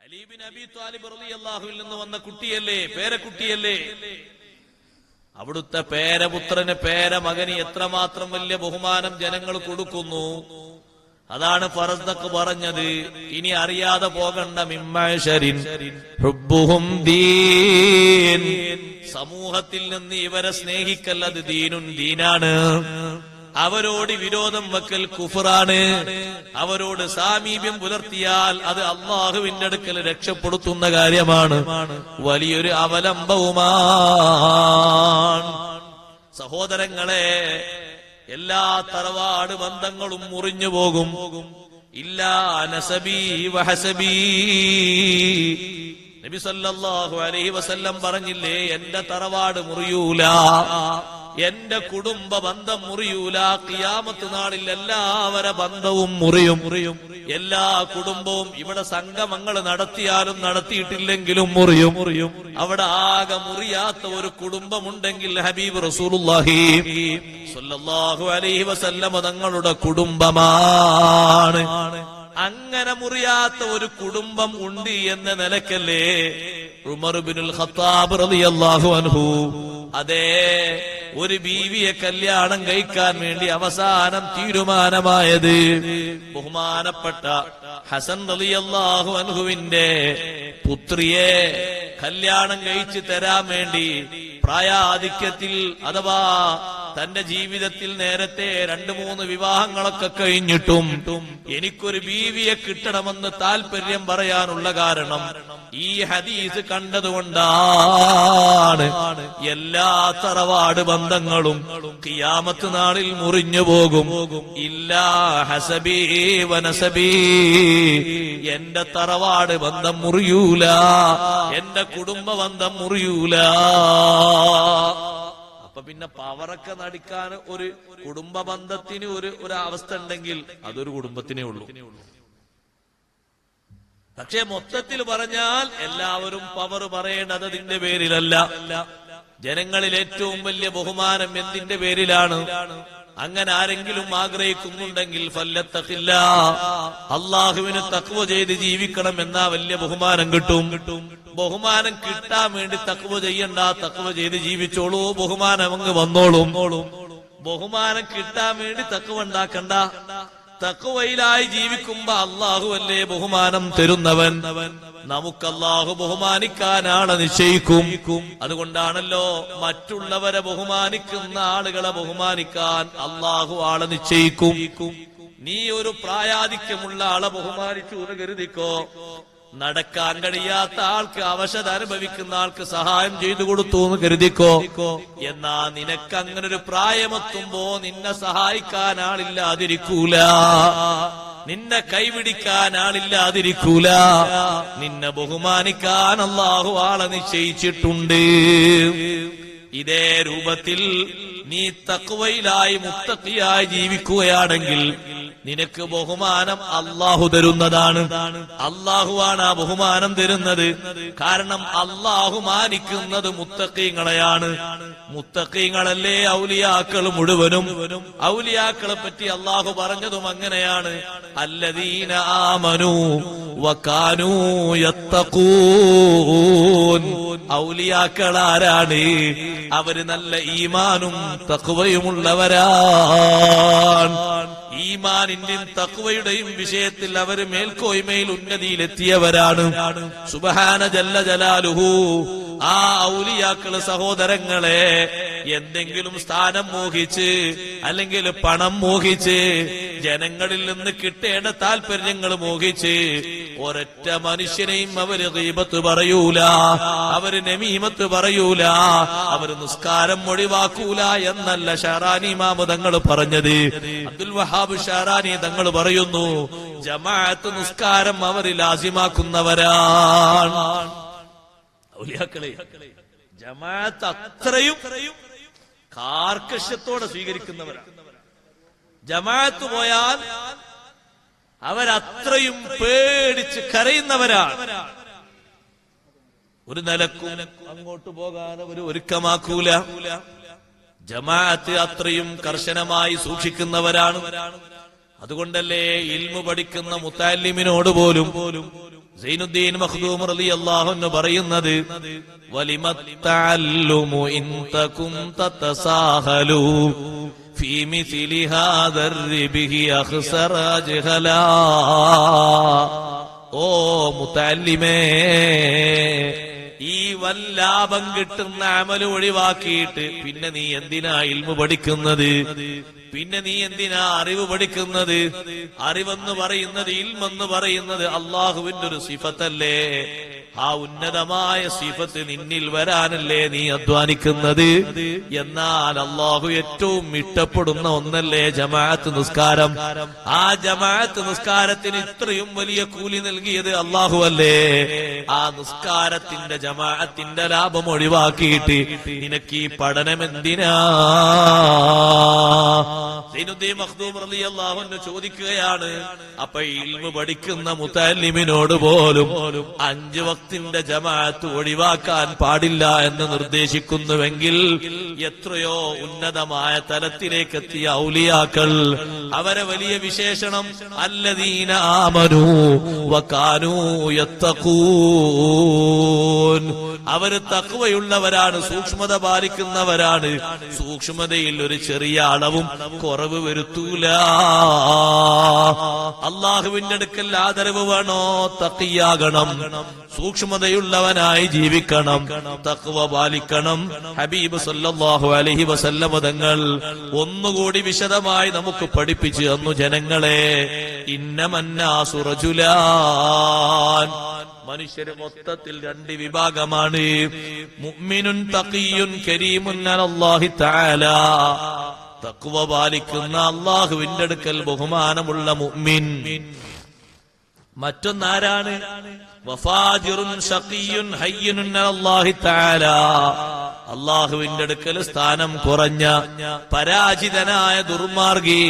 Ali bin Abi Talib റളിയല്ലാഹുവിൽ നിന്ന് വന്ന കുട്ടിയല്ലേ, പേരക്കുട്ടിയല്ലേ. അവിടുത്തെ പേരപുത്രന് പേരമകന് എത്രമാത്രം വലിയ ബഹുമാനം ജനങ്ങൾ കൊടുക്കുന്നു. അതാണ് ഫറസ്ദഖ് പറഞ്ഞത്, ഇനി അറിയാതെ പോകണ്ട. മിമ്മഅശരിൻ ഹുബ്ബുഹും ദീൻ, സമൂഹത്തിൽ നിന്ന് ഇവരെ സ്നേഹിക്കൽ അത് ദീനുൻ, ദീനാണ്. അവരോട് വിരോധം വെക്കൽ കുഫറാണ്. അവരോട് സാമീപ്യം പുലർത്തിയാൽ അത് അള്ളാഹുവിന്റെ അടുക്കൽ രക്ഷപ്പെടുത്തുന്ന കാര്യമാണ്, വലിയൊരു അവലംബവുമാണ്. സഹോദരങ്ങളെ, എല്ലാ തറവാട് ബന്ധങ്ങളും മുറിഞ്ഞു പോകും. ഇല്ലാ നസബി വഹസബി. നബി സല്ലല്ലാഹു അലൈഹി വസല്ലം പറഞ്ഞില്ലേ, എന്റെ തറവാട് മുറിയൂല, എന്റെ കുടുംബ ബന്ധം മുറിയൂല. ഖിയാമത്ത് നാളിൽ എല്ലാവരെ ബന്ധവും മുറിയും. എല്ലാ കുടുംബവും ഇവിടെ സംഗമങ്ങൾ നടത്തിയാലും നടത്തിയിട്ടില്ലെങ്കിലും മുറിയും. അവിടെ ആകെ മുറിയാത്ത ഒരു കുടുംബമുണ്ടെങ്കിൽ ഹബീബ് റസൂലുള്ളാഹി സ്വല്ലല്ലാഹു അലൈഹി വസല്ലം തങ്ങളുടെ കുടുംബമാണ്. അങ്ങനെ മുറിയാത്ത ഒരു കുടുംബം ഉണ്ട് എന്ന നിലക്കല്ലേ ഉമർ ഇബ്നുൽ ഖത്താബ് റളിയല്ലാഹു അൻഹു അതേ ഒരു ബീവിയെ കല്യാണം കഴിക്കാൻ വേണ്ടി അവസാനം തീരുമാനമായത്. ബഹുമാനപ്പെട്ട ഹസൻ റളിയല്ലാഹു അൻഹുവിന്റെ പുത്രിയെ കല്യാണം കഴിച്ചു തരാൻ വേണ്ടി പ്രായാധിക്യത്തിൽ അഥവാ തന്റെ ജീവിതത്തിൽ നേരത്തെ 2-3 വിവാഹങ്ങളൊക്കെ കഴിഞ്ഞിട്ടും എനിക്കൊരു ബീവിയെ കിട്ടണമെന്ന് താല്പര്യം പറയാനുള്ള കാരണം ഈ ഹദീസ് കണ്ടതുകൊണ്ടാണ്. എല്ലാ തറവാട് ബന്ധങ്ങളും ഖിയാമത്ത് നാളിൽ മുറിഞ്ഞു പോകും. ഇല്ലാ ഹസബി വനസബി, എന്റെ തറവാട് ബന്ധം മുറിയൂല, എന്റെ കുടുംബ ബന്ധം മുറിയൂല. അപ്പൊ പിന്നെ പവറൊക്കെ നടിക്കാൻ ഒരു കുടുംബ ബന്ധത്തിന് ഒരു അവസ്ഥ ഉണ്ടെങ്കിൽ അതൊരു കുടുംബത്തിനേ ഉള്ളൂ. പക്ഷെ മൊത്തത്തിൽ പറഞ്ഞാൽ എല്ലാവരും പവർ പറയേണ്ടത് അതിന്റെ പേരിലല്ല. ജനങ്ങളിൽ ഏറ്റവും വലിയ ബഹുമാനം എന്തിന്റെ പേരിലാണ്? അങ്ങനെ ആരെങ്കിലും ആഗ്രഹിക്കുന്നുണ്ടെങ്കിൽ ഫല്ലത്തഖില്ലാ, അള്ളാഹുവിന് തഖ്വ ചെയ്ത് ജീവിക്കണം എന്നാ വലിയ ബഹുമാനം കിട്ടും. ബഹുമാനം കിട്ടാൻ വേണ്ടി തഖ്വ ചെയ്യണ്ട, തഖ്വ ചെയ്ത് ജീവിച്ചോളൂ, ബഹുമാനം അങ്ങ് വന്നോളും. ബഹുമാനം കിട്ടാൻ വേണ്ടി തഖ്വ ഉണ്ടാക്കണ്ട. തഖ്വയിലായി ജീവിക്കുമ്പോ അള്ളാഹു അല്ലേ ബഹുമാനം തരുന്നവൻ. നമുക്ക് അള്ളാഹു ബഹുമാനിക്കാനാണ് നിശ്ചയിക്കും. അതുകൊണ്ടാണല്ലോ മറ്റുള്ളവരെ ബഹുമാനിക്കുന്ന ആളുകളെ ബഹുമാനിക്കാൻ അള്ളാഹു ആളെ നിശ്ചയിക്കും. നീ ഒരു പ്രായാധിക്യമുള്ള ആളെ ബഹുമാനിച്ചു എന്ന് കരുതിക്കോ, നടക്കാൻ കഴിയാത്ത ആൾക്ക്, അവശത അനുഭവിക്കുന്ന ആൾക്ക് സഹായം ചെയ്തു കൊടുത്തു എന്ന് കരുതിക്കോ. എന്നാ നിനക്ക് അങ്ങനെ ഒരു പ്രായമെത്തുമ്പോ നിന്നെ സഹായിക്കാൻ ആളില്ലാതിരിക്കൂല, നിന്നെ കൈപിടിക്കാൻ ആളില്ലാതിരിക്കൂല. നിന്നെ ബഹുമാനിക്കാൻ അല്ലാഹു ആളെ നിശ്ചയിച്ചിട്ടുണ്ട്. ഇതേ രൂപത്തിൽ നീ തഖ്വയിലായി മുത്തഖിയായി ജീവിക്കുകയാണെങ്കിൽ നിനക്ക് ബഹുമാനം അല്ലാഹു തരുന്നതാണ്. അല്ലാഹുവാണ് ആ ബഹുമാനം തരുന്നത്. കാരണം അല്ലാഹു മാനിക്കുന്നത് മുത്തഖീങ്ങളെയാണ്. മുത്തഖീങ്ങളല്ലേ ഔലിയാക്കൾ മുഴുവനും. ഔലിയാക്കളെ പറ്റി അല്ലാഹു പറഞ്ഞതും അങ്ങനെയാണ്. അല്ലദീന ആമനൂ വകാനൂ യത്തഖൂൻ. ഔലിയാക്കൾ ആരാണ്? അവര് നല്ല ഈമാനും തഖ്വയുമുള്ളവരാണ്. ഈമാനിന്റെയും തഖ്വയുടെയും വിഷയത്തിൽ അവര് മേൽക്കോയ്മയിൽ ഉന്നതിയിലെത്തിയവരാണ്. സുബ്ഹാന ജല്ല ജലാലുഹു. ആ ഔലിയാക്കള് സഹോദരങ്ങളെ എന്തെങ്കിലും സ്ഥാനം മോഹിച്ച് അല്ലെങ്കിൽ പണം മോഹിച്ച് ജനങ്ങളിൽ നിന്ന് കിട്ടേണ്ട താല്പര്യങ്ങൾ മോഹിച്ച് ഒരൊറ്റ മനുഷ്യനെയും അവര് ഗീബത്ത് പറയൂല, അവര് നമീമത്ത് പറയൂല, അവര് നിസ്കാരം ഒഴിവാക്കൂല എന്നല്ല ഷാറാനി ഇമാമ് തങ്ങൾ പറഞ്ഞത്. അബ്ദുൽ വഹാബ് ഷാറാനി തങ്ങൾ പറയുന്നു, ജമാഅത്ത് നിസ്കാരം അവർ ലാസിമാക്കുന്നവരാണ്. ഔലിയാക്കളെ ജമാഅത്ത് അത്രയും കാർക്കശ്യത്തോടെ സ്വീകരിക്കുന്നവരാണ്. ജമാഅത്ത് പോയാൽ അവരത്രയും പേടിച്ച് കരയുന്നവരാണ്. ഒരു നിലക്കും അങ്ങോട്ട് പോകാൻ അവർ ഒരുക്കമാക്കൂല. ജമാഅത്ത് അത്രയും കർശനമായി സൂക്ഷിക്കുന്നവരാണ്. അതുകൊണ്ടല്ലേ ഇൽമു പഠിക്കുന്ന മുത്തഅല്ലിമിനോട് പോലും സൈനുദ്ദീൻ മഖ്ദൂം റളിയല്ലാഹു അൻഹു പറയുന്നത് വലിമത്തഅല്ലുമു ഇൻ തകും തതസാഹലു ഫീ മിസ്ലി ഹാദർ റിബിഹി അഖ്സറ ജഹലാ. ഓ മുതഅല്ലിമേ, ഈ വല്ലാഭം കിട്ടുന്ന അമല് ഒഴിവാക്കിയിട്ട് പിന്നെ നീ എന്തിനാ ഇൽമു പഠിക്കുന്നത്? പിന്നെ നീ എന്തിനാ അറിവ് പഠിക്കുന്നത്? അറിവെന്ന് പറയുന്നത്, ഇൽമെന്ന് പറയുന്നത് അള്ളാഹുവിന്റെ ഒരു സിഫത്തല്ലേ? ആ ഉന്നതമായ സിഫത്ത് നിന്നിൽ വരാനല്ലേ നീ അധ്വാനിക്കുന്നത്? എന്നാൽ അള്ളാഹു ഏറ്റവും ഇഷ്ടപ്പെടുന്ന ഒന്നല്ലേ ജമാഅത്ത് നിസ്കാരം? ആ ജമാഅത്ത് നിസ്കാരത്തിന് ഇത്രയും വലിയ കൂലി നൽകിയത് അള്ളാഹു അല്ലേ? ആ നിസ്കാരത്തിന്റെ ജമാഅത്തിന്റെ ലാഭം ഒഴിവാക്കിയിട്ട് നിനക്ക് ഈ പഠനം എന്തിനാ? സൈനുദ്ദീൻ മഖ്ദൂം റളിയല്ലാഹു അൻഹു ചോദിക്കുകയാണ്, അപ്പൊ ഇൽമു പഠിക്കുന്ന മുതഅല്ലിമിനോട് പോലും 5 വക്തിന്റെ ജമാഅത്ത് ഒഴിവാക്കാൻ പാടില്ല എന്ന് നിർദ്ദേശിക്കുന്നുവെങ്കിൽ എത്രയോ ഉന്നതമായ തലത്തിലേക്ക് എത്തിയ ഔലിയാക്കൾ, അവരെ വലിയ വിശേഷണം അല്ലദീന ആമനൂ വകാനൂ യത്തഖൂൻ. അവര് തഖ്വയുള്ളവരാണ്, സൂക്ഷ്മത പാലിക്കുന്നവരാണ്. സൂക്ഷ്മതയിൽ ഒരു ചെറിയ അളവും കുറവ് വരുത്തൂല. അള്ളാഹുവിന്റെ അടുക്കൽ ആദരവ് വേണോ? തഖിയാകണം, സൂക്ഷ്മതയുള്ളവനായി ജീവിക്കണം, തഖ്വ പാലിക്കണം. ഹബീബ് സല്ലല്ലാഹു അലൈഹി വസല്ലം തങ്ങൾ ഒന്നുകൂടി വിശദമായി നമുക്ക് പഠിപ്പിച്ചു തന്നു ജനങ്ങളെ. ഇന്നമന്നാസു റജുലാൻ, മനുഷ്യര് മൊത്തത്തിൽ 2 വിഭാഗമാണ്. മുഅ്മിനുൻ തഖിയ്യുൻ കരീമുൻ അലല്ലാഹി തആല, തഖ്വ പാലിക്കുന്ന അല്ലാഹുവിന്റെ അടുക്കൽ ബഹുമാനമുള്ള മുഅ്മിൻ. മറ്റൊന്നാരാണ്? വഫാജിറുൻ ശഖിയ്യുൻ ഹയ്യിനുൻ അലല്ലാഹി തആല, അല്ലാഹുവിന്റെ അടുക്കൽ സ്ഥാനം കുറഞ്ഞ പരാജിതനായ ദുർമാർഗി.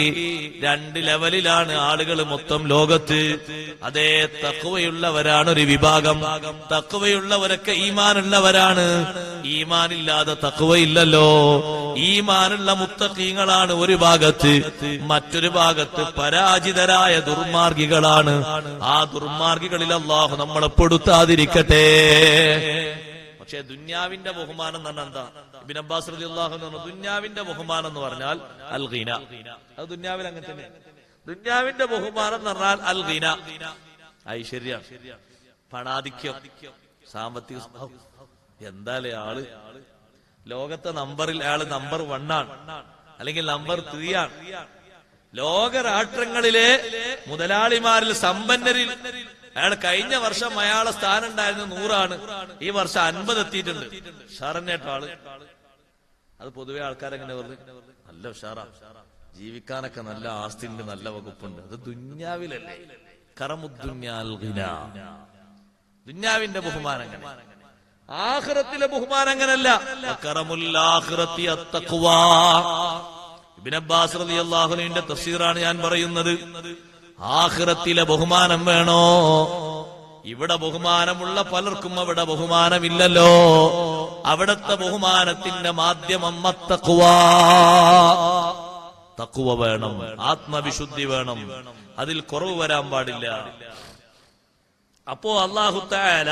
2 ലെവലിലാണ് ആളുകൾ മൊത്തം ലോകത്ത്. അതേ, തഖ്വയുള്ളവരാണ് ഒരു വിഭാഗം. തഖ്വയുള്ളവരൊക്കെ ഈമാനുള്ളവരാണ്. ഈമാനില്ലാതെ തഖ്വയില്ലല്ലോ. ഈമാനുള്ള മുത്തഖീങ്ങളാണ് ഒരു ഭാഗത്ത്, മറ്റൊരു ഭാഗത്ത് പരാജിതരായ ദുർമാർഗികളാണ്. ആ ദുർമാർഗികളിൽ അല്ലാഹു നമ്മളെ പെടുത്താതിരിക്കട്ടെ. പക്ഷെ ദുന്യാവിന്റെ ബഹുമാനം എന്ന് പറഞ്ഞാൽ എന്താ? ഇബ്നു അബ്ബാസ് റളിയല്ലാഹു അൻഹു പറഞ്ഞു, ദുന്യാവിന്റെ ബഹുമാനം എന്ന് പറഞ്ഞാൽ അൽ ഗിന. അത് ദുന്യാവിൽ അങ്ങനെ തന്നെ. ദുന്യാവിന്റെ ബഹുമാനം എന്ന് പറഞ്ഞാൽ അൽ ഗിന, ഐശ്വര്യം, പണാധിക്യം, സാമ്പത്തിക. എന്താലേ ആള് ലോകത്തെ നമ്പറിൽ അയാള് നമ്പർ 1 ആണ്, അല്ലെങ്കിൽ നമ്പർ 3 ആണ്. ലോകരാഷ്ട്രങ്ങളിലെ മുതലാളിമാരിൽ, സമ്പന്നരിൽ അയാൾ കഴിഞ്ഞ വർഷം അയാളെ സ്ഥാനം ഉണ്ടായിരുന്നത് 100 ആണ്. ഈ വർഷം 50 എത്തിയിട്ടുണ്ട്. ഉഷാറന്നേട്ടോ ആള്. അത് പൊതുവെ ആൾക്കാരെങ്ങനെ പറഞ്ഞു, നല്ല ഉഷാറാ, ജീവിക്കാനൊക്കെ നല്ല ആസ്തിണ്ട്, നല്ല വകുപ്പുണ്ട്. അത് ദുന്യാവിലല്ലേ? കറമുദ്ദുന്യാൽ ഗിന. ദുന്യാവിന്റെ ബഹുമാനം അങ്ങനെ. ആഖിറത്തിലെ ബഹുമാനം അങ്ങനല്ല. കറമുൽ ആഖിറത്തി അത്തഖ്വാ. ഇബ്നു അബ്ബാസ് റളിയല്ലാഹു അൻഹുവിന്റെ തഫ്സീറാണ് ഞാൻ പറയുന്നത്. ആഖിറത്തിലെ ബഹുമാനം വേണോ? ഇവിടെ ബഹുമാനമുള്ള പലർക്കും അവിടെ ബഹുമാനമില്ലല്ലോ. അവിടത്തെ ബഹുമാനത്തിന്റെ മാധ്യമം തഖ്വാ. തഖ്വ വേണം, ആത്മവിശുദ്ധി വേണം, അതിൽ കുറവ് വരാൻ പാടില്ല. അപ്പോ അല്ലാഹു തആല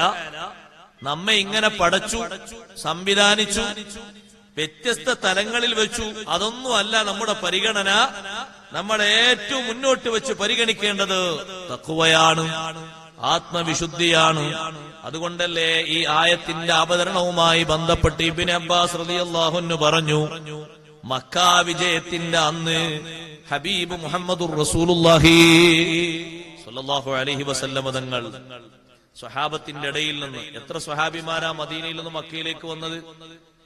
നമ്മെ ഇങ്ങനെ പടച്ചു, സംവിധാനിച്ചു, വ്യത്യസ്ത തലങ്ങളിൽ വെച്ചു. അതൊന്നുമല്ല നമ്മുടെ പരിഗണന. നമ്മൾ ഏറ്റവും മുന്നോട്ട് വെച്ച് പരിഗണിക്കേണ്ടത് തഖ്വയാണ്, ആത്മവിശുദ്ധിയാണ്. അതുകൊണ്ടല്ലേ ഈ ആയത്തിന്റെ അവതരണവുമായി ബന്ധപ്പെട്ട് ഇബ്നു അബ്ബാസ് റളിയല്ലാഹു അൻഹു പറഞ്ഞു, മക്കാ വിജയത്തിന്റെ അന്ന് ഹബീബ് മുഹമ്മദുർ റസൂലുള്ളാഹി സ്വല്ലല്ലാഹു അലൈഹി വസല്ലം തങ്ങൾ സ്വഹാബത്തിന്റെ ഇടയിൽ നിന്ന്, എത്ര സ്വഹാബിമാരാ മദീനയിൽ നിന്ന് മക്കയിലേക്ക് വന്നത്?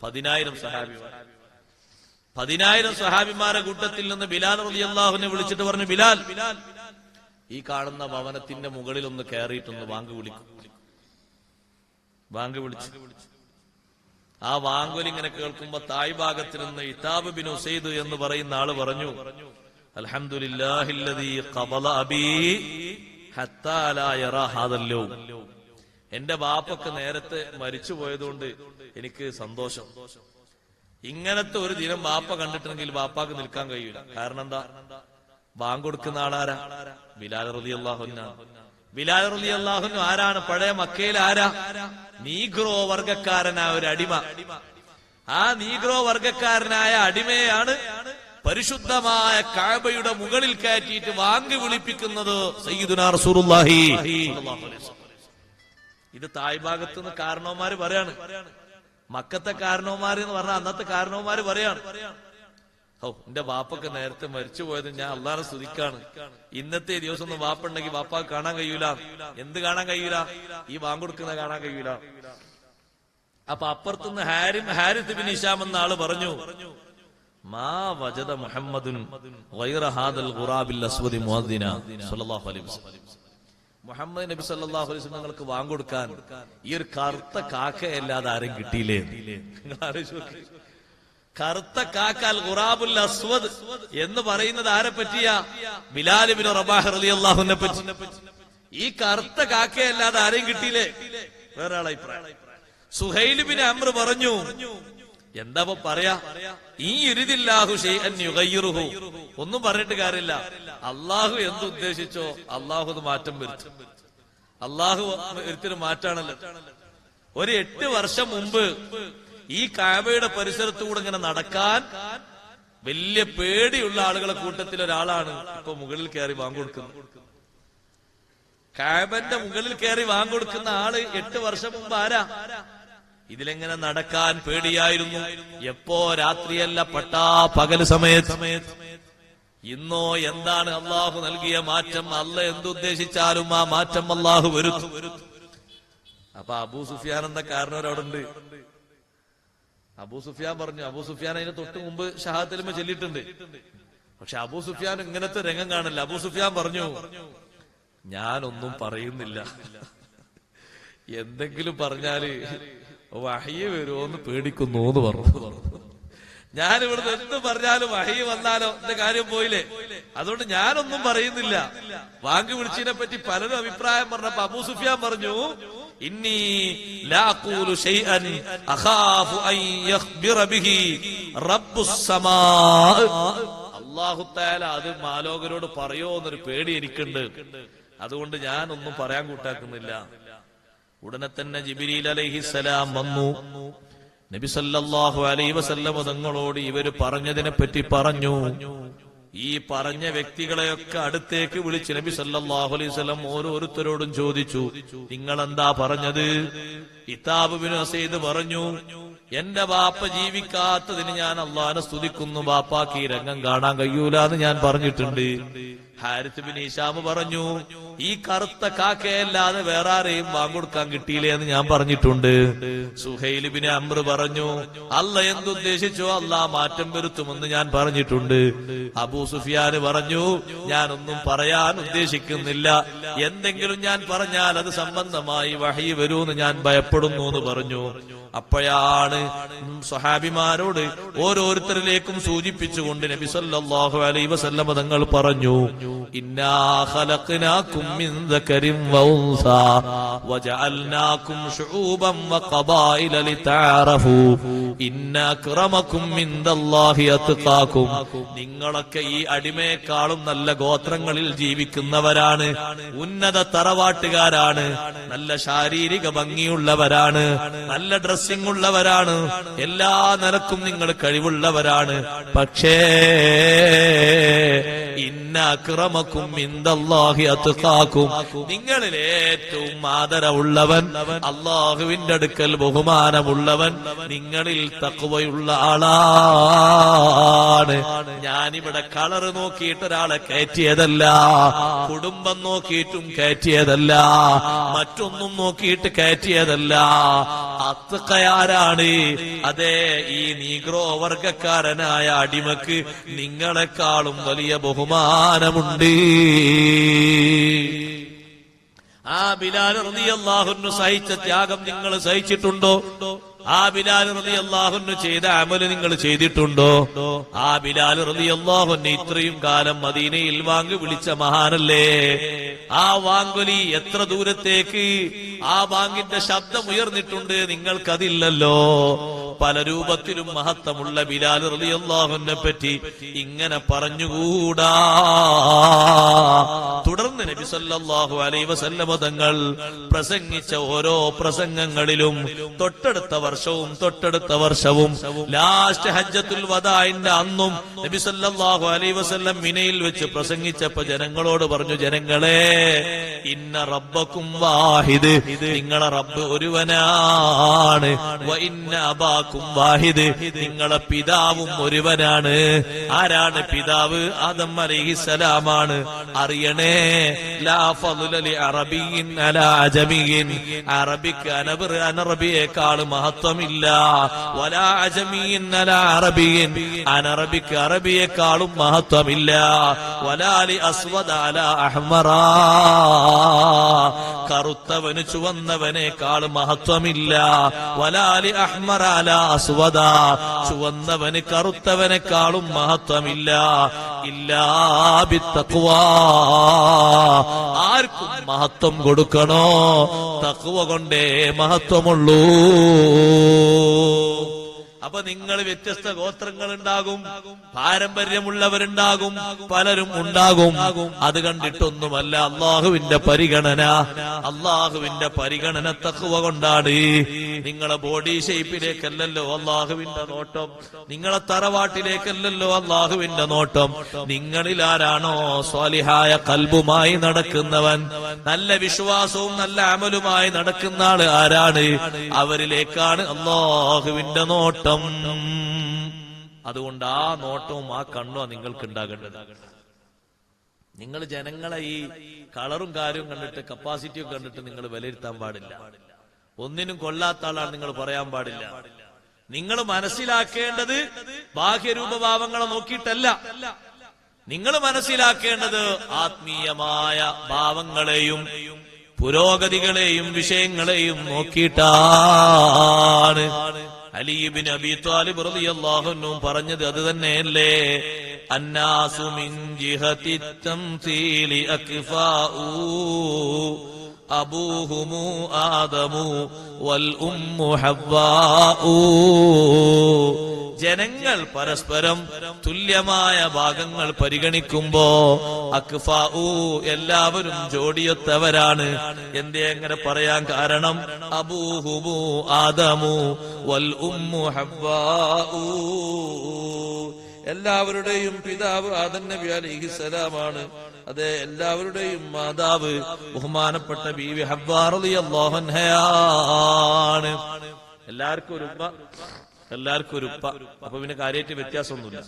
10,000 സ്വഹാബിമാർ. 10,000 സ്വഹാബിമാരുടെ കൂട്ടത്തിൽ നിന്ന് ബിലാൽ റളിയല്ലാഹുവിനെ വിളിച്ചിട്ട് പറഞ്ഞു, ബിലാൽ, ഈ കാണുന്ന ഭവനത്തിന്റെ മുകളിൽ ഒന്ന് കയറിയിട്ടൊന്ന് വാങ്ക് വിളിക്കും. വാങ്ക് വിളിച്ചു. ആ വാങ്കുൽ ഇങ്ങനെ കേൾക്കുമ്പോ തായ് ഭാഗത്തിൽ നിന്ന് ഇതാബ് ബിൻ ഉസൈദ് എന്ന് പറയുന്ന ആള് പറഞ്ഞു, അൽഹംദുലില്ലാഹില്ലദീ ഖബല അബീ ഹത്താ ലാ യറാ ഹാദൽ യൗം. എന്റെ ബാപ്പൊക്കെ നേരത്തെ മരിച്ചു പോയതുകൊണ്ട് എനിക്ക് സന്തോഷം. ഇങ്ങനത്തെ ഒരു ദിനം ബാപ്പ കണ്ടിട്ടുണ്ടെങ്കിൽ ബാപ്പാക്ക് നിൽക്കാൻ കഴിയൂല. കാരണം എന്താ? ബാങ്ക് കൊടുക്കുന്ന ആളാരാ? ബിലാൽ റളിയല്ലാഹു അൻഹു. ബിലാൽ റളിയല്ലാഹു അൻഹു ആരാണ്? പഴയ മക്കയിൽ ആരാ? നീഗ്രോ വർഗക്കാരനായ ഒരു അടിമ. ആ നീഗ്രോ വർഗക്കാരനായ അടിമയാണ് പരിശുദ്ധമായ കഅബയുടെ മുകളിൽ കയറ്റിയിട്ട് വാങ്ങി വിളിപ്പിക്കുന്നത് സയ്യിദുനാ റസൂലുള്ളാഹി സ്വല്ലല്ലാഹു അലൈഹി വസല്ലം. ഇത് തായ് ഭാഗത്ത് നിന്ന് കാരണവന്മാര് പറയാണ്. മക്കത്തെ കാരണവന്മാര് എന്ന് പറഞ്ഞാൽ അന്നത്തെ കാരണവന്മാര് പറയാണ്, ഓ എന്റെ വാപ്പൊക്കെ നേരത്തെ മരിച്ചു പോയത് ഞാൻ അള്ളാഹനെ സ്തുതിക്കാണ്. ഇന്നത്തെ ദിവസം ഒന്നും വാപ്പുണ്ടെങ്കിൽ വാപ്പാക്ക് കാണാൻ കഴിയൂല. എന്ത് കാണാൻ കഴിയൂല? ഈ വാങ്ങൊടുക്കുന്ന കാണാൻ കഴിയൂല. അപ്പൊ അപ്പുറത്തുനിന്ന് ഹാരിത്ത് ബിൻ ഹിശാം എന്ന ആള് പറഞ്ഞു, മാ വജദ മുഹമ്മദുൻ ഗൈറ ഹാദൽ ഖുറാബിൽ അസ്വദി മുഅദ്ദിന സ്വല്ലല്ലാഹു അലൈഹി വസല്ലം. മുഹമ്മദ് നബി സല്ലല്ലാഹു അലൈഹി വസല്ലം നിങ്ങൾക്ക് വാങ്ങൊടുക്കാൻ ഈ ഒരു കറുത്ത കാക്കയല്ലാതെ ആരും കിട്ടിയില്ലേ? നിങ്ങൾ ആലോചിച്ച് നോക്ക്. കറുത്ത കാക്കാൽ ഖുറാബുൽ അസ്വദ് എന്ന് പറയുന്നത് ആരെ പറ്റിയാ? ബിലാൽ ഇബ്നു റബാഹ് റളിയല്ലാഹു അൻഹുവിനെ പറ്റി. ഈ കറുത്ത കാക്കയല്ലാതെ ആരെയും കിട്ടിയില്ലേ? വേറെ ആളെ അഭിപ്രായം. സുഹൈൽ ബിൻ അംർ പറഞ്ഞു, എന്താ പറയാ, ഈ യുരിദില്ലാഹു ശൈഅൻ യുഗയ്യിറുഹു, ഒന്നും പറഞ്ഞിട്ട് കാര്യമില്ല. അള്ളാഹു എന്തുദ്ദേശിച്ചോ അള്ളാഹു അത് മാറ്റം വരുത്തും. അള്ളാഹു വരുത്തിന് മാറ്റാണല്ലോ. ഒരു 8 വർഷം മുമ്പ് ഈ കഅബയുടെ പരിസരത്തുകൂടെ ഇങ്ങനെ നടക്കാൻ വലിയ പേടിയുള്ള ആളുകളെ കൂട്ടത്തിൽ ഒരാളാണ് ഇപ്പൊ മുകളിൽ കയറി വാങ്ങൊടുക്കുന്നത്. കഅബന്റെ മുകളിൽ കയറി വാങ്ങൊടുക്കുന്ന ആള് 8 വർഷം മുമ്പ് ആരാ? ഇതിലെങ്ങനെ നടക്കാൻ പേടിയായിരുന്നു. എപ്പോ? രാത്രിയല്ല, പട്ടാ പകല് സമയത്ത്. ഇന്നോ എന്താണ് അള്ളാഹു നൽകിയ മാറ്റം? അല്ല എന്തുദ്ദേശിച്ചാലും ആ മാറ്റം അള്ളാഹു വരുത്തും. അപ്പൊ അബൂ സുഫിയാൻ എന്ന കാരണവരവിടുണ്ട്. അബൂ സുഫിയാൻ പറഞ്ഞു, അബൂ സുഫിയാൻ അതിന് തൊട്ട് മുമ്പ് ഷഹാദത്തുൽ ചൊല്ലിയിട്ടുണ്ട്. പക്ഷെ അബൂ സുഫിയാൻ ഇങ്ങനത്തെ രംഗം കാണില്ല. അബൂ സുഫിയാൻ പറഞ്ഞു, ഞാനൊന്നും പറയുന്നില്ല, എന്തെങ്കിലും പറഞ്ഞാല് വഹ്യ് വരുമോന്ന് പേടിക്കുന്നു എന്ന് പറഞ്ഞു. ഞാൻ ഇവിടുന്ന് എന്ത് പറഞ്ഞാലും വഹ്യ് വന്നാലോ എന്റെ കാര്യം പോയില്ലേ, അതുകൊണ്ട് ഞാനൊന്നും പറയുന്നില്ല. വാങ്ങി വിളിച്ചതിനെ പറ്റി പലരും അഭിപ്രായം പറഞ്ഞപ്പോ അബൂ സുഫിയാൻ പറഞ്ഞു, ഇന്നി ലാ അഖൂലു ശൈഅൻ അഖാഫു അൻ യഖ്ബിറ ബിഹി റബ്ബുസ് സമാ. അല്ലാഹു തആല അത് മാലോകരോട് പറയോ എന്നൊരു പേടി എനിക്കുണ്ട്, അതുകൊണ്ട് ഞാനൊന്നും പറയാൻ കൂട്ടാക്കുന്നില്ല. ഉടനെ തന്നെ ജിബ്രീൽ അലൈഹിസ്സലാം വന്നു. നബി സല്ലല്ലാഹു അലൈഹി വസല്ലം തങ്ങളോട് ഇവര് പറഞ്ഞതിനെ പറ്റി പറഞ്ഞു. ഈ പറഞ്ഞ വ്യക്തികളെയൊക്കെ അടുത്തേക്ക് വിളിച്ച് നബി സല്ലല്ലാഹു അലൈഹി വസല്ലം ഓരോരുത്തരോടും ചോദിച്ചു, നിങ്ങൾ എന്താ പറഞ്ഞത്? ഇത്താബ് ബിൻ അസീദ് പറഞ്ഞു, എന്റെ ബാപ്പ ജീവിക്കാത്തതിന് ഞാൻ അള്ളാഹനെ സ്തുതിക്കുന്നു, ബാപ്പാക്ക് ഈ രംഗം കാണാൻ കഴിയൂല എന്ന് ഞാൻ പറഞ്ഞിട്ടുണ്ട്. ഹാരിത്ത് ബിൻ ഹിശാം പറഞ്ഞു, ഈ കറുത്ത കാക്കയല്ലാതെ വേറെ ആരെയും വാങ്ങൊടുക്കാൻ കിട്ടിയില്ലേ എന്ന് ഞാൻ പറഞ്ഞിട്ടുണ്ട്. സുഹൈൽ ബിൻ അംർ പറഞ്ഞു, അല്ല എന്തുദ്ദേശിച്ചോ അല്ലാഹ് മാറ്റം വരുത്തുമെന്ന് ഞാൻ പറഞ്ഞിട്ടുണ്ട്. അബൂ സുഫിയാൻ പറഞ്ഞു, ഞാനൊന്നും പറയാൻ ഉദ്ദേശിക്കുന്നില്ല, എന്തെങ്കിലും ഞാൻ പറഞ്ഞാൽ അത് സംബന്ധമായി വഹ്യ് വരുമെന്ന് ഞാൻ ഭയപ്പെടുന്നു എന്ന് പറഞ്ഞു. അപ്പോഴാണ് സ്വഹാബിമാരോട് ഓരോരുത്തരിലേക്കും സൂചിപ്പിച്ചുകൊണ്ട് നബി സല്ലല്ലാഹു അലൈഹി വസല്ലം തങ്ങൾ പറഞ്ഞു, ഇന്നാ ഖലഖനാകും മിൻ ദകരിൻ വഉൻസാ വജഅൽനാകും ശുഊബൻ വഖബായില ലിതഅറഫു ഇന്ന അക്രമകും ഇൻദല്ലാഹി അത്ഖാകും. നിങ്ങളൊക്കെ ഈ അടിമയെക്കാളും നല്ല ഗോത്രങ്ങളിൽ ജീവിക്കുന്നവരാണ്, ഉന്നത തറവാട്ടുകാരാണ്, നല്ല ശാരീരിക ഭംഗിയുള്ളവരാണ്, നല്ല ഡ്രസ്സിംഗ് ഉള്ളവരാണ്, എല്ലാ നിലക്കും നിങ്ങൾ കഴിവുള്ളവരാണ്. പക്ഷേ ഇന്ന അക്രമകും ഇൻദല്ലാഹി അത്ഖാകും, നിങ്ങളിൽ ഏറ്റവും ആദരവുള്ളവൻ, അല്ലാഹുവിന്റെ അടുക്കൽ ബഹുമാനമുള്ളവൻ നിങ്ങളിൽ തഖ്വയുള്ള ആളാണ്. ഞാനിവിടെ കളർ നോക്കിയിട്ട് ഒരാളെ കയറ്റിയതല്ല, കുടുംബം നോക്കിയിട്ടും കയറ്റിയതല്ല, മറ്റൊന്നും നോക്കിയിട്ട് കയറ്റിയതല്ല. അത്ഖയാരാണ്? അതെ, ഈ നീഗ്രോ വർഗക്കാരനായ അടിമക്ക് നിങ്ങളെക്കാളും വലിയ ബഹുമാനമുണ്ട്. ആ ബിലാൽ റളിയല്ലാഹു അൻഹു സഹിച്ച ത്യാഗം നിങ്ങൾ സഹിച്ചിട്ടുണ്ടോ? ആ ബിലാൽ റളിയല്ലാഹു അൻഹു ചെയ്ത അമല് നിങ്ങൾ ചെയ്തിട്ടുണ്ടോ? ആ ബിലാൽ റളിയല്ലാഹു അൻഹു ഇത്രയും കാലം മദീനയിൽ വാങ്ങി വിളിച്ച മഹാനല്ലേ? ആ വാങ്കൊലി എത്ര ദൂരത്തേക്ക് ആ ബാങ്കിന്റെ ശബ്ദം ഉയർന്നിട്ടുണ്ട്, നിങ്ങൾക്കതില്ലല്ലോ. പല രൂപത്തിലും മഹത്വമുള്ള ബിലാൽ റളിയല്ലാഹു അൻഹുവിനെ പറ്റി ഇങ്ങനെ പറഞ്ഞുകൂടാ. തുടർന്ന് നബി നബി സല്ലല്ലാഹു അലൈഹി വസല്ലമ തങ്ങൾ പ്രസംഗിച്ച ഓരോ പ്രസംഗങ്ങളിലും തൊട്ടടുത്ത വർഷവും ലാസ്റ്റ് ഹജ്ജത്തുൽ വദാഇന്റെ അന്നും നബി സല്ലല്ലാഹു അലൈഹി വസല്ലം മിനയിൽ വെച്ച് പ്രസംഗിച്ചപ്പോ ജനങ്ങളോട് പറഞ്ഞു, ജനങ്ങളെ, ഇന്ന റബ്ബക്കും വാഹിദ്, നിങ്ങളെ റബ്ബ് ഒരുവനാണ്. വ ഇന്ന അബാക്കും വാഹിദ്, നിങ്ങളെ പിതാവും ഒരുവനാണ്. ആരാണ് പിതാവ്? ആദം അലൈഹിസ്സലാമാണ്. അറിയണേ, ലാ ഫളല ലി അറബിയിൻ അലാ അജമിയിൻ, അറബിക്ക് അനറബിയേക്കാൾ മഹത്വമില്ല. വലാ അജമിയിൻ അലാ അറബിയിൻ, അനറബിക്ക് അറബിയേക്കാളും മഹത്വമില്ല. വലാ ലി അസ്വദ അലാ അഹ്മറ, കറുത്തവന് ചുവന്നവനേക്കാൾ മഹത്വമില്ല. വലാ ലി അഹ്മറ അലാ അസ്വദ, ചുവന്നവന് കറുത്തവനേക്കാളും മഹത്വമില്ല. ഇല്ലാ ബിത്തഖ്വാ, ആർക്കും മഹത്വം കൊടുക്കണോ? തഖ്വ കൊണ്ടേ മഹത്വമുള്ളൂ. അപ്പൊ നിങ്ങൾ വ്യത്യസ്ത ഗോത്രങ്ങൾ ഉണ്ടാകും, പാരമ്പര്യമുള്ളവരുണ്ടാകും, പലരും ഉണ്ടാകും. അത് കണ്ടിട്ടൊന്നുമല്ല അള്ളാഹുവിന്റെ പരിഗണന തഖ്വ കൊണ്ടാണ്. നിങ്ങളെ ബോഡി ഷേപ്പിലേക്കല്ലല്ലോ അള്ളാഹുവിന്റെ നോട്ടം, നിങ്ങളെ തറവാട്ടിലേക്കല്ലല്ലോ അള്ളാഹുവിന്റെ നോട്ടം. നിങ്ങളിൽ ആരാണോ സ്വാലിഹായ ഖൽബുമായി നടക്കുന്നവൻ, നല്ല വിശ്വാസവും നല്ല അമലുമായി നടക്കുന്ന ആള് ആരാണ്, അവരിലേക്കാണ് അള്ളാഹുവിന്റെ നോട്ടം. അതുകൊണ്ട് ആ നോട്ടവും ആ കണ്ണും നിങ്ങൾക്ക് ഉണ്ടാകേണ്ടത്. നിങ്ങൾ ജനങ്ങളെ ഈ കളറും കാര്യവും കണ്ടിട്ട്, കപ്പാസിറ്റിയും കണ്ടിട്ട് നിങ്ങൾ വിലയിരുത്താൻ പാടില്ല. ഒന്നിനും കൊള്ളാത്ത ആളാണ് നിങ്ങൾ പറയാൻ പാടില്ല. നിങ്ങൾ മനസ്സിലാക്കേണ്ടത് ബാഹ്യരൂപഭാവങ്ങളെ നോക്കിയിട്ടല്ല, നിങ്ങൾ മനസ്സിലാക്കേണ്ടത് ആത്മീയമായ ഭാവങ്ങളെയും പുരോഗതികളെയും വിഷയങ്ങളെയും നോക്കിയിട്ടാണ്. അലി ഇബ്നു അബീ ത്വാലിബ് റളിയല്ലാഹു അൻഹു പറഞ്ഞത് അത് തന്നെയല്ലേ? അന്നാസു മിൻ ജിഹതി തംസീലി അക്ഫാഉ അബൂഹുമു ആദമു വൽ ഉമ്മു ഹവ്വാഉ. ജനങ്ങൾ പരസ്പരം തുല്യമായ ഭാഗങ്ങൾ പരിഗണിക്കുമ്പോ അക്ഫാഉ, എല്ലാവരും ജോഡിയൊത്തവരാണ്. എന്തേ അങ്ങനെ പറയാൻ കാരണം? അബൂഹുമു ആദമു വൽ ഉമ്മു ഹവ്വാഉ, എല്ലാവരുടെയും പിതാവ് ആദം നബി അലൈഹിസ്സലാമാണ്. അതെ, എല്ലാവരുടെയും മാതാവ് ബഹുമാനപ്പെട്ട ബീവി ഹവ്വാ റളിയല്ലാഹു അൻഹയാണ്. എല്ലാവർക്കും ഒരു ഉപ്പ. അപ്പൊ പിന്നെ കാര്യമായിട്ട് വ്യത്യാസമൊന്നുമില്ല.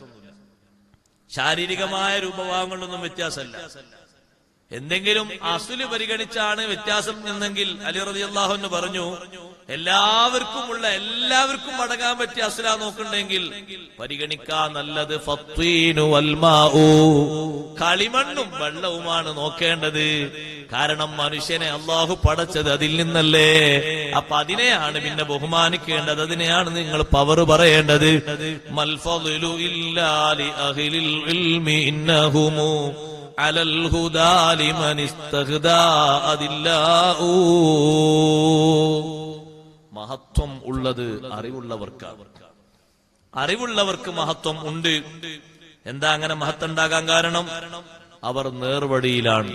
ശാരീരികമായ രൂപഭാവങ്ങളിലൊന്നും വ്യത്യാസമല്ല. എന്തെങ്കിലും അസുല് പരിഗണിച്ചാണ് വ്യത്യാസം എന്നെങ്കിൽ അലി റളിയല്ലാഹു അൻഹു പറഞ്ഞു, എല്ലാവർക്കും അടങ്ങാൻ പറ്റിയ അസുല നോക്കുന്നുണ്ടെങ്കിൽ പരിഗണിക്കാൻ നല്ലത് ഫത്വീനു വൽമാഉ, കളിമണ്ണും വെള്ളവുമാണ് നോക്കേണ്ടത്. കാരണം മനുഷ്യനെ അള്ളാഹു പടച്ചത് അതിൽ നിന്നല്ലേ. അപ്പൊ അതിനെയാണ് പിന്നെ ബഹുമാനിക്കേണ്ടത്, അതിനെയാണ് നിങ്ങൾ പവർ പറയേണ്ടത്. മൽ ഫളു ഇല്ലാ ലി അഹ്ലിൽ ഇൽമി ഇന്നഹുമു അലൽ ഹുദാ ലിമൻ ഇസ്തഗ്ദാ അദില്ലാഉ. മഹത്വം ഉള്ളത് അറിവുള്ളവർക്ക് മഹത്വം ഉണ്ട്. എന്താ അങ്ങനെ മഹത്വം ഉണ്ടാകാൻ കാരണം? അവർ നേർവഴിയിലാണ്.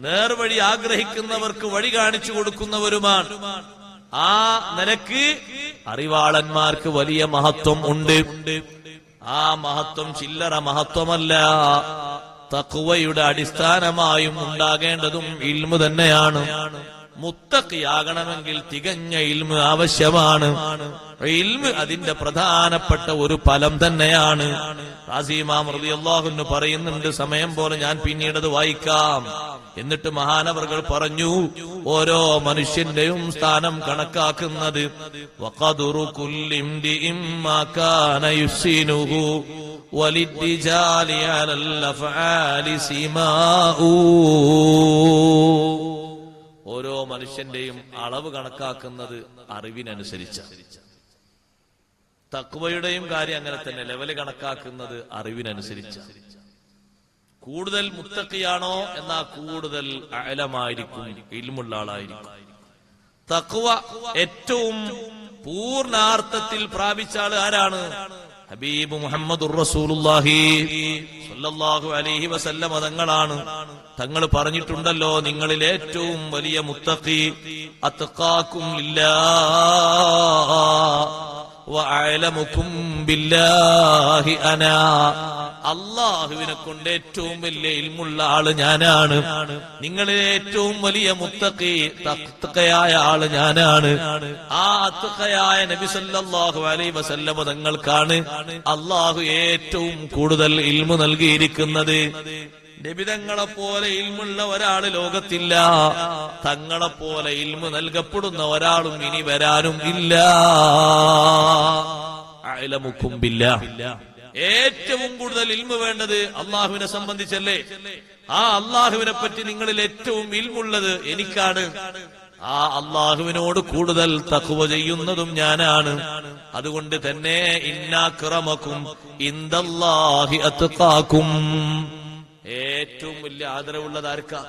നേർവഴി ആഗ്രഹിക്കുന്നവർക്ക് വഴി കാണിച്ചു കൊടുക്കുന്നവരുമാണ്. ആ നിലക്ക് അറിവാളന്മാർക്ക് വലിയ മഹത്വം ഉണ്ട്. ആ മഹത്വം ചില്ലറ മഹത്വമല്ല. തഖ്വയുടെ അടിസ്ഥാനമായും ഉണ്ടാകേണ്ടതും ഇൽമു തന്നെയാണ്. മുത്തഖിയാകണമെങ്കിൽ തികഞ്ഞ ഇൽമു ആവശ്യമാണ്. ഇൽമു അതിന്റെ പ്രധാനപ്പെട്ട ഒരു ഫലം തന്നെയാണ്. റാസി ഇമാം റളിയല്ലാഹു അൻഹു പറയുന്നുണ്ട്, സമയം പോലെ ഞാൻ പിന്നീടത് വായിക്കാം. എന്നിട്ട് മഹാനവർകൾ പറഞ്ഞു, ഓരോ മനുഷ്യന്റെയും സ്ഥാനം കണക്കാക്കുന്നത് വഖദറു കുല്ലി ഇംദിഇം മാ കാന യുസിനുഹു വലിദ്ദിജാലി അലൽ അഫ്ആലി സിമാഉ. ഓരോ മനുഷ്യന്റെയും അളവ് കണക്കാക്കുന്നത് അറിവിനനുസരിച്ച്. തഖ്വയുടെയും കാര്യം അങ്ങനെ തന്നെ, ലെവല് കണക്കാക്കുന്നത് അറിവിനനുസരിച്ച്. കൂടുതൽ മുത്തഖിയാണോ എന്നാ കൂടുതൽ അഅലമായിരിക്കും, ഇൽമുള്ള ആളായിരിക്കും. തഖ്വ ഏറ്റവും പൂർണ്ണാർത്ഥത്തിൽ പ്രാപിച്ച ആള് ആരാണ്? ഹബീബ് മുഹമ്മദുർ റസൂലുള്ളാഹി സ്വല്ലല്ലാഹു അലൈഹി വസല്ലം തങ്ങളാണ്. തങ്ങൾ പറഞ്ഞിട്ടുണ്ടല്ലോ, നിങ്ങളിൽ ഏറ്റവും വലിയ മുത്തഖി അത്ഖാകും ലില്ലാഹ് വഅലമുകും ബില്ലാഹി അനാ. അല്ലാഹുവിനെ കൊണ്ട് ഏറ്റവും വലിയ ഇൽമുള്ള ആള് ഞാനാണ്. നിങ്ങളിലെ ഏറ്റവും വലിയ മുത്തഖി തഖ്വയായ ആള് ഞാനാണ്. ആ തഖ്വയായ നബി സല്ലല്ലാഹു അലൈഹി വസല്ലം തങ്ങൾക്കാണ് അല്ലാഹു ഏറ്റവും കൂടുതൽ ഇൽമു നൽകിയിരിക്കുന്നത്. നബിതങ്ങളെപ്പോലെ ഇൽമുള്ള ഒരാള് ലോകത്തില്ല. തങ്ങളെപ്പോലെ ഇൽമു നൽകപ്പെടുന്ന ഒരാളും ഇനി വരാനും ഇല്ല. അഅലമുകും ബില്ലാഹ്. ഏറ്റവും കൂടുതൽ ഇൽമു വേണ്ടത് അള്ളാഹുവിനെ സംബന്ധിച്ചല്ലേ? ആ അള്ളാഹുവിനെ പറ്റി നിങ്ങളിൽ ഏറ്റവും ഇൽമുള്ളത് എനിക്കാണ്. ആ അള്ളാഹുവിനോട് കൂടുതൽ തഖ്വ ചെയ്യുന്നതും ഞാനാണ്. അതുകൊണ്ട് തന്നെ ഇന്നഅക്രമകും ഇൻദല്ലാഹി അത്ഖാകും. ഏറ്റവും വലിയ ആദരവുള്ളത് ആർക്കാ?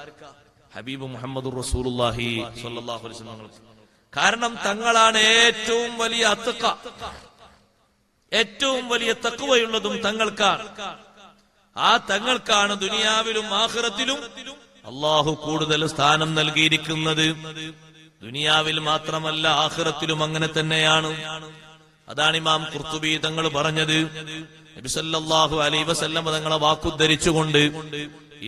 ഹബീബ് മുഹമ്മദുർ റസൂലുള്ളാഹി സ്വല്ലല്ലാഹു അലൈഹി വസല്ലം. കാരണം തങ്ങളാണ് ഏറ്റവും വലിയ അത്ഖ, ഏറ്റവും വലിയ തഖ്വയുള്ളതും തങ്ങൾക്കാണ്. ആ തങ്ങൾക്കാണ് ദുനിയാവിലും ആഖിറത്തിലും അല്ലാഹു കൂടുതൽ സ്ഥാനം നൽകിയിരിക്കുന്നത്. ദുനിയാവിൽ മാത്രമല്ല ആഖിറത്തിലും അങ്ങനെ തന്നെയാണ്. അതാണ് ഇമാം ഖുർത്തുബി തങ്ങൾ പറഞ്ഞത്. നബി സല്ലല്ലാഹു അലൈഹി വസല്ലം തങ്ങളെ വാക്കുദ്ധരിച്ചുകൊണ്ട്,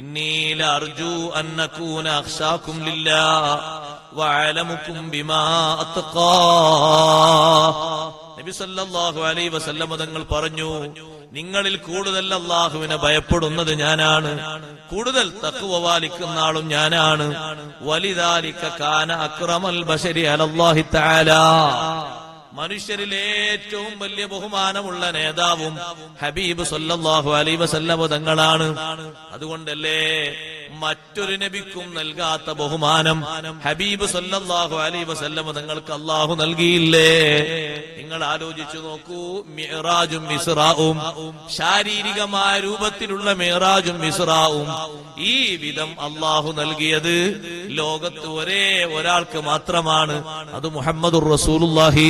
ഇന്നീ ലഅർജു അൻ നകൂന അഖ്ശാകും ലില്ലാഹ് വഅലമുകും ബിമാ അത്ഖാ. നബി സല്ലല്ലാഹു അലൈഹി വസല്ലം തങ്ങൾ പറഞ്ഞു, നിങ്ങളിൽ കൂടുതൽ അല്ലാഹുവിനെ ഭയപ്പെടുന്നത് ഞാനാണ്, കൂടുതൽ തഖ്വ പാലിക്കുന്ന ആളും ഞാനാണ്. വലിദാലിക കാന അക്രമൽ ബശരി അലല്ലാഹി തആല. മനുഷ്യരിൽ ഏറ്റവും വലിയ ബഹുമാനമുള്ള നേതാവും ഹബീബ് സല്ലല്ലാഹു അലൈഹി വസല്ലം തങ്ങളാണ്. അതുകൊണ്ടല്ലേ മറ്റൊരു നബിക്കും നൽകാത്ത ബഹുമാനം ഹബീബ് സല്ലല്ലാഹു അലൈഹി വസല്ലം തങ്ങൾക്ക് അല്ലാഹു നൽകിയില്ലേ? നിങ്ങൾ ആലോചിച്ചു നോക്കൂ. മിഅ്റാജും ഇസ്റാഉം, ശാരീരികമായ രൂപത്തിലുള്ള മിഅ്റാജും ഇസ്റാഉം ഈ വിധം അല്ലാഹു നൽകിയത് ലോകത്ത് ഒരേ ഒരാൾക്ക് മാത്രമാണ്. അത് മുഹമ്മദുർ റസൂലുള്ളാഹി.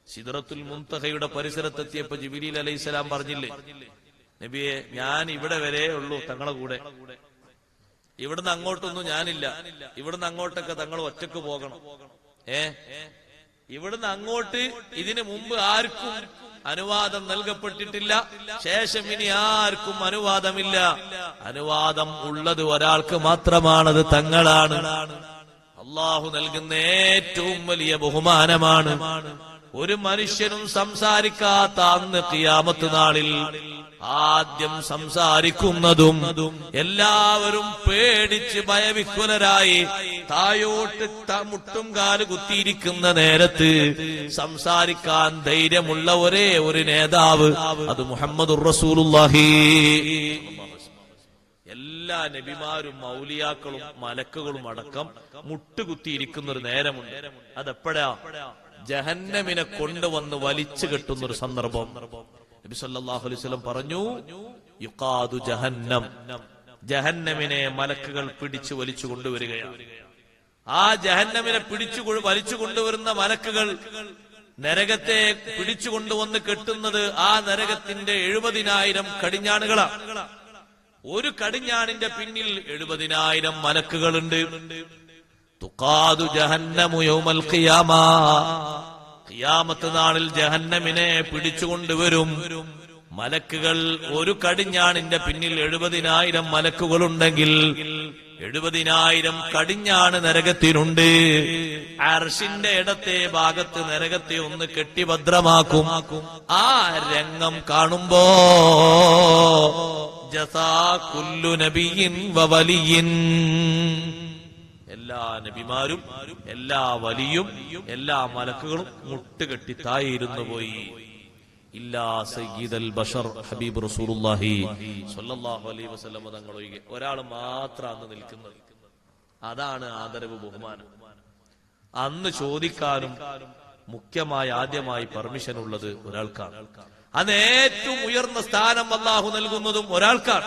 സിദ്റത്തുൽ മുൻതഹയുടെ പരിസരത്തെത്തിയപ്പോ ജിബ്രീൽ അലൈഹിസ്സലാം പറഞ്ഞില്ലേ, നബിയെ ഞാൻ ഇവിടെ വരെ ഉള്ളൂ തങ്ങളെ കൂടെ, ഇവിടുന്ന് അങ്ങോട്ടൊന്നും ഞാനില്ല, ഇവിടുന്ന് അങ്ങോട്ടൊക്കെ തങ്ങൾ ഒറ്റക്ക് പോകണം. ഇവിടുന്ന് അങ്ങോട്ട് ഇതിനു മുമ്പ് ആർക്കും അനുവാദം നൽകപ്പെട്ടിട്ടില്ല, ശേഷം ഇനി ആർക്കും അനുവാദമില്ല. അനുവാദം ഉള്ളത് ഒരാൾക്ക് മാത്രമാണത് തങ്ങളാണ്. അള്ളാഹു നൽകുന്ന ഏറ്റവും വലിയ ബഹുമാനമാണ്. ഒരു മനുഷ്യനും സംസാരിക്കാത്ത അന്ന് ഖിയാമത്ത് നാളിൽ ആദ്യം സംസാരിക്കുന്നതും എല്ലാവരും പേടിച്ച് ഭയവിഹ്വലരായി തായോട്ട് മുട്ടും കാല് കുത്തിയിരിക്കുന്ന നേരത്ത് സംസാരിക്കാൻ ധൈര്യമുള്ള ഒരേ ഒരു നേതാവ് അത് മുഹമ്മദുർ റസൂലുള്ളാഹി. എല്ലാ നബിമാരും ഔലിയാക്കളും മലക്കുകളും അടക്കം മുട്ടുകുത്തിയിരിക്കുന്ന ഒരു നേരമുണ്ട്. അതെപ്പോഴാ? ജഹന്നമിനെ കൊണ്ടുവന്ന് വലിച്ചു കെട്ടുന്നൊരു സന്ദർഭം. നബി സല്ലല്ലാഹു അലൈഹി വസല്ലം പറഞ്ഞു, യുഖാദു ജഹന്നം, ജഹന്നമിനെ മലക്കുകൾ പിടിച്ചു വലിച്ചു കൊണ്ടുവരികയാണ്. ആ ജഹന്നമിനെ വലിച്ചു കൊണ്ടുവരുന്ന മലക്കുകൾ നരകത്തെ പിടിച്ചു കൊണ്ടുവന്ന് കെട്ടുന്നത് ആ നരകത്തിന്റെ 70,000 കടിഞ്ഞാണുകളാണ്. ഒരു കടിഞ്ഞാണിന്റെ പിന്നിൽ 70,000 മലക്കുകളുണ്ട്. തുഖാദു ജഹന്നമു യൗമൽ ഖിയാമ, ഖിയാമത്ത് നാളിൽ ജഹന്നമിനെ പിടിച്ചുകൊണ്ടുവരും മലക്കുകൾ. ഒരു കടിഞ്ഞാണിന്റെ പിന്നിൽ 70,000 മലക്കുകളുണ്ടെങ്കിൽ 70,000 കടിഞ്ഞാണ് നരകത്തിനുണ്ട്. അർശിന്റെ ഇടത്തെ ഭാഗത്ത് നരകത്തെ ഒന്ന് കെട്ടിഭദ്രമാക്കും. ആ രംഗം കാണുമ്പോ ജസാ കുല്ലു നബിയിൻ വവലിയിൻ, എല്ലാ നബിമാരും എല്ലാ വലിയും എല്ലാ മലക്കുകളും മുട്ടുകെട്ടി തായിരുന്നു പോയി. ഇല്ലാ സയ്യിദൽ ബഷർ ഹബീബ് റസൂലുള്ളാഹി സ്വല്ലല്ലാഹു അലൈഹി വസല്ലം തങ്ങൾ ഒഴികെ ഒരാൾ മാത്രം അന്ന് നിൽക്കുന്നത്. അതാണ് ആദരവ്, ബഹുമാനം. അന്ന് ചോദിക്കാനും മുഖ്യമായി ആദ്യമായി പെർമിഷൻ ഉള്ളത് ഒരാൾക്കാണ്. അന്ന് ഏറ്റവും ഉയർന്ന സ്ഥാനം അല്ലാഹു നൽകുന്നതും ഒരാൾക്കാണ്,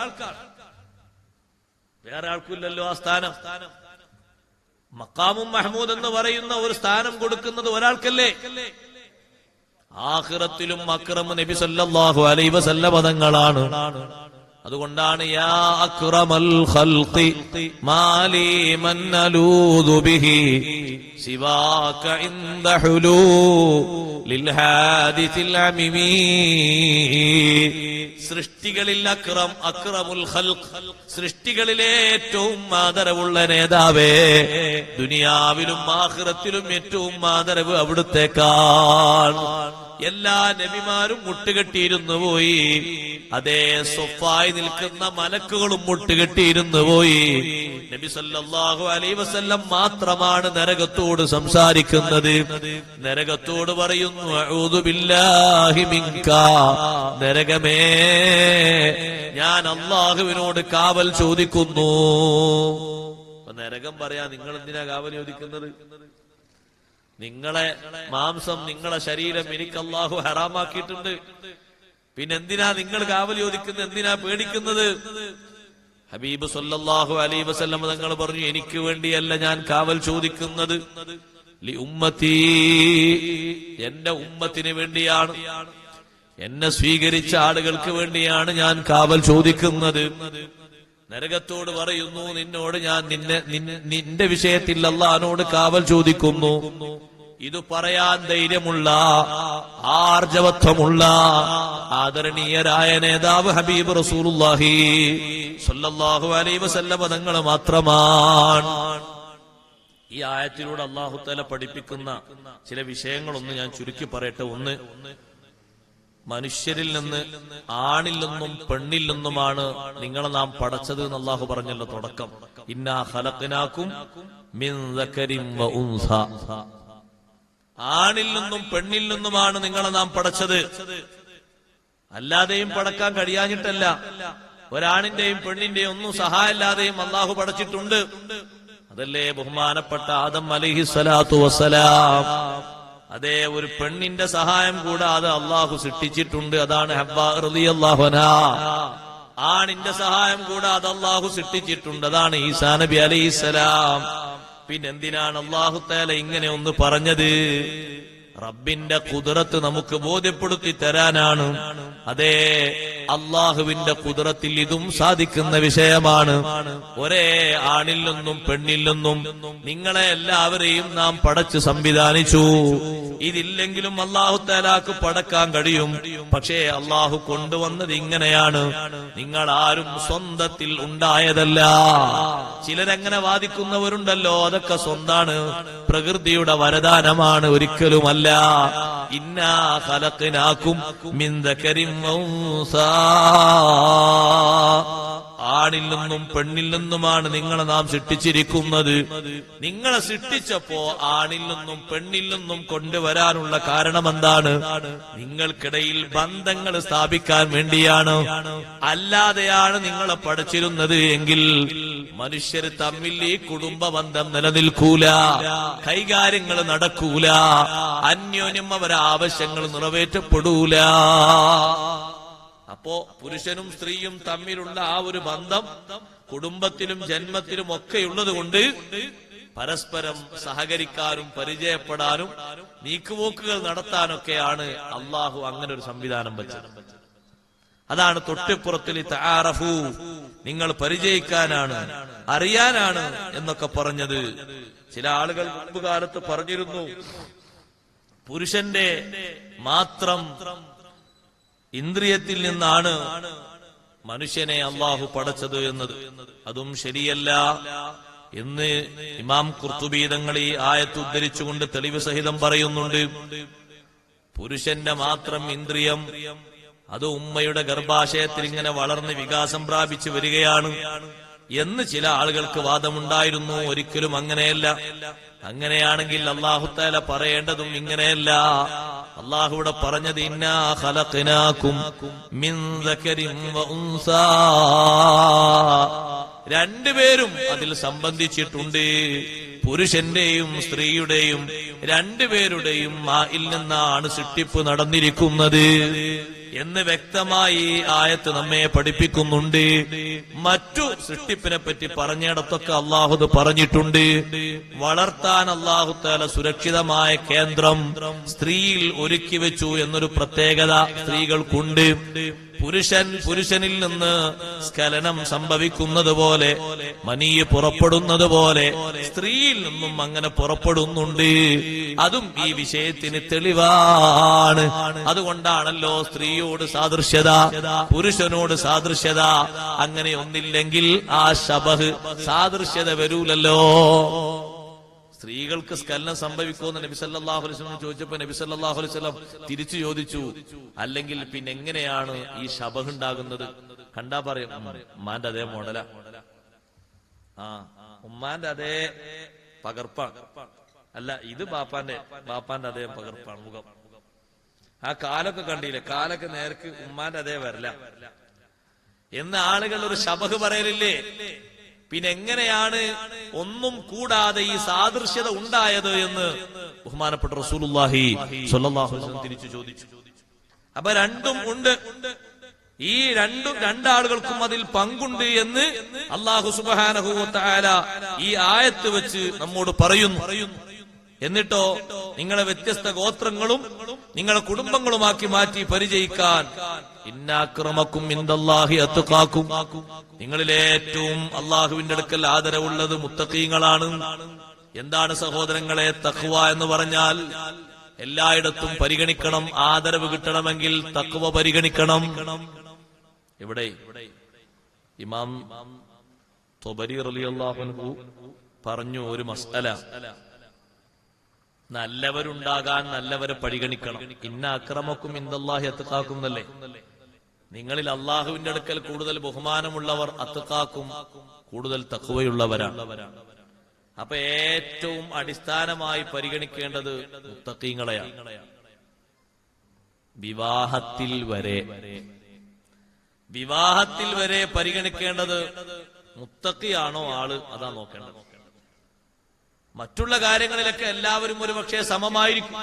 വേറെ ആൾക്കില്ലല്ലോ ആ സ്ഥാനം. മഖാമും മഹ്മൂദ് എന്ന് പറയുന്ന ഒരു സ്ഥാനം കൊടുക്കുന്നത് ഒരാൾക്കല്ലേ? ആഖിറത്തിലും അക്രം നബി സല്ലല്ലാഹു അലൈഹി വസല്ലം തങ്ങളാണ്. അതുകൊണ്ടാണ് യാ അക്രമൽ ഖൽഖി മാലി മൻ അലൂദു ബിഹി സിവാക ഇൻദ ഹുലൂലിൽ ഹാദിസിൽ അമിമി. സൃഷ്ടികളിൽ അക്രമുൽ ഖൽഖ്, സൃഷ്ടികളിലെ ഏറ്റവും ആദരവുള്ള നേതാവേ, ദുനിയാവിലും ആഖിറത്തിലും ഏറ്റവും ആദരവ് അവിടുത്തേക്കാണ്. എല്ലാ നബിമാരും മുട്ടുകെട്ടിയിരുന്നു പോയി. അതേ സൊഫായി നിൽക്കുന്ന മലക്കുകളും മുട്ടുകെട്ടിയിരുന്നു പോയി. നബി സല്ലല്ലാഹു അലൈഹി വസല്ലം മാത്രമാണ് നരകത്തോട് സംസാരിക്കുന്നത്. നരകത്തോട് പറയുന്നു അഊദു ബില്ലാഹി മിൻക, നരകമേ ഞാൻ അല്ലാഹുവിനോട് കാവൽ ചോദിക്കുന്നു. നരകം പറയാ നിങ്ങൾ എന്തിനാ കാവൽ ചോദിക്കുന്നത്? നിങ്ങളെ മാംസം, നിങ്ങളെ ശരീരം എനിക്ക് അല്ലാഹു ഹറാമാക്കിയിട്ടുണ്ട്. പിന്നെന്തിനാ നിങ്ങൾ കാവൽ ചോദിക്കുന്നത്? എന്തിനാ പേടിക്കുന്നത്? ഹബീബ് സല്ലല്ലാഹു അലൈഹി വസല്ലം തങ്ങൾ പറഞ്ഞു, എനിക്ക് വേണ്ടിയല്ല ഞാൻ കാവൽ ചോദിക്കുന്നത്, ലി ഉമ്മത്തി, എന്റെ ഉമ്മത്തിന് വേണ്ടിയാണ്, എന്നെ സ്വീകരിച്ച ആളുകൾക്ക് വേണ്ടിയാണ് ഞാൻ കാവൽ ചോദിക്കുന്നത്. നരകത്തോട് പറയുന്നു, നിന്നോട് ഞാൻ നിന്റെ വിഷയത്തിൽ അല്ലാഹുവോട് കാവൽ ചോദിക്കുന്നു. ഇത് പറയാൻ ധൈര്യമുള്ള, ആർജവത്വമുള്ള ആദരണീയരായ നേതാവ് ഹബീബ് റസൂലുള്ളാഹി സ്വല്ലല്ലാഹു അലൈഹി വസല്ലം തങ്ങൾ മാത്രമാണ്. ഈ ആയത്തിലൂടെ അല്ലാഹു തആല പഠിപ്പിക്കുന്ന ചില വിഷയങ്ങളൊന്ന് ഞാൻ ചുരുക്കി പറയട്ടെ. ഒന്ന്, മനുഷ്യരിൽ നിന്ന് ആണിൽ നിന്നും പെണ്ണിൽ നിന്നുമാണ് നിങ്ങളെ നാം പടച്ചത് എന്ന് അല്ലാഹു പറഞ്ഞല്ലോ തുടക്കം. ഇന്നാ ഖലഖനാകും മിൻ ദക്കരിൻ വ ഉൻസ, ആണിൽ നിന്നും പെണ്ണിൽ നിന്നുമാണ് നിങ്ങളെ നാം പടച്ചത്. അല്ലാതെയും പടക്കാൻ കഴിയാഞ്ഞിട്ടല്ല, ഒരാണിന്റെയും പെണ്ണിന്റെയും ഒന്നും സഹായമില്ലാതെയും അല്ലാഹു പടച്ചിട്ടുണ്ട്. അതല്ലേ ബഹുമാനപ്പെട്ട ആദം അലൈഹിസ്സലാത്തു വസ്സലാം, അതേ ഒരു പെണ്ണിന്റെ സഹായം കൂടാതെ അള്ളാഹു സൃഷ്ടിച്ചിട്ടുണ്ട്. അതാണ് ഹവ്വാ റളിയല്ലാഹു അൻഹാ. ആണിന്റെ സഹായം കൂടാതെ അള്ളാഹു സൃഷ്ടിച്ചിട്ടുണ്ട്. അതാണ് ഈസാ നബി അലൈഹിസ്സലാം. പിന്നെന്തിനാണ് അല്ലാഹു തആല ഇങ്ങനെ ഒന്ന് പറഞ്ഞത്? റബ്ബിന്റെ ഖുദ്റത്ത് നമുക്ക് ബോധ്യപ്പെടുത്തി തരാനാണ്. അതേ അള്ളാഹുവിന്റെ ഖുദ്റത്തിൽ ഇതും സാധിക്കുന്ന വിഷയമാണ്. ഒരേ ആണിൽ നിന്നും പെണ്ണിൽ നിന്നും നിങ്ങളെ എല്ലാവരെയും നാം പടച്ച് സംവിധാനിച്ചു. ഇതില്ലെങ്കിലും അല്ലാഹു തആലാക്ക് പടക്കാൻ കഴിയും. പക്ഷേ അല്ലാഹു കൊണ്ടുവന്നത് ഇങ്ങനെയാണ്. നിങ്ങൾ ആരും സ്വന്തത്തിൽ ഉണ്ടായതല്ല. ചിലരങ്ങനെ വാദിക്കുന്നവരുണ്ടല്ലോ, അതൊക്കെ സ്വന്താണ്, പ്രകൃതിയുടെ വരദാനമാണ്. ഒരിക്കലുമല്ല. ഇന്നാ ഖലഖനാകും മിൻ ദക്കരിൻ വ ഉൻസാ, ആണിൽ നിന്നും പെണ്ണിൽ നിന്നുമാണ് നിങ്ങളെ നാം സൃഷ്ടിച്ചിരിക്കുന്നത്. നിങ്ങളെ സൃഷ്ടിച്ചപ്പോ ആണിൽ നിന്നും പെണ്ണിൽ നിന്നും കൊണ്ടുവരാനുള്ള കാരണം എന്താണ്? നിങ്ങൾക്കിടയിൽ ബന്ധങ്ങൾ സ്ഥാപിക്കാൻ വേണ്ടിയാണ്. അല്ലാതെയാണ് നിങ്ങളെ പഠിച്ചിരുന്നത് എങ്കിൽ മനുഷ്യർ തമ്മിൽ ഈ കുടുംബ ബന്ധം നിലനിൽക്കൂല, കൈകാര്യങ്ങൾ നടക്കൂല, അന്യോന്യം അവരെ ആവശ്യങ്ങൾ നിറവേറ്റപ്പെടൂല. അപ്പോ പുരുഷനും സ്ത്രീയും തമ്മിലുള്ള ആ ഒരു ബന്ധം കുടുംബത്തിലും ജന്മത്തിലും ഒക്കെയുള്ളത് കൊണ്ട് പരസ്പരം സഹകരിക്കാനും പരിചയപ്പെടാനും നീക്കുപോക്കുകൾ നടത്താനൊക്കെയാണ് അള്ളാഹു അങ്ങനെ ഒരു സംവിധാനം വെച്ചത്. അതാണ് തൊട്ടിപ്പുറത്തിൽ തആറഫു, നിങ്ങൾ പരിചയിക്കാനാണ്, അറിയാനാണ് എന്നൊക്കെ പറഞ്ഞത്. ചില ആളുകൾ മുമ്പ് കാലത്ത് പറഞ്ഞിരുന്നു, പുരുഷന്റെ മാത്രം ഇന്ദ്രിയത്തിൽ നിന്നാണ് മനുഷ്യനെ അള്ളാഹു പടച്ചത് എന്നത്. അതും ശരിയല്ല എന്ന് ഇമാം ഖുർത്തുബി തങ്ങൾ ഈ ആയത്ത് ഉദ്ധരിച്ചുകൊണ്ട് തെളിവ് സഹിതം പറയുന്നുണ്ട്. പുരുഷന്റെ മാത്രം ഇന്ദ്രിയം അത് ഉമ്മയുടെ ഗർഭാശയത്തിൽ ഇങ്ങനെ വളർന്ന് വികാസം പ്രാപിച്ചു വരികയാണ് എന്ന് ചില ആളുകൾക്ക് വാദമുണ്ടായിരുന്നു. ഒരിക്കലും അങ്ങനെയല്ല. അങ്ങനെയാണെങ്കിൽ അല്ലാഹു തആല പറയേണ്ടതും ഇങ്ങനെയല്ല. അല്ലാഹുവിടെ പറഞ്ഞത് ഇന്നാ ഖലഖനാകും മിൻ ദക്കരിൻ വ ഉൻസാ, രണ്ടുപേരും അതിൽ സംബന്ധിച്ചിട്ടുണ്ട്. പുരുഷന്റെയും സ്ത്രീയുടെയും രണ്ടുപേരുടെയും മായിൽ നിന്നാണ് സൃഷ്ടിപ്പ് നടന്നിരിക്കുന്നത്. എന്ന് വ്യക്തമായി ഈ ആയത്ത് നമ്മെ പഠിപ്പിക്കുന്നുണ്ട്. മറ്റു സൃഷ്ടിപ്പിനെ പറ്റി പറഞ്ഞിടത്തൊക്കെ അള്ളാഹു പറഞ്ഞിട്ടുണ്ട്. വളർത്താൻ അള്ളാഹു തആല സുരക്ഷിതമായ കേന്ദ്രം സ്ത്രീയിൽ ഒരുക്കി വെച്ചു എന്നൊരു പ്രത്യേകത സ്ത്രീകൾക്കുണ്ട്. പുരുഷനിൽ നിന്ന് സ്ഖലനം സംഭവിക്കുന്നത് പോലെ, മനീയ് പുറപ്പെടുന്നത് പോലെ സ്ത്രീയിൽ നിന്നും അങ്ങനെ പുറപ്പെടുന്നുണ്ട്. അതും ഈ വിഷയത്തിന് തെളിവാണ്. അതുകൊണ്ടാണല്ലോ സ്ത്രീയോട് സാദൃശ്യത, പുരുഷനോട് സാദൃശ്യത. അങ്ങനെ ഒന്നില്ലെങ്കിൽ ആ ശബഹ് സാദൃശ്യത വരൂലല്ലോ. സ്ത്രീകൾക്ക് സ്ഖലനം സംഭവിക്കുമെന്ന് നബി സല്ലല്ലാഹു അലൈഹി വസല്ലം ചോദിച്ചപ്പോ നബി സല്ലല്ലാഹു അലൈഹി വസല്ലം തിരിച്ചു ചോദിച്ചു, അല്ലെങ്കിൽ പിന്നെ എങ്ങനെയാണ് ഈ ശബഹ് ഉണ്ടാകുന്നത്? കണ്ടാ പറയും ഉമ്മാന്റെ അതേ മോഡലാ, ഉമ്മാന്റെ അതേ പകർപ്പാണ്. അല്ല, ഇത് ബാപ്പാന്റെ അതേ പകർപ്പാണ് മുഖം. ആ കാലൊക്കെ കണ്ടില്ലേ, കാലൊക്കെ നേർക്ക് ഉമ്മാന്റെ അതേ വരല എന്ന് ആളുകൾ ഒരു ശബഹ് പറയലില്ലേ? പിന്നെ എങ്ങനെയാണ് ഒന്നും കൂടാതെ ഈ സാദൃശ്യത ഉണ്ടായത് എന്ന് ബഹുമാനപ്പെട്ട റസൂലുള്ളാഹി സ്വല്ലല്ലാഹു അലൈഹി വസല്ലം തിരിച്ചു ചോദിച്ചു. അപ്പൊ രണ്ടും ഉണ്ട്. ഈ രണ്ടാളുകൾക്കും അതിൽ പങ്കുണ്ട് എന്ന് അല്ലാഹു സുബ്ഹാനഹു വ തആല ഈ ആയത്ത് വെച്ച് നമ്മോട് പറയുന്നു. എന്നിട്ടോ നിങ്ങളെ വ്യത്യസ്ത ഗോത്രങ്ങളും നിങ്ങളെ കുടുംബങ്ങളുമാക്കി മാറ്റി പരിചയിക്കാൻ, ഇന്ന അക്രമക്കും ഇൻദല്ലാഹി അത്ഖാക്കും, നിങ്ങളിലെ ഏറ്റവും അള്ളാഹുവിന്റെ അടുക്കൽ ആദരവുള്ളത് മുത്തഖീങ്ങളാണ്. എന്താണ് സഹോദരങ്ങളെ തഖ്വ എന്ന് പറഞ്ഞാൽ? എല്ലായിടത്തും പരിഗണിക്കണം. ആദരവ് കിട്ടണമെങ്കിൽ തഖ്വ പരിഗണിക്കണം. ഇവിടെ ഇമാം തൊബരി റളിയല്ലാഹു അൻഹു പറഞ്ഞു ഒരു മസ്അല, നല്ലവരുണ്ടാകാൻ നല്ലവരെ പരിഗണിക്കണം. ഇന്ന അക്രമക്കും ഇൻദല്ലാഹി അത്ഖാക്കും എന്നല്ലേ? നിങ്ങളിൽ അള്ളാഹുവിന്റെ അടുക്കൽ കൂടുതൽ ബഹുമാനമുള്ളവർ അത്ഖാക്കും, കൂടുതൽ തഖ്വയുള്ളവരാണ്. അപ്പൊ ഏറ്റവും അടിസ്ഥാനമായി പരിഗണിക്കേണ്ടത് മുത്തഖീങ്ങളെയാണ്. വിവാഹത്തിൽ വരെ പരിഗണിക്കേണ്ടത് മുത്തഖിയാണോ ആള്, അതാ നോക്കേണ്ടത്. മറ്റുള്ള കാര്യങ്ങളിലൊക്കെ എല്ലാവരും ഒരുപക്ഷെ സമമായിരിക്കും,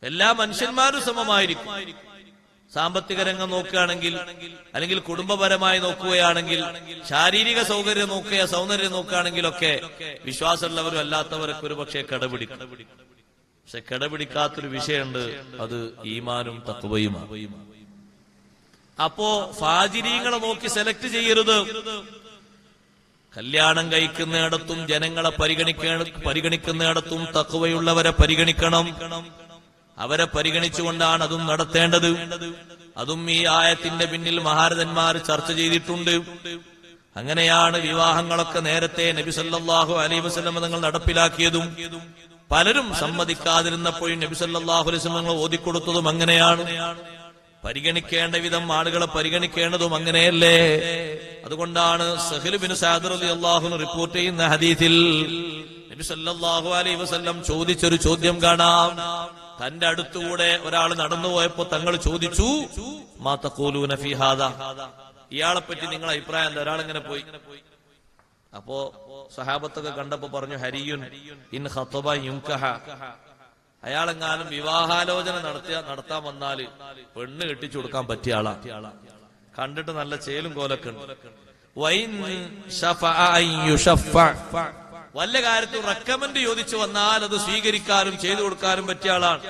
എല്ലാ മനുഷ്യന്മാരും സമമായിരിക്കും. സാമ്പത്തിക രംഗം നോക്കുകയാണെങ്കിൽ, അല്ലെങ്കിൽ കുടുംബപരമായി നോക്കുകയാണെങ്കിൽ, ശാരീരിക സൗന്ദര്യം നോക്കുകയാണെങ്കിലൊക്കെ വിശ്വാസമുള്ളവരും അല്ലാത്തവരൊക്കെ ഒരുപക്ഷെ കിടപിടിക്കും. പക്ഷെ കിടപിടിക്കാത്തൊരു വിഷയമുണ്ട്, അത് ഈമാനും തഖ്വയുമാണ്. അപ്പോ ഫാജിരീങ്ങളെ നോക്കി സെലക്ട് ചെയ്യരുത്. കല്യാണം കഴിക്കുന്നിടത്തും ജനങ്ങളെ പരിഗണിക്കുന്നിടത്തും തഖ്വയുള്ളവരെ പരിഗണിക്കണം. അവരെ പരിഗണിച്ചുകൊണ്ടാണ് അതും നടത്തേണ്ടത്. അതും ഈ ആയത്തിന്റെ പിന്നിൽ മഹാരഥന്മാർ ചർച്ച ചെയ്തിട്ടുണ്ട്. അങ്ങനെയാണ് വിവാഹങ്ങളൊക്കെ നേരത്തെ നബി സല്ലല്ലാഹു അലൈഹി വസല്ലം തങ്ങൾ നടപ്പിലാക്കിയതും പലരും സമ്മതിക്കാതിരുന്നപ്പോഴും നബി സല്ലല്ലാഹു അലൈഹി വസല്ലം തങ്ങൾ ഓതിക്കൊടുത്തതും അങ്ങനെയാണ്. പരിഗണിക്കേണ്ട വിധം ആളുകളെ പരിഗണിക്കേണ്ടതും അങ്ങനെയല്ലേ? അതുകൊണ്ടാണ് സഹ്ൽ ബിൻ സഅദ് റളിയല്ലാഹു അൻഹു റിപ്പോർട്ട് ചെയ്യുന്ന ഹദീസിൽ നബി സല്ലല്ലാഹു അലൈഹി വസല്ലം ചോദിച്ചൊരു ചോദ്യം കാണാം. തന്റെ അടുത്തുകൂടെ ഒരാൾ നടന്നുപോയപ്പോ തങ്ങൾ ചോദിച്ചു, മാ തഖൂലൂന ഫീ ഹാദാ, ഇയാളെ പറ്റി നിങ്ങളുടെ അഭിപ്രായം എന്താ? ഒരാളിങ്ങനെ പോയി. അപ്പോ സഹാബത്തൊക്കെ കണ്ടപ്പോ പറഞ്ഞു, ഇൻ ഖതബ യുൻകഹ, അയാളെങ്ങാനും വിവാഹാലോചന നടത്താൻ വന്നാല് പെണ്ണ് കെട്ടിച്ചു കൊടുക്കാൻ പറ്റിയ ആളാ, കണ്ടിട്ട് നല്ല ചേലും കോലൊക്കെ ഉണ്ട്. വല്ല കാര്യത്തിൽ റെക്കമെന്റ് ചോദിച്ചു വന്നാൽ അത് സ്വീകരിക്കാനും ചെയ്തു കൊടുക്കാനും പറ്റിയ ആളാണ്.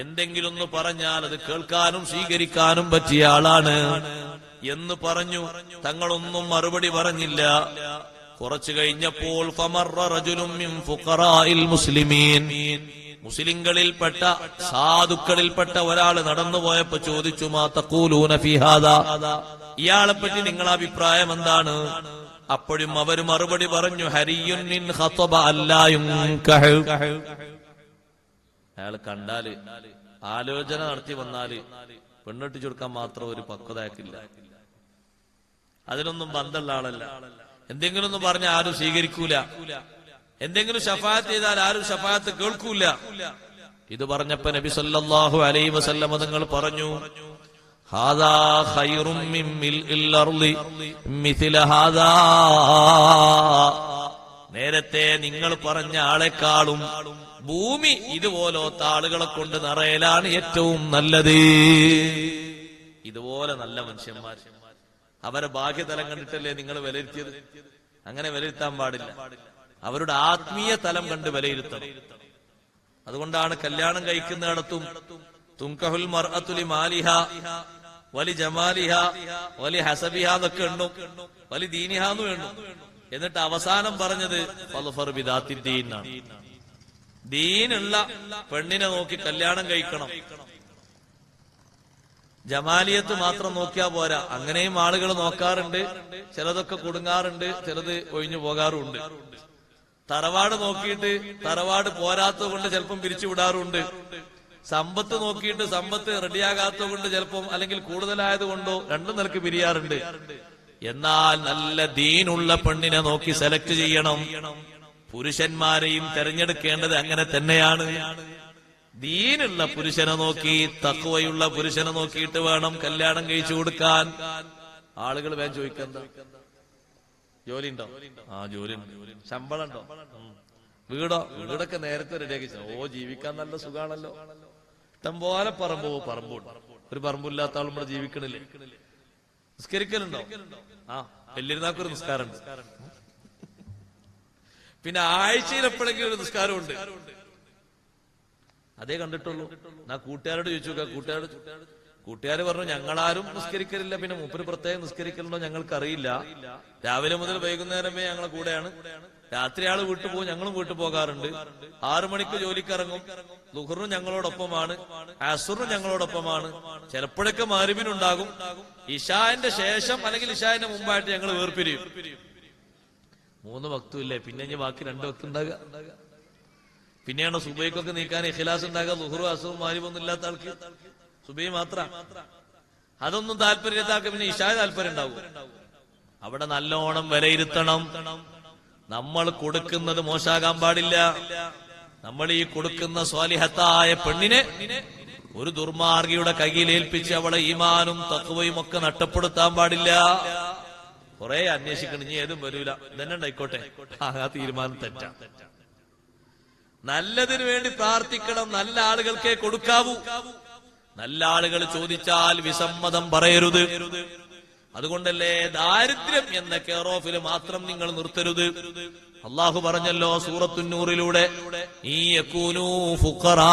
എന്തെങ്കിലും ഒന്ന് പറഞ്ഞാൽ അത് കേൾക്കാനും സ്വീകരിക്കാനും പറ്റിയ ആളാണ് എന്ന് പറഞ്ഞു. തങ്ങളൊന്നും മറുപടി പറഞ്ഞില്ല. കുറച്ചു കഴിഞ്ഞപ്പോൾ മുസ്ലിങ്ങളിൽപ്പെട്ട സാധുക്കളിൽപ്പെട്ട ഒരാൾ നടന്നുപോയപ്പോ ചോദിച്ചു, മാ തഖൂലൂന ഫീ ഹാദാ, ഇയാളെ പറ്റി നിങ്ങളുടെ അഭിപ്രായം എന്താണ്? അപ്പോഴും അവർ മറുപടി പറഞ്ഞു, ഹരിയുൻ ഇൻ ഖതബ അല്ലാ യുൻകഹ്, അയാൾ കണ്ടാല് ആലോചന നടത്തി വന്നാല് പെണ്ണെട്ടിച്ചു കൊടുക്കാൻ മാത്രം ഒരു പക്വതയാക്കില്ല, അതിനൊന്നും ബന്ധമുള്ള ആളല്ല. എന്തെങ്കിലും ഒന്ന് പറഞ്ഞ ആരും സ്വീകരിക്കൂല, എന്തെങ്കിലും ശഫാഅത്ത് ചെയ്താൽ ആരും ശഫാഅത്ത് കേൾക്കൂല. ഇത് പറഞ്ഞപ്പോ നബി സല്ലല്ലാഹു അലൈഹി വസല്ലം തങ്ങൾ പറഞ്ഞു, ഹാദാ ഖൈറും മിൻ മിൽഇൽ അർളി മിസ്ല ഹാദാ, നേരത്തെ നിങ്ങൾ പറഞ്ഞ ആളെക്കാളും ഭൂമി ഇതുപോലത്തെ ആളുകളെ കൊണ്ട് നിറയലാണ് ഏറ്റവും നല്ലത്. ഇതുപോലെ നല്ല മനുഷ്യന്മാർ, അവരെ ബാഹ്യതലം കണ്ടിട്ടല്ലേ നിങ്ങൾ വിലയിരുത്തിയത്? അങ്ങനെ വിലയിരുത്താൻ പാടില്ല. അവരുടെ ആത്മീയ തലം കണ്ട് വിലയിരുത്തണം. അതുകൊണ്ടാണ് കല്യാണം കഴിക്കുന്നിടത്തും തുൻകഹുൽ മർഅതു ലിമാലിഹ വലി ജമാലിഹ വലി ഹസബിഹ എന്നൊക്കെ എണ്ണും, വലി ദീനിഹ എന്നും എണ്ണും. എന്നിട്ട് അവസാനം പറഞ്ഞത് ഫൾഫർ ബിദാത്തി ദീൻ ആണ്. ദീനുള്ള പെണ്ണിനെ നോക്കി കല്യാണം കഴിക്കണം. ജമാലിയത്ത് മാത്രം നോക്കിയാ പോരാ, അങ്ങനെയും ആളുകൾ നോക്കാറുണ്ട്. ചിലതൊക്കെ കുടുങ്ങാറുണ്ട്, ചിലത് ഒഴിഞ്ഞു പോകാറുണ്ട്. തറവാട് നോക്കിയിട്ട് തറവാട് പോരാത്തത് കൊണ്ട് ചിലപ്പം പിരിച്ചുവിടാറുണ്ട്. സമ്പത്ത് നോക്കിയിട്ട് സമ്പത്ത് റെഡിയാകാത്തത് കൊണ്ട് ചിലപ്പം, അല്ലെങ്കിൽ കൂടുതലായത് കൊണ്ടോ രണ്ടും നിലക്ക് പിരിയാറുണ്ട്. എന്നാൽ നല്ല ദീനുള്ള പെണ്ണിനെ നോക്കി സെലക്ട് ചെയ്യണം. പുരുഷന്മാരെയും തെരഞ്ഞെടുക്കേണ്ടത് അങ്ങനെ തന്നെയാണ്. ദീനുള്ള പുരുഷനെ നോക്കി, തഖ്വയുള്ള പുരുഷനെ നോക്കിയിട്ട് വേണം കല്യാണം കഴിച്ചു കൊടുക്കാൻ. ആളുകൾ വേഗം ചോദിക്കണ്ട, ജോലി ഉണ്ടോ? ആ ജോലി ഉണ്ട്. ശമ്പളം ഉണ്ടോ? വീടോ? വീടൊക്കെ നേരത്തെ റെഡിയാക്കി. ഓ, ജീവിക്കാൻ നല്ല സുഖാണല്ലോ. ഇഷ്ടംപോലെ പറമ്പുണ്ട്. ഒരു പറമ്പില്ലാത്ത ആളും ഇവിടെ ജീവിക്കണില്ലേ? നിസ്കരിക്കലുണ്ടോ? ആ, വലിയൊരുനാക്കൊരു നിസ്കാരമുണ്ട്. പിന്നെ ആഴ്ചയിൽ എപ്പോഴെങ്കിലും ഒരു നിസ്കാരമുണ്ട്. അതേ കണ്ടിട്ടുള്ളൂ. ഞാൻ കൂട്ടുകാരോട് ചോദിച്ചു. കൂട്ടുകാര് പറഞ്ഞു ഞങ്ങളാരും നിസ്കരിക്കലില്ല. പിന്നെ മൂപ്പര് പ്രത്യേകം നിസ്കരിക്കലുണ്ടോ ഞങ്ങൾക്കറിയില്ല. രാവിലെ മുതൽ വൈകുന്നേരമേ ഞങ്ങളെ കൂടെയാണ്. രാത്രി ആള് വീട്ടു പോകും, ഞങ്ങളും വീട്ടു പോകാറുണ്ട്. 6 മണിക്ക് ജോലിക്കിറങ്ങും. ളുഹ്റും ഞങ്ങളോടൊപ്പമാണ്, അസ്റും ഞങ്ങളോടൊപ്പമാണ്. ചിലപ്പോഴൊക്കെ മഗ്‌രിബിനുണ്ടാകും. ഇശാന്റെ ശേഷം അല്ലെങ്കിൽ ഇശാന്റെ മുമ്പായിട്ട് ഞങ്ങൾ വേർപിരിയും. 3 വക്തും ഇല്ലേ, പിന്നെ ഇനി ബാക്കി 2 വക്ത് ഉണ്ടാകുക. പിന്നെയാണോ സുബൈക്കൊക്കെ നീക്കാൻ ഇഖ്ലാസ് ഉണ്ടാകുക? ളുഹ്റും അസ്റും മഗ്‌രിബൊന്നും ഇല്ലാത്ത ആൾക്ക് സുബൈ മാത്രം. അതൊന്നും താല്പര്യത്താക്ക് പിന്നെ ഇശാ താല്പര്യം ഉണ്ടാവും. അവിടെ നല്ലോണം വിലയിരുത്തണം. നമ്മൾ കൊടുക്കുന്നത് മോശാകാൻ പാടില്ല. നമ്മൾ ഈ കൊടുക്കുന്ന സ്വാലിഹത്തായ പെണ്ണിനെ ഒരു ദുർമാർഗിയുടെ കയ്യിലേൽപ്പിച്ച് അവളെ ഈമാനും തഖ്വയും ഒക്കെ നഷ്ടപ്പെടുത്താൻ പാടില്ല. കുറെ അന്വേഷിക്കണം, ഇനി ഏതും വരൂല, ഇതന്നെ ഉണ്ടായിക്കോട്ടെ. ആ തീരുമാനം തെറ്റാ. നല്ലതിനു വേണ്ടി പ്രാർത്ഥിക്കണം. നല്ല ആളുകൾക്കേ കൊടുക്കാവൂ. നല്ല ആളുകൾ ചോദിച്ചാൽ വിസമ്മതം പറയരുത്. അതുകൊണ്ടല്ലേ ദാരിദ്ര്യം എന്ന കെയർ ഓഫിൽ മാത്രം നിങ്ങൾ നിർത്തരുത്. അള്ളാഹു പറഞ്ഞല്ലോ സൂറത്തുന്നൂറിലൂടെ, യകൂനൂ ഫുഖറാ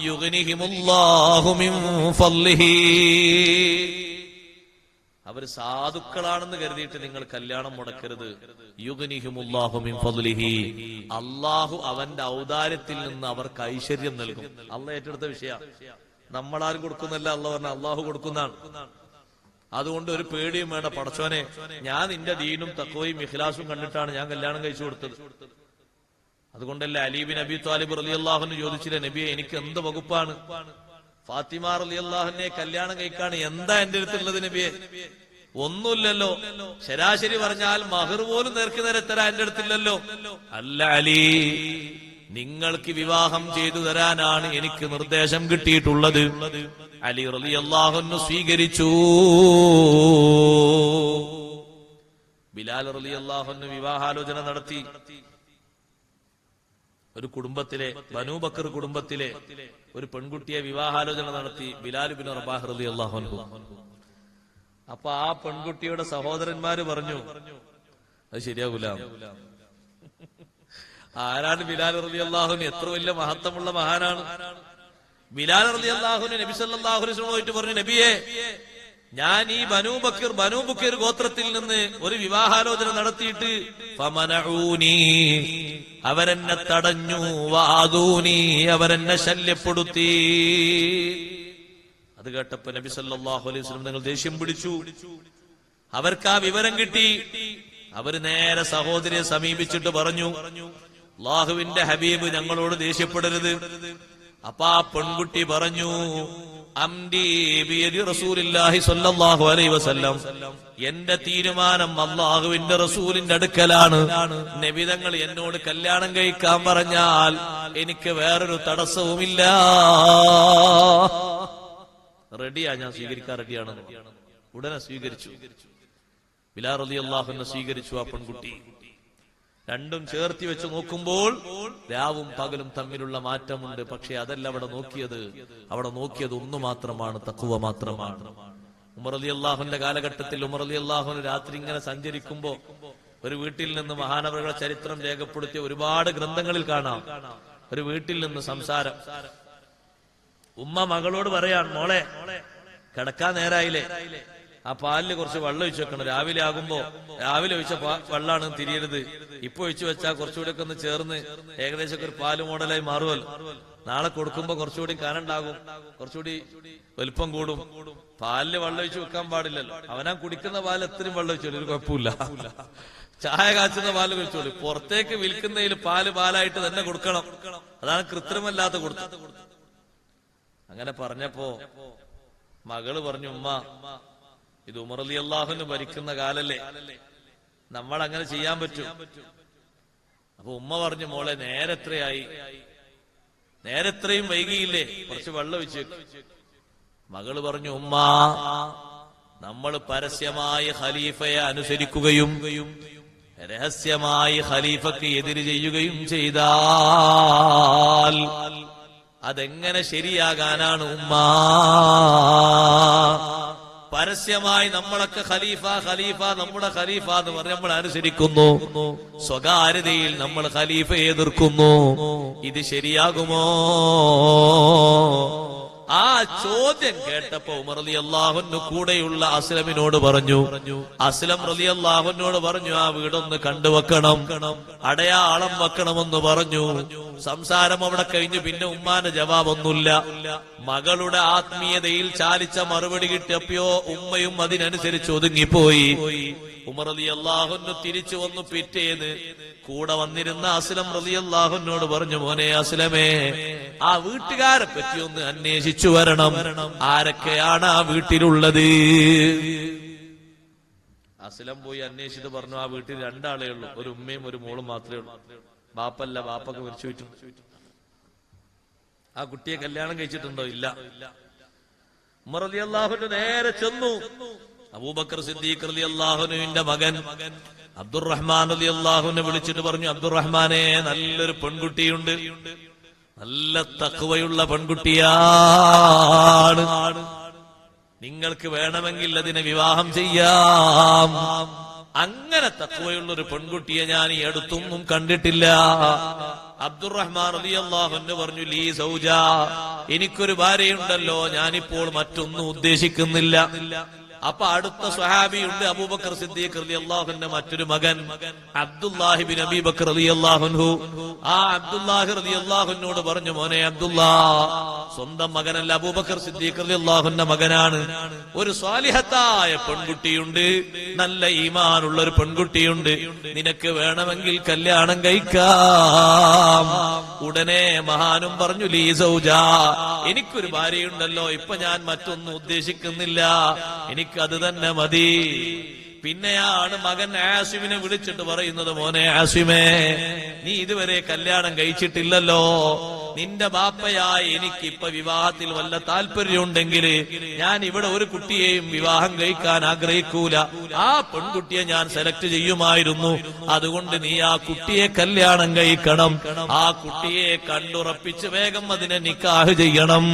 യുഗ്നിഹിമുല്ലാഹു മിൻ ഫളിഹി. അവർ സാധുക്കളാണെന്ന് കരുതിയിട്ട് നിങ്ങൾ കല്യാണം മുടക്കരുത്. യുഗ്നിഹിമുല്ലാഹു മിൻ ഫളിഹി, അള്ളാഹു അവന്റെ ഔദാര്യത്തിൽ നിന്ന് അവർക്ക് ഐശ്വര്യം നൽകും. അള്ളാഹ് ഏറ്റെടുത്ത വിഷയ. നമ്മളാരും കൊടുക്കുന്നല്ല, അള്ളാഹ് പറഞ്ഞ അള്ളാഹു കൊടുക്കുന്നതാണ്. അതുകൊണ്ട് ഒരു പേടിയും വേണ്ട. പടച്ചോനെ, ഞാൻ നിന്റെ ദീനും തഖ്വയും ഇഖ്ലാസും കണ്ടിട്ടാണ് ഞാൻ കല്യാണം കഴിച്ചു കൊടുത്തത്. അതുകൊണ്ടല്ലേ അലി ബിൻ അബി ത്വാലിബ് റളിയല്ലാഹു അൻഹു ചോദിച്ചില്ലേ, നബിയെ എനിക്ക് എന്ത് വകുപ്പാണ്? ഫാത്തിമ റളിയല്ലാഹു അൻഹയെ കല്യാണം കഴിക്കാൻ എന്താ എന്റെ അടുത്തുള്ളത് നബിയെ? ഒന്നുമില്ലല്ലോ. ശരാശരി പറഞ്ഞാൽ മഹർ പോലും നേർക്ക് നേരെ തരാൻ എന്റെ അടുത്തില്ലല്ലോ. അല്ല അലി, നിങ്ങൾക്ക് വിവാഹം ചെയ്തു തരാനാണ് എനിക്ക് നിർദ്ദേശം കിട്ടിയിട്ടുള്ളത്. അലി റളിയല്ലാഹു അൻഹു സ്വീകരിച്ചു. ബിലാൽ റളിയല്ലാഹു അൻഹു വിവാഹാലോചന നടത്തി. ഒരു കുടുംബത്തിലെ, ബനൂ ബക്കർ കുടുംബത്തിലെ ഒരു പെൺകുട്ടിയെ വിവാഹാലോചന നടത്തി ബിലാൽ ഇബ്നു റബാഹ് റളിയല്ലാഹു അൻഹു. അപ്പൊ ആ പെൺകുട്ടിയുടെ സഹോദരന്മാര് പറഞ്ഞു, അത് ശരിയാകൂല. ആരാണ് ബിലാൽ റളിയല്ലാഹു അൻഹു? എത്ര വലിയ മഹത്വമുള്ള മഹാനാണ് ബിലാൽ റളിയല്ലാഹു അൻഹു. നബി സല്ലല്ലാഹു അലൈഹി വസല്ലം പോയിട്ട് പറഞ്ഞു, നബിയെ, ഞാൻ ഈ ബനൂ ബക്കർ ഗോത്രത്തിൽ നിന്ന് ഒരു വിവാഹാലോചന നടത്തിയിട്ട് ഫമനഊനി, അവരെന്നെ തടഞ്ഞു, വഅദൂനി, അവരെന്നെ ശല്യപ്പെടുത്തി. അത് കേട്ടപ്പോ നബി സല്ലല്ലാഹു അലൈഹി വസല്ലം നിങ്ങൾ ദേഷ്യം പിടിച്ചു. അവർക്ക് ആ വിവരം കിട്ടി. അവര് നേരെ സഹോദരിയെ സമീപിച്ചിട്ട് പറഞ്ഞു, അല്ലാഹുവിന്റെ ഹബീബ് ഞങ്ങളോട് ദേഷ്യപ്പെടരുത്. അപ്പൊ ആ പെൺകുട്ടി പറഞ്ഞു, അംദി ബിയദി റസൂലില്ലാഹി സ്വല്ലല്ലാഹു അലൈഹി വസല്ലം, എന്റെ തീരുമാനം അല്ലാഹുവിന്റെ റസൂലിന്റെ അടുക്കലാണ്. നബി തങ്ങൾ എന്നോട് കല്യാണം കഴിക്കാൻ പറഞ്ഞാൽ എനിക്ക് വേറൊരു തടസ്സവുമില്ല. റെഡിയാ, ഞാൻ സ്വീകരിക്കാൻ റെഡിയാണെന്ന് ഉടനെ സ്വീകരിച്ചു. ബിലാൽ റളിയല്ലാഹു അൻഹു സ്വീകരിച്ചു ആ പെൺകുട്ടി. രണ്ടും ചേർത്തി വെച്ച് നോക്കുമ്പോൾ രാവും പകലും തമ്മിലുള്ള മാറ്റമുണ്ട്. പക്ഷെ അതല്ല അവിടെ നോക്കിയത് ഒന്നു മാത്രമാണ്, തഖ്വ മാത്രമാണ്. ഉമർ റളിയല്ലാഹുവിന്റെ കാലഘട്ടത്തിൽ ഉമർ റളിയല്ലാഹു രാത്രി ഇങ്ങനെ സഞ്ചരിക്കുമ്പോ ഒരു വീട്ടിൽ നിന്ന് മഹാനവറുകളുടെ ചരിത്രം രേഖപ്പെടുത്തിയ ഒരുപാട് ഗ്രന്ഥങ്ങളിൽ കാണാം. ഒരു വീട്ടിൽ നിന്ന് സംസാരം. ഉമ്മ മകളോട് പറയാണ്, മോളെ കിടക്കാൻ നേരായില്ലേ, ആ പാലില് കുറച്ച് വെള്ളം ഒഴിച്ചു വെക്കണം. രാവിലെ ഒഴിച്ച വെള്ളമാണ് തിരിയരുത്. ഇപ്പൊ ഒഴിച്ചു വെച്ചാൽ കുറച്ചുകൂടി ഒക്കെ ഒന്ന് ചേർന്ന് ഏകദേശം ഒരു പാല് മോഡലായി മാറുമല്ലോ. നാളെ കൊടുക്കുമ്പോ കുറച്ചുകൂടി കനണ്ടാകും, കുറച്ചുകൂടി വലുപ്പം കൂടും. പാലില് വെള്ളം ഒഴിച്ചു വെക്കാൻ പാടില്ലല്ലോ. അവനാ കുടിക്കുന്ന പാല് എത്രയും വെള്ളം ഒഴിച്ചോളൂ, ഒരു കുഴപ്പമില്ല. ചായ കാച്ചുന്ന പാല് കഴിച്ചോളൂ. പുറത്തേക്ക് വിൽക്കുന്നതിൽ പാലായിട്ട് തന്നെ കൊടുക്കണം. അതാണ് കൃത്രിമല്ലാത്ത കൊടുത്തത്. അങ്ങനെ പറഞ്ഞപ്പോ മകള് പറഞ്ഞു, ഉമ്മ ഇത് ഉമർ റളിയല്ലാഹു ഭരിക്കുന്ന കാലല്ലേ, നമ്മൾ അങ്ങനെ ചെയ്യാൻ പറ്റും? അപ്പൊ ഉമ്മ പറഞ്ഞു, മോളെ നേരെത്രയും വൈകിയില്ലേ, കുറച്ച് വെള്ളം ഒഴിച്ച്. മകള് പറഞ്ഞു, ഉമ്മ നമ്മൾ പരസ്യമായി ഖലീഫയെ അനുസരിക്കുകയും രഹസ്യമായി ഖലീഫക്ക് എതിര് ചെയ്യുകയും ചെയ്താൽ അതെങ്ങനെ ശരിയാകാനാണ് ഉമ്മ? പരസ്യമായി നമ്മളൊക്കെ ഖലീഫ നമ്മുടെ ഖലീഫ എന്ന് പറഞ്ഞ് നമ്മൾ അനുസരിക്കുന്നു, സ്വകാര്യതയിൽ നമ്മൾ ഖലീഫയെ എതിർക്കുന്നു. ഇത് ശരിയാകുമോ? ആ ചോദ്യം കേട്ടപ്പോ ഉമർ റളിയല്ലാഹു കൂടെയുള്ള അസ്ലമിനോട് പറഞ്ഞു, അസ്ലം റളിയല്ലാഹുവിനോട് പറഞ്ഞു, ആ വീടൊന്ന് കണ്ടുവെക്കണം, അടയാളം വെക്കണമെന്ന് പറഞ്ഞു. സംസാരം അവിടെ കഴിഞ്ഞു. പിന്നെ ഉമ്മാന്റെ ജവാബൊന്നുമില്ല. മകളുടെ ആത്മീയതയിൽ ചാലിച്ച മറുപടി കിട്ടിയപ്പോ ഉമ്മയും അതിനനുസരിച്ച് ഒതുങ്ങിപ്പോയി. ഉമർ റളിയല്ലാഹു തിരിച്ചു വന്നു. പിറ്റേന്ന് കൂടെ വന്നിരുന്ന അസ്ലം റളിയല്ലാഹുവിനോട് പറഞ്ഞു, മോനെ അസ്ലമേ, ആ വീട്ടുകാരെ പറ്റി ഒന്ന് അന്വേഷിച്ചു വരണം. ആരൊക്കെയാണ് ആ വീട്ടിലുള്ളത്? അസ്ലം പോയി അന്വേഷിച്ചിട്ട് പറഞ്ഞു, ആ വീട്ടിൽ രണ്ടാളേ ഉള്ളൂ, ഒരു ഉമ്മയും ഒരു മോളും മാത്രമേ ഉള്ളൂ. ബാപ്പൊക്കെ മരിച്ചു പോയിട്ടുണ്ട്. ആ കുട്ടിയെ കല്യാണം കഴിച്ചിട്ടുണ്ടോ? ഇല്ല. ഉമർ റളിയല്ലാഹു നേരെ ചെന്നു. അബൂബക്കർ സിദ്ദീഖ് റളിയല്ലാഹുവിന്റെ മകൻ അബ്ദുറഹ്മാൻ റളിയല്ലാഹുവിനെ വിളിച്ചിട്ട് പറഞ്ഞു, അബ്ദുറഹ്മാനെ, നല്ലൊരു പെൺകുട്ടിയുണ്ട്, നല്ല തഖ്വയുള്ള പെൺകുട്ടിയാണ്, നിങ്ങൾക്ക് വേണമെങ്കിൽ അതിനെ വിവാഹം ചെയ്യാം. അങ്ങനെ തഖ്വയുള്ളൊരു പെൺകുട്ടിയെ ഞാൻ ഈ അടുത്തൊന്നും കണ്ടിട്ടില്ല. അബ്ദുറഹ്മാൻ റളിയല്ലാഹു പറഞ്ഞു, ലീ സൗജ, എനിക്കൊരു ഭാര്യയുണ്ടല്ലോ, ഞാനിപ്പോൾ മറ്റൊന്നും ഉദ്ദേശിക്കുന്നില്ല. അപ്പൊ അടുത്ത സ്വഹാബിയുണ്ട്, അബൂബക്കർ സിദ്ദീഖ് റളിയല്ലാഹുവിന്റെ മറ്റൊരു മകൻ അബ്ദുല്ലാഹി ബിൻ അബീ ബക്കർ റളിയല്ലാഹു അൻഹു. ആ അബ്ദുല്ലാഹി റളിയല്ലാഹുവിനോട് പറഞ്ഞു, മോനെ അബ്ദുല്ലാ, സ്വന്തം മകനല്ല, അബൂബക്കർ സിദ്ദീഖ് റളിയല്ലാഹുവിന്റെ മകനാണ്. ഒരു സ്വാലിഹത്തായ പെൺകുട്ടിയുണ്ട്, നല്ല ഈമാനുള്ള ഒരു പെൺകുട്ടിയുണ്ട്, നിനക്ക് വേണമെങ്കിൽ കല്യാണം കഴിക്കാം. ഉടനെ മഹാനും പറഞ്ഞു, ലീ സൗജ, എനിക്കൊരു ഭാര്യയുണ്ടല്ലോ, ഇപ്പൊ ഞാൻ മറ്റൊന്നും ഉദ്ദേശിക്കുന്നില്ല, എനിക്ക് അത് തന്നെ മതി. പിന്നെയാണ് മകൻ ആസിമിനെ വിളിച്ചിട്ട് പറയുന്നത്, മോനെ ആസിമേ, നീ ഇതുവരെ കല്യാണം കഴിച്ചിട്ടില്ലല്ലോ, നിന്റെ ബാപ്പയായ എനിക്കിപ്പൊ വിവാഹത്തിൽ വല്ല താല്പര്യമുണ്ടെങ്കിൽ ഞാൻ ഇവിടെ ഒരു കുട്ടിയെയും വിവാഹം കഴിക്കാൻ ആഗ്രഹിക്കൂല, ആ പെൺകുട്ടിയെ ഞാൻ സെലക്ട് ചെയ്യുമായിരുന്നു. അതുകൊണ്ട് നീ ആ കുട്ടിയെ കല്യാണം കഴിക്കണം, ആ കുട്ടിയെ കണ്ടുറപ്പിച്ച് വേഗം അതിനെ നിക്കാഹ് ചെയ്യണം.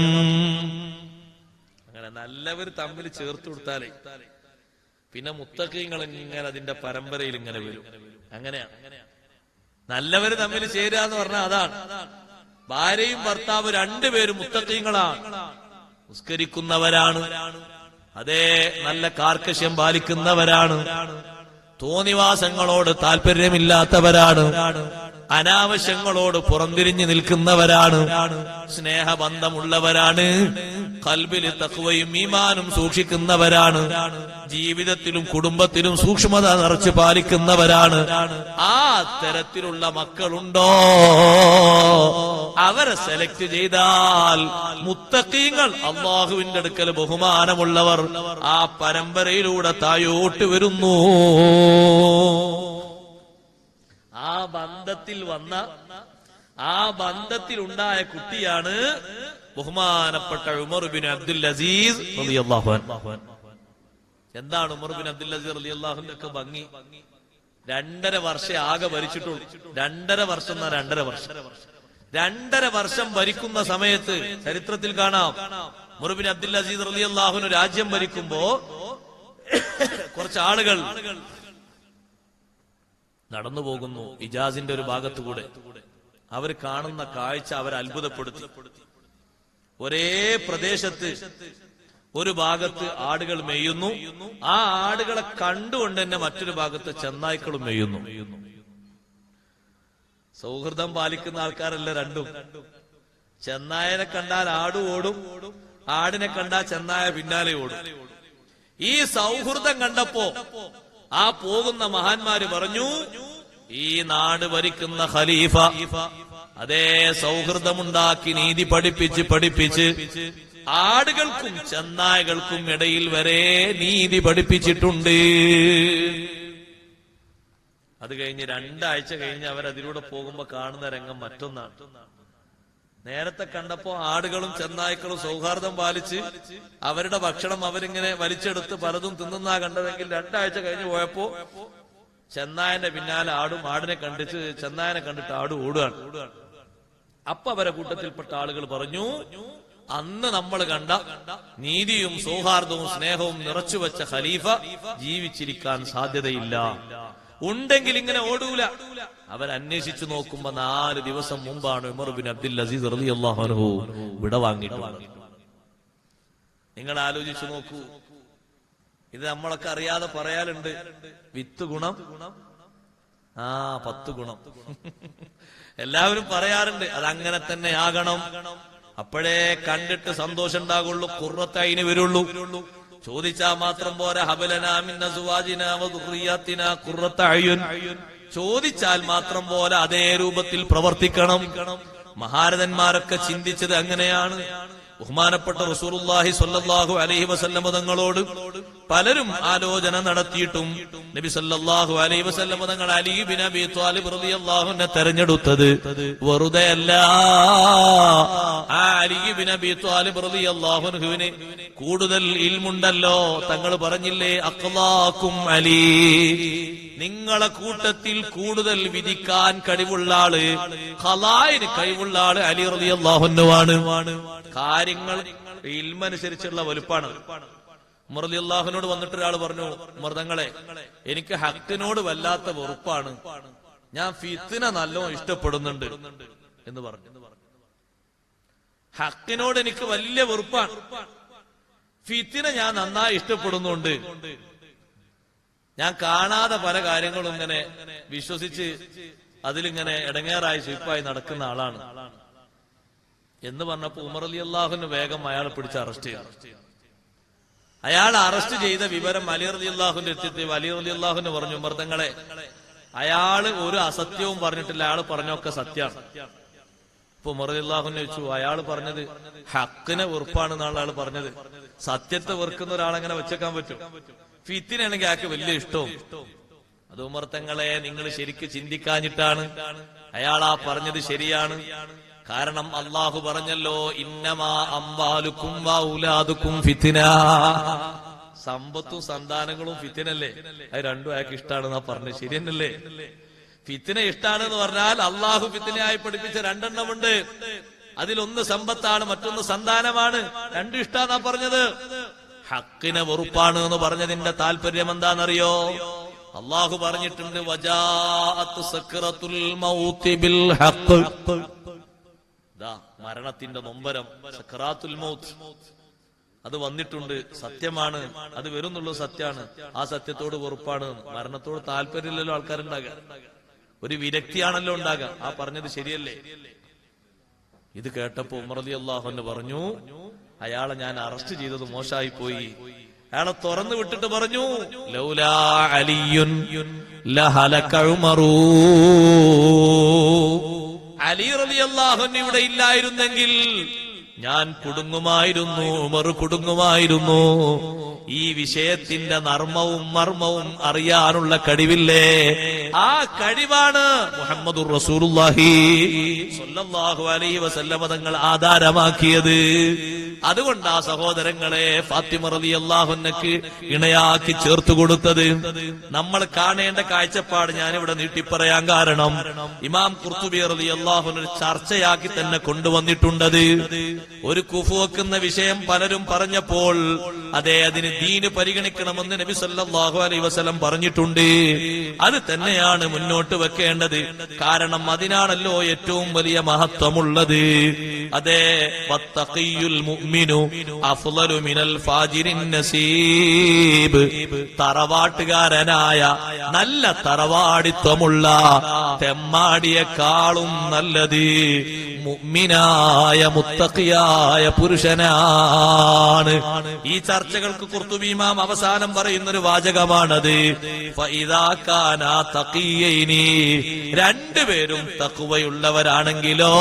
അങ്ങനെ നല്ലവർ തമ്മിൽ ചേർത്ത് കൊടുത്താലേ പിന്നെ മുത്തഖീങ്ങൾ ഇങ്ങനെ അതിന്റെ പരമ്പരയിൽ ഇങ്ങനെ വരും. അങ്ങനെയാണ് നല്ലവര് തമ്മിൽ ചേരുക എന്ന് പറഞ്ഞാൽ അതാണ്. ഭാര്യയും ഭർത്താവ് രണ്ടുപേരും മുത്തഖീങ്ങളാണ്, നിസ്കരിക്കുന്നവരാണ്, അതേ നല്ല കാർക്കശ്യം പാലിക്കുന്നവരാണ്, തോന്നിവാസങ്ങളോട് താല്പര്യമില്ലാത്തവരാണ്, അനാവശ്യങ്ങളോട് പുറംതിരിഞ്ഞു നിൽക്കുന്നവരാണ്, സ്നേഹബന്ധമുള്ളവരാണ്, ഖൽബിൽ തഖ്വയും ഈമാനും സൂക്ഷിക്കുന്നവരാണ്, ജീവിതത്തിലും കുടുംബത്തിലും സൂക്ഷ്മത നിറച്ച് പാലിക്കുന്നവരാണ്. ആ തരത്തിലുള്ള മക്കളുണ്ടോ അവരെ സെലക്ട് ചെയ്താൽ മുത്തഖീങ്ങൾ, അല്ലാഹുവിന്റെ അടുക്കൽ ബഹുമാനമുള്ളവർ ആ പരമ്പരയിലൂടെ താഴോട്ട് വരുന്നു. ആ ബന്ധത്തിലുണ്ടായ കുട്ടിയാണ് ബഹുമാനപ്പെട്ട ഉമർ ബിൻ അബ്ദുൽ അസീസ് റളിയല്ലാഹു അൻഹു. എന്താണ് ഉമർ ബിൻ അബ്ദുൽ അസീസ് റളിയല്ലാഹു അൻഹു ഭംഗി? 2.5 വർഷം ആകെ ഭരിച്ചിട്ടുള്ളൂ. 2.5 വർഷം എന്നാ 2.5 വർഷം. 2.5 വർഷം ഭരിക്കുന്ന സമയത്ത് ചരിത്രത്തിൽ കാണാം, ഉമർ ബിൻ അബ്ദുൽ അസീസ് റളിയല്ലാഹു അൻഹു രാജ്യം ഭരിക്കുമ്പോ കുറച്ച് ആളുകൾ നടന്നു പോകുന്നു ഇജാസിന്റെ ഒരു ഭാഗത്തുകൂടെ. അവർ കാണുന്ന കാഴ്ച അവരെ അത്ഭുതപ്പെടുത്തി. ഒരേ പ്രദേശത്ത് ഒരു ഭാഗത്ത് ആടുകൾ മെയ്യുന്നു, ആ ആടുകളെ കണ്ടുകൊണ്ട് തന്നെ മറ്റൊരു ഭാഗത്ത് ചെന്നായ്ക്കളും മെയ്യുന്നു. സൗഹൃദം പാലിക്കുന്ന ആൾക്കാരല്ല രണ്ടും. ചെന്നായനെ കണ്ടാൽ ആട് ഓടും, ആടിനെ കണ്ടാൽ ചെന്നായ പിന്നാലെ ഓടും. ഈ സൗഹൃദം കണ്ടപ്പോ ആ പോകുന്ന മഹാന്മാര് പറഞ്ഞു, ഈ നാട് ഭരിക്കുന്ന ഖലീഫ അതേ സൗഹൃദമുണ്ടാക്കി നീതി പഠിപ്പിച്ച് ആടുകൾക്കും ചെന്നായകൾക്കും ഇടയിൽ വരെ നീതി പഠിപ്പിച്ചിട്ടുണ്ട്. അത് കഴിഞ്ഞ് 2 ആഴ്ച കഴിഞ്ഞ് അവരതിലൂടെ പോകുമ്പോ കാണുന്ന രംഗം മറ്റൊന്നാണ്. നേരത്തെ കണ്ടപ്പോ ആടുകളും ചെന്നായ്ക്കളും സൗഹാർദ്ദം പാലിച്ച് അവരുടെ ഭക്ഷണം അവരിങ്ങനെ വലിച്ചെടുത്ത് പലതും തിന്നുന്നാ കണ്ടതെങ്കിൽ 2 ആഴ്ച കഴിഞ്ഞ് പോയപ്പോ ചെന്നായന്റെ പിന്നാലെ ആടും, ആടിനെ കണ്ടിട്ട് ചെന്നായനെ കണ്ടിട്ട് ആട് ഓടുകയാണ്. അപ്പൊ അവരെ കൂട്ടത്തിൽപ്പെട്ട ആളുകൾ പറഞ്ഞു, അന്ന് നമ്മൾ കണ്ട നീതിയും സൗഹാർദ്ദവും സ്നേഹവും നിറച്ചുവെച്ച ഖലീഫ ജീവിച്ചിരിക്കാൻ സാധ്യതയില്ല, ഉണ്ടെങ്കിൽ ഇങ്ങനെ ഓടൂല. അവരന്വേഷിച്ചു നോക്കുമ്പോ 4 ദിവസം മുമ്പാണ് ഉമർ ബിൻ അബ്ദുൽ അസീസ് റളിയല്ലാഹു അൻഹു വിട വാങ്ങിയിട്ടുള്ളത്. നിങ്ങൾ ആലോചിച്ചു നോക്കൂ. ഇത് നമ്മളൊക്കെ അറിയാതെ പറയാറുണ്ട്, വിത്ത് ഗുണം 10 ഗുണം. എല്ലാവരും പറയാറുണ്ട്, അതങ്ങനെ തന്നെ ആകണം, അപ്പോഴേ കണ്ടിട്ട് സന്തോഷം ഉണ്ടാകുള്ളൂ, ഖുർറത്തൈന് വരുള്ളൂ. ചോദിച്ചാ മാത്രം പോരാ, ഹബലനാ മിൻ അസ്വാജിനാ വദുർരിയാത്തിനാ ഖുർറത അയ്യുൻ. ചോദിച്ചാൽ മാത്രം പോരാ, അതേ രൂപത്തിൽ പ്രവർത്തിക്കണം. മഹാരഥന്മാരൊക്കെ ചിന്തിച്ചത് അങ്ങനെയാണ്. ബഹുമാനപ്പെട്ട റസൂലുള്ളാഹി സ്വല്ലല്ലാഹു അലൈഹി വസല്ലം തങ്ങളോട് പലരും ആലോചന നടത്തിയിട്ടും നബി സല്ലല്ലാഹു അലൈഹി വസല്ലം തങ്ങൾ അലി ബിൻ അബീ ത്വാലിബ് റളിയല്ലാഹു അൻഹു തെരഞ്ഞെടുത്തത് വെറുതെയല്ല. ആ അലി ബിൻ അബീ ത്വാലിബ് റളിയല്ലാഹു അൻഹുവിന് കൂടുതൽ ഇൽമുണ്ടല്ലോ. തങ്ങൾ പറഞ്ഞില്ലേ, അഖ്ലാഖും അലി, നിങ്ങളെ കൂട്ടത്തിൽ കൂടുതൽ വിധിക്കാൻ കഴിവുള്ള ആള്, ഖലായിന് കഴിവുള്ള ആള് അലി റളിയല്ലാഹു അൻഹുവാണ്. കാര്യങ്ങൾ ഇൽമനുസരിച്ചുള്ള വലുപ്പാണ്. ഉമർ റളിയല്ലാഹുവിനോട് വന്നിട്ട് ഒരാൾ പറഞ്ഞു, ഉമർ തങ്ങളെ, എനിക്ക് ഹക്കിനോട് വല്ലാത്ത വെറുപ്പാണ്, ഞാൻ ഫിത്ന നല്ലോണം ഇഷ്ടപ്പെടുന്നുണ്ട് എന്ന് പറഞ്ഞു. ഹക്കിനോട് എനിക്ക് വലിയ വെറുപ്പാണ്, ഫിത്ന ഞാൻ നന്നായി ഇഷ്ടപ്പെടുന്നുണ്ട്. ഞാൻ കാണാതെ പല കാര്യങ്ങളും ഇങ്ങനെ വിശ്വസിച്ച് അതിലിങ്ങനെ ഇടങ്ങേറായി സ്വീപ്പായി നടക്കുന്ന ആളാണ് എന്ന് പറഞ്ഞപ്പോ ഉമർ റളിയല്ലാഹുവിന് വേഗം അയാളെ പിടിച്ച് അറസ്റ്റ് ചെയ്തു. അയാൾ അറസ്റ്റ് ചെയ്ത വിവരം അലി റളിയല്ലാഹുവിന്റെ എത്തി. അലി റളിയല്ലാഹുവിന് പറഞ്ഞു, ഉമർ തങ്ങളെ, അയാള് ഒരു അസത്യവും പറഞ്ഞിട്ടില്ല, അയാൾ പറഞ്ഞൊക്കെ സത്യമാണ്. ഇപ്പൊ ഉമർ റളിയല്ലാഹുവിനെ വെച്ചു, അയാൾ പറഞ്ഞത് ഹക്കിനെ വെറുപ്പാണെന്നാണ് അയാൾ പറഞ്ഞത്. സത്യത്തെ വെറുക്കുന്ന ഒരാളെങ്ങനെ വെച്ചേക്കാൻ പറ്റും? ഫിത്തിനാണെങ്കിൽ അയാൾക്ക് വലിയ ഇഷ്ടവും. അത് ഉമർ തങ്ങളെ, നിങ്ങൾ ശരിക്ക് ചിന്തിക്കാഞ്ഞിട്ടാണ്. അയാൾ ആ പറഞ്ഞത് ശരിയാണ്. കാരണം അള്ളാഹു പറഞ്ഞല്ലോ, ഇന്നമാ അംവാലുക്കും വഔലാദുക്കും ഫിത്ന. സമ്പത്തും സന്താനങ്ങളും ഫിത്നല്ലേ? അത് രണ്ടും അയാൾക്ക് ഇഷ്ടാണെന്നാ പറഞ്ഞത്. ശരിയെന്നല്ലേ? ഫിത്ന ഇഷ്ടാണെന്ന് പറഞ്ഞാൽ അള്ളാഹു ഫിത്നയായി പഠിപ്പിച്ച 2 എണ്ണമുണ്ട്. അതിലൊന്ന് സമ്പത്താണ്, മറ്റൊന്ന് സന്താനമാണ്. 2 ഇഷ്ടാന്നാ പറഞ്ഞത്. ഹക്കിനെ വെറുപ്പാണ് എന്ന് പറഞ്ഞതിന്റെ താല്പര്യം എന്താണെന്നറിയോ? അള്ളാഹു പറഞ്ഞിട്ടുണ്ട്, വജാഅത്ത് സക്റത്തുൽ മൗതി ബിൽ ഹഖ്. മരണത്തിന്റെ നൊമ്പരം, സക്റാത്തുൽ മൗത്ത്, അത് വന്നിട്ടുണ്ട്, സത്യമാണ്, അത് വരുന്നുള്ളൂ, സത്യമാണ്. ആ സത്യത്തോട് വെറുപ്പാണ്. മരണത്തോട് താല്പര്യമില്ലല്ലോ ആൾക്കാരുണ്ടാകുക, ഒരു വിരക്തിയാണല്ലോ ഉണ്ടാകുക. ആ പറഞ്ഞത് ശരിയല്ലേ? ഇത് കേട്ടപ്പോ ഉമർ റളിയല്ലാഹു അൻഹു പറഞ്ഞു, അയാളെ ഞാൻ അറസ്റ്റ് ചെയ്തത് മോശമായി പോയി. അയാളെ തുറന്നു വിട്ടിട്ട് പറഞ്ഞു, ലൗലാ അലിയുൻ ലഹലക ഉമറു. അലി റളിയല്ലാഹു അൻഹു ഇവിടെ ഇല്ലായിരുന്നെങ്കിൽ ഞാൻ കുടുങ്ങുമായിരുന്നു, ഉമർ കുടുങ്ങുമായിരുന്നു. ഈ വിഷയത്തിന്റെ നർമ്മവും മർമ്മവും അറിയാനുള്ള കഴിവില്ലേ? ആ കഴിവാണ് മുഹമ്മദുർ റസൂലുള്ളാഹി സ്വല്ലല്ലാഹു അലൈഹി വസല്ലം തങ്ങൾ ആധാരമാക്കിയത്. അതുകൊണ്ടാ സഹോദരങ്ങളെ ഫാത്തിമ റളിയല്ലാഹു അൻഹയ്ക്ക് ഇണയാക്കി ചേർത്തു കൊടുത്തത്. നമ്മൾ കാണേണ്ട കാഴ്ചപ്പാട് ഞാനിവിടെ നീട്ടിപ്പറയാൻ കാരണം ഇമാം ഖുർത്തുബി റളിയല്ലാഹു അൻഹു ചർച്ചയാക്കി തന്നെ കൊണ്ടുവന്നിട്ടുണ്ടത്. ഒരു കുഫു വെക്കുന്ന വിഷയം പലരും പറഞ്ഞപ്പോൾ അതിന് ദീന് പരിഗണിക്കണമെന്ന് നബി സല്ലല്ലാഹു അലൈഹി വസല്ലം പറഞ്ഞിട്ടുണ്ട്. അത് തന്നെയാണ് മുന്നോട്ട് വെക്കേണ്ടത്. കാരണം അതിനാണല്ലോ ഏറ്റവും വലിയ മഹത്വമുള്ളത്. അതെ, വത്തഖിയുൽ മുഅ്മിനു അഫ്ളലു മിനൽ ഫാജിരിൻ നസീബ്. തറവാട്ടുകാരനായ നല്ല തറവാടിത്വമുള്ള തെമ്മാടിയെക്കാളും നല്ലത് മുഅ്മിനായ മുത്തഖിയായ പുരുഷനാണ്. ഈ ചർച്ചകൾക്ക് ഖുർത്തുബി ഇമാം അവസാനം പറയുന്നൊരു വാചകമാണത്. ഫഇദാ കാനാ തഖിയൈനി, രണ്ടുപേരും തഖ്വയുള്ളവരാണെങ്കിലോ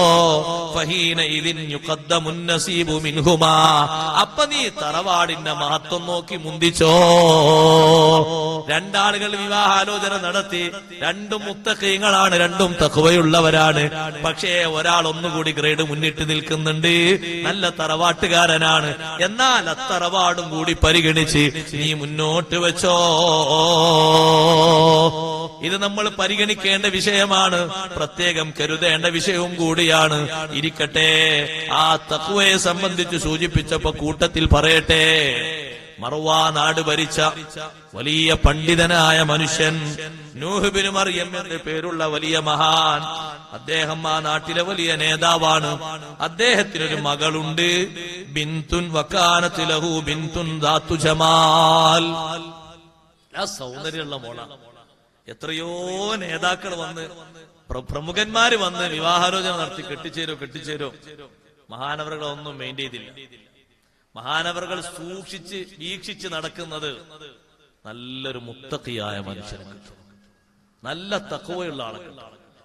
ഫഹീന ഇദിൻ യുഖദ്ദമുൻ നസീബു മിൻഹുമാ, അപ്പൊ നീ തറവാടിന്റെ മഹത്വം നോക്കി മുന്തിച്ചോ. രണ്ടാളുകൾ വിവാഹാലോചന നടത്തി, രണ്ടും മുത്തഖീങ്ങളാണ്, രണ്ടും തഖ്വയുള്ളവരാണ്. പക്ഷേ ഒരാൾ ഒന്നുകൂടി ഗ്രേഡ് മുന്നിട്ട് നിൽക്കുന്നുണ്ട്, നല്ല തറവാട്ടുകാരനാണ്. എന്നാൽ അത്തറവാടും കൂടി പരിഗണിച്ച് നീ മുന്നോട്ട് വെച്ചോ. ഇത് നമ്മൾ പരിഗണിക്കേണ്ട വിഷയമാണ്, പ്രത്യേകം കരുതേണ്ട വിഷയവും കൂടിയാണ്. ഇരിക്കട്ടെ, ആ തഖ്വയെ സംബന്ധിച്ച് സൂചിപ്പിച്ചപ്പോ കൂട്ടത്തിൽ പറയട്ടെ, മർവാ നാട് ഭരിച്ച വലിയ പണ്ഡിതനായ മനുഷ്യൻ നൂഹ് ബിൻ മറിയം എന്ന പേരുള്ള വലിയ മഹാൻ, അദ്ദേഹം ആ നാട്ടിലെ വലിയ നേതാവാണ്. അദ്ദേഹത്തിനൊരു മകളുണ്ട്, ബിന്തുൻ വകാനത്ത് ലഹു ബിന്തുൻ ദാത്തു ജമാൽ. ആ സൗന്ദര്യമുള്ള മോളാണ്. എത്രയോ നേതാക്കൾ വന്ന്, പ്രമുഖന്മാര് വന്ന് വിവാഹാലോചന നടത്തി കെട്ടിച്ചേരോ. മഹാനവറുകൾ ഒന്നും മെയിൻറ്റെയിൻ ചെയ്തില്ല. മഹാനവറുകൾ സൂക്ഷിച്ച് വീക്ഷിച്ച് നടക്കുന്നത് നല്ലൊരു മുത്തഖിയായ മനുഷ്യനെ കിട്ടും, നല്ല തഖ്വയുള്ള ആളുകൾ.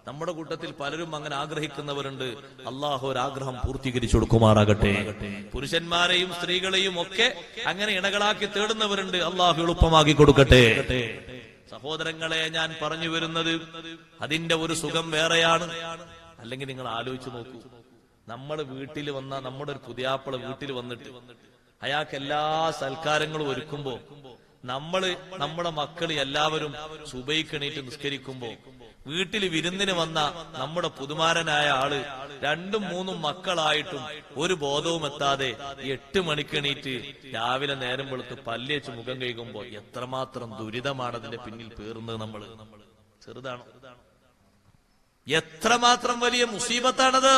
നമ്മുടെ കൂട്ടത്തിൽ പലരും അങ്ങനെ ആഗ്രഹിക്കുന്നവരുണ്ട്. അള്ളാഹു ഒരാഗ്രഹം പൂർത്തീകരിച്ചു കൊടുക്കുമാറാകട്ടെ. പുരുഷന്മാരെയും സ്ത്രീകളെയും ഒക്കെ അങ്ങനെ ഇണകളാക്കി തേടുന്നവരുണ്ട്. അള്ളാഹു എളുപ്പമാക്കി കൊടുക്കട്ടെ. സഹോദരങ്ങളെ, ഞാൻ പറഞ്ഞു വരുന്നത് അതിന്റെ ഒരു സുഖം വേറെയാണ്. അല്ലെങ്കിൽ നിങ്ങൾ ആലോചിച്ചു നോക്കൂ, നമ്മൾ വീട്ടിൽ വന്ന നമ്മുടെ ഒരു പുതിയാപ്പിള വീട്ടിൽ വന്നിട്ട് അയാൾക്ക് എല്ലാ സൽക്കാരങ്ങളും ഒരുക്കുമ്പോ നമ്മുടെ മക്കൾ എല്ലാവരും സുബഹിക്ക് നിസ്കരിക്കുമ്പോ വീട്ടിൽ വിരുന്നിന് വന്ന നമ്മുടെ പുതുമാരനായ ആള് 2-3 മക്കളായിട്ടും ഒരു ബോധവും എത്താതെ 8 മണിക്കെണീറ്റ് രാവിലെ നേരം വെളുത്ത് പല്ലേച്ച് മുഖം കഴുകുമ്പോ എത്രമാത്രം ദുരിതമാണ് അതിന്റെ പിന്നിൽ പേറുന്നത്. നമ്മള് ചെറുതാണോ? എത്രമാത്രം വലിയ മുസീബത്താണത്.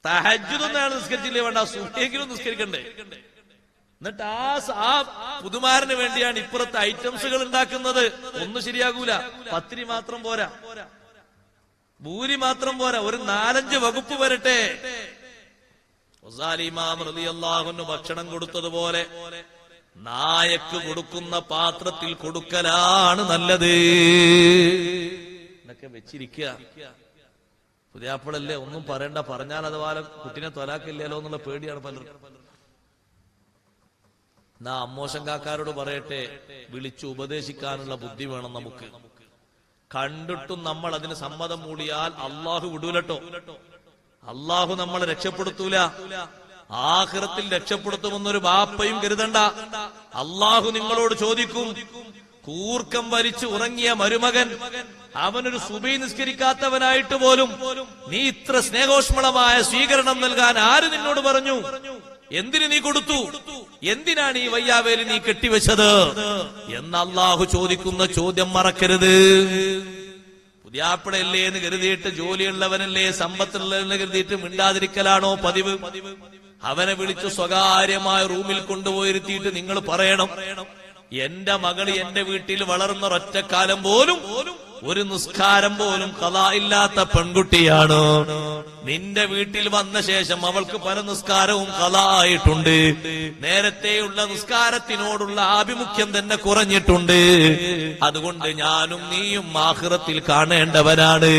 തഹജ്ജുദൊന്നും അയാൾ നിസ്കരിച്ചില്ലേ വേണ്ട, സുബ്ഹിയെങ്കിലും നിസ്കരിക്കണ്ടേ. എന്നിട്ട് ആ പുതുമാരന് വേണ്ടിയാണ് ഇപ്പുറത്തെ ഐറ്റംസുകൾ ഉണ്ടാക്കുന്നത്. ഒന്നും ശരിയാകൂല. പത്തിരി മാത്രം പോരാ, ഭൂരി മാത്രം പോരാ, ഒരു 4-5 വകുപ്പ് വരട്ടെ. ഗസാലി ഇമാം റളിയല്ലാഹു അൻഹു ഭക്ഷണം കൊടുത്തതുപോലെ നായക്ക് കൊടുക്കുന്ന പാത്രത്തിൽ കൊടുക്കലാണ് നല്ലത് എന്നൊക്കെ വെച്ചിരിക്കുക. പുതിയാപ്പിളല്ലേ, ഒന്നും പറയണ്ട, പറഞ്ഞാൽ അതുപോലെ കുട്ടിനെ തൊലാക്കില്ലല്ലോ എന്നുള്ള പേടിയാണ് പലർക്കും. എന്നാ അമ്മോശൻ കാക്കാരോട് പറയട്ടെ, വിളിച്ചു ഉപദേശിക്കാനുള്ള ബുദ്ധി വേണം നമുക്ക്. കണ്ടിട്ടും നമ്മൾ അതിന് സമ്മതം മൂടിയാൽ അള്ളാഹു വിടൂലട്ടോ. അള്ളാഹു നമ്മളെ രക്ഷപ്പെടുത്തൂല. ആഖിറത്തിൽ രക്ഷപ്പെടുത്തുമെന്നൊരു ബാപ്പയും കരുതണ്ട. അള്ളാഹു നിങ്ങളോട് ചോദിക്കും. കൂർക്കം വലിച്ചു ഉറങ്ങിയ മരുമകൻ, അവനൊരു സുബഹി നിസ്കരിക്കാത്തവനായിട്ട് പോലും നീ ഇത്ര സ്നേഹോഷ്മളമായ സ്വീകരണം നൽകാൻ ആര് നിന്നോട് പറഞ്ഞു? എന്തിന് നീ കൊടുത്തു? എന്തിനാണ് ഈ വയ്യാവേലി നീ കെട്ടിവെച്ചത് എന്ന് അള്ളാഹു ചോദിക്കുന്ന ചോദ്യം മറക്കരുത്. പുതിയാപ്പിളയല്ലേ എന്ന് കരുതിയിട്ട്, ജോലിയുള്ളവനല്ലേ, സമ്പത്തുള്ളവനെന്ന് കരുതിയിട്ട് മിണ്ടാതിരിക്കലാണോ പതിവ്? അവനെ വിളിച്ച് സ്വകാര്യമായ റൂമിൽ കൊണ്ടുപോയിരുത്തിയിട്ട് നിങ്ങൾ പറയണം, എന്റെ മകള് എന്റെ വീട്ടിൽ വളർന്ന ഒറ്റക്കാലം പോലും ഒരു നിസ്കാരം പോലും ഖളാ ഇല്ലാത്ത പെൺകുട്ടിയാണ്. നിന്റെ വീട്ടിൽ വന്ന ശേഷം അവൾക്ക് പല നിസ്കാരവും ഖളാ ആയിട്ടുണ്ട്. നേരത്തെയുള്ള നിസ്കാരത്തിനോടുള്ള ആഭിമുഖ്യം തന്നെ കുറഞ്ഞിട്ടുണ്ട്. അതുകൊണ്ട് ഞാനും നീയും ആഖിറത്തിൽ കാണേണ്ടവനാണ്.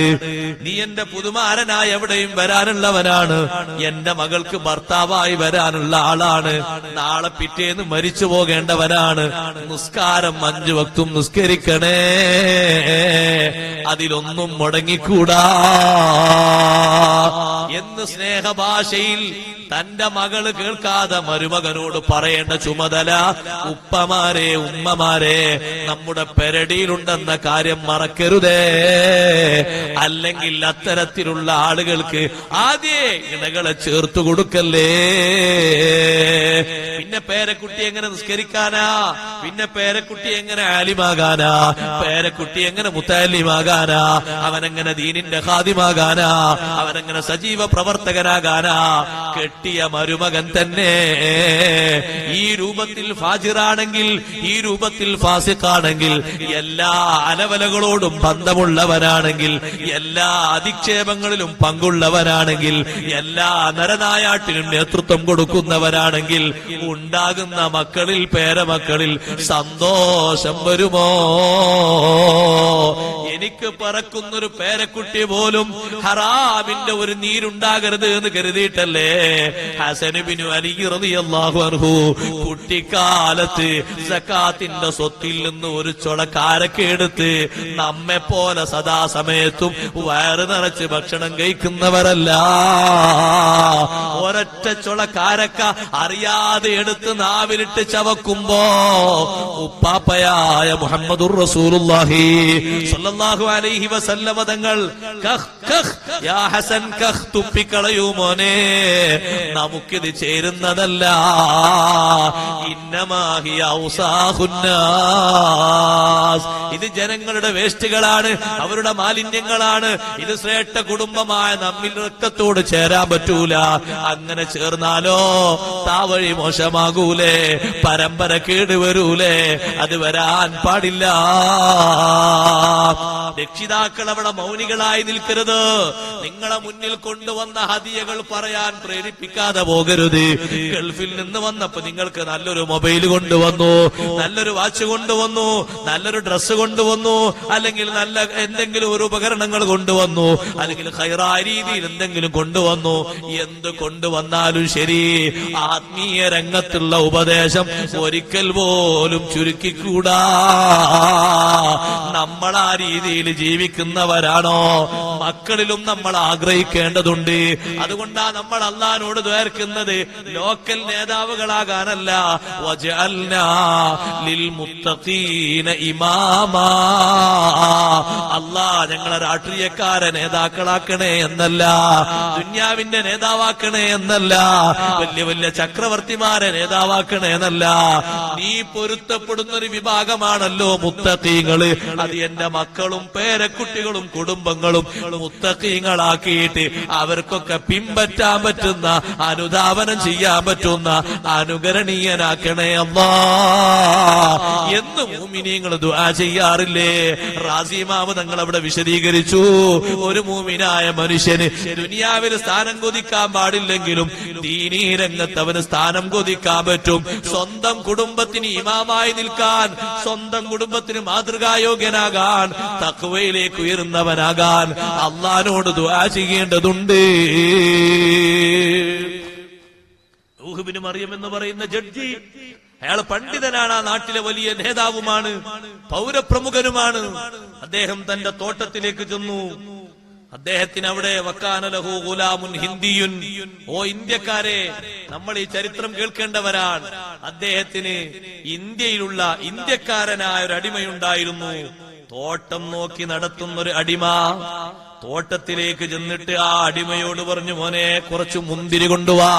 നീ എന്റെ പുതുമാരനായി എവിടെയും വരാനുള്ളവനാണ്. എന്റെ മകൾക്ക് ഭർത്താവായി വരാനുള്ള ആളാണ്. നാളെ പിറ്റേന്ന് മരിച്ചു പോകേണ്ടവനാണ്. നിസ്കാരം 5 വക്തും നിസ്കരിക്കണേ. അതിലൊന്നും മുടങ്ങിക്കൂടാ എന്ന് സ്നേഹഭാഷയിൽ തന്റെ മകള് കേൾക്കാതെ മരുമകനോട് പറയേണ്ട ചുമതല ഉപ്പമാരെ ഉമ്മമാരെ നമ്മുടെ പെരടിയിലുണ്ടെന്ന കാര്യം മറക്കരുതേ. അല്ലെങ്കിൽ അത്തരത്തിലുള്ള ആളുകൾക്ക് ആദ്യേ ഇണകളെ ചേർത്തു കൊടുക്കല്ലേ. പിന്നെ പേരക്കുട്ടി എങ്ങനെ നിസ്കരിക്കാനാ, പിന്നെ പേരക്കുട്ടി എങ്ങനെ ആലിമാകാനാ, പേരക്കുട്ടി എങ്ങനെ മുത്തല്ലിമാകാനാ, അവനെങ്ങനെ ദീനിന്റെ ഖാദിമാകാനാ, അവനെങ്ങനെ സജീവ പ്രവർത്തകനാകാനാ. കെട്ടിയ മരുമകൻ തന്നെ ഈ രൂപത്തിൽ ഫാജിറാണെങ്കിൽ, ഈ രൂപത്തിൽ ഫാസിഖാണെങ്കിൽ, എല്ലാ അലവലകളോടും ബന്ധമുള്ളവനാണെങ്കിൽ, എല്ലാ അധിക്ഷേപങ്ങളിലും പങ്കുള്ളവനാണെങ്കിൽ, എല്ലാ നരനായാട്ടിനും നേതൃത്വം കൊടുക്കുന്നവനാണെങ്കിൽ ഉണ്ടാകുന്ന മക്കളിൽ പേരമക്കളിൽ സന്തോഷം വരുമോ? എനിക്ക് പറക്കുന്നൊരു പേരക്കുട്ടി പോലും ഹറാമിന്റെ ഒരു നീരുണ്ടാകരുത് എന്ന് കരുതിയിട്ടല്ലേ ഹസൻ ഇബ്നു അലി റളിയല്ലാഹു അൻഹു കുട്ടിക്കാലത്ത് സകാത്തിന്റെ സ്വത്തിൽ നിന്ന് ഒരു ചുള കാരക്ക എടുത്ത് നമ്മെ പോലെ സദാസമയത്തും വയറ് നിറച്ച് ഭക്ഷണം കഴിക്കുന്നവരല്ല. ഒരൊറ്റ ചുള കാരക്ക അറിയാതെ എടുത്ത് നാവിലിട്ട് ചവക്കുമ്പോ ഉപ്പാപ്പയായ മുഹമ്മദുർ റസൂലുള്ളാഹി സ്വല്ലല്ലാഹു അലൈഹി വസല്ലമ തങ്ങൾ കഹ് കഹ് യാ ഹസൻ കഹ് തുപ്പിക്കളയൂ മോനെ, നമുക്കിത് ചേരുന്നതല്ല. ഇന്നമാ ഹിയ ഔസാഖുന്നാസ്, ഇത് ജനങ്ങളുടെ വേസ്റ്റുകളാണ്, അവരുടെ മാലിന്യങ്ങളാണ്. ഇത് ശ്രേഷ്ഠ കുടുംബമായ നമ്മിൽ രക്തത്തോട് ചേരാൻ പറ്റൂല. അങ്ങനെ ചേർന്നാലോ താവഴി മോശമാകൂലേ, പരമ്പര കേടുവരൂലേ, അത് വരാൻ പാടില്ല. രക്ഷിതാക്കൾ അവിടെ മൗനികളായി നിൽക്കരുത്. നിങ്ങളെ മുന്നിൽ കൊണ്ടുവന്ന ഹദിയകൾ പറയാൻ പ്രേരിപ്പിക്കാതെ പോകരുത്. ഗൾഫിൽ നിന്ന് വന്നപ്പോ നിങ്ങൾക്ക് നല്ലൊരു മൊബൈൽ കൊണ്ടുവന്നു, നല്ലൊരു വാച്ച് കൊണ്ടുവന്നു, നല്ലൊരു ഡ്രസ്സ് കൊണ്ടുവന്നു, അല്ലെങ്കിൽ നല്ല എന്തെങ്കിലും ഒരു ഉപകരണങ്ങൾ കൊണ്ടുവന്നു, അല്ലെങ്കിൽ ഖൈറായ രീതിയിൽ എന്തെങ്കിലും കൊണ്ടുവന്നു. എന്ത് കൊണ്ടുവന്നാലും ശരി, ആത്മീയ രംഗത്തുള്ള ഉപദേശം ഒരിക്കൽ പോലും ചുരുക്കിക്കൂടാ. നമ്മൾ ആ രീതിയിൽ ജീവിക്കുന്നവരാണോ മക്കളിലും നമ്മൾ ആഗ്രഹിക്കേണ്ടതുണ്ട്. അതുകൊണ്ടാ നമ്മൾ അള്ളാഹിനോട് ദ്വാർക്കുന്നത് ലോക്കൽ നേതാവുകളാകാനല്ല, വജഅൽനാ ലിൽ മുത്തഖീന ഇമാമാ, അല്ലാഹ് ഞങ്ങളെ രാഷ്ട്രീയക്കാരെ നേതാക്കളാക്കണേ എന്നല്ല, ദുന്യാവിന്റെ നേതാവാക്കണേ എന്നല്ല, വലിയ വലിയ ചക്രവർത്തിമാരെ നേതാവാക്കണേ എന്നല്ല. നീ പൊരുത്തപ്പെടുന്ന ഒരു വിഭാഗമാണല്ലോ മുത്തഖീങ്ങള്. അത് എന്റെ മക്കളും പേരക്കുട്ടികളും കുടുംബങ്ങളും മുത്തഖീങ്ങളാക്കിയിട്ട് അവർക്കൊക്കെ പിൻപറ്റാൻ പറ്റുന്ന, അനുധാവനം ചെയ്യാൻ പറ്റുന്ന അനുകരണീയനാക്കണേ അല്ലാഹ് എന്ന് മുഅ്മിനീങ്ങൾ ദുആ ചെയ്യാറില്ലേ? റാസിമാവ് തങ്ങൾ അവിടെ വിശദീകരിച്ചു. ഒരു മുഅ്മിനായ മനുഷ്യന് ദുനിയാവിൽ സ്ഥാനം കൊതിക്കാൻ പാടില്ലെങ്കിലും ദീനീ രംഗത്ത് അവന് സ്ഥാനം കൊതിക്കാൻ പറ്റും. സ്വന്തം കുടുംബത്തിന് ഇമാമായി നിൽക്കാൻ, സ്വന്തം കുടുംബത്തിന് മാതൃകായോഗ്യനാകാൻ, തഖ്വയിലേക്ക് ഉയരുന്നവനാകാൻ അല്ലാഹുവോട് ദുആ ചെയ്യേണ്ടതുണ്ട്. നൂഹ് ഇബ്നു മറിയം എന്ന് പറയുന്ന ജഡ്ജി, അയാൾ പണ്ഡിതനാണ്, ആ നാട്ടിലെ വലിയ നേതാവുമാണ്, പൗരപ്രമുഖനുമാണ്. അദ്ദേഹം തന്റെ തോട്ടത്തിലേക്ക് ചെന്നു. അദ്ദേഹത്തിന് അവിടെ വക്കാന ലഹു ഗുലാമുൻ ഹിന്ദിയുൻ, ഓ ഇന്ത്യക്കാരെ, നമ്മൾ ഈ ചരിത്രം കേൾക്കേണ്ടവരാണ്. അദ്ദേഹത്തിന് ഇന്ത്യയിലുള്ള ഇന്ത്യക്കാരനായ ഒരു അടിമയുണ്ടായിരുന്നു. തോട്ടം നോക്കി നടത്തുന്നൊരു അടിമ തോട്ടത്തിലേക്ക് ചെന്നിട്ട് ആ അടിമയോട് പറഞ്ഞു, മോനെ കുറച്ച് മുന്തിരി കൊണ്ടുവാ,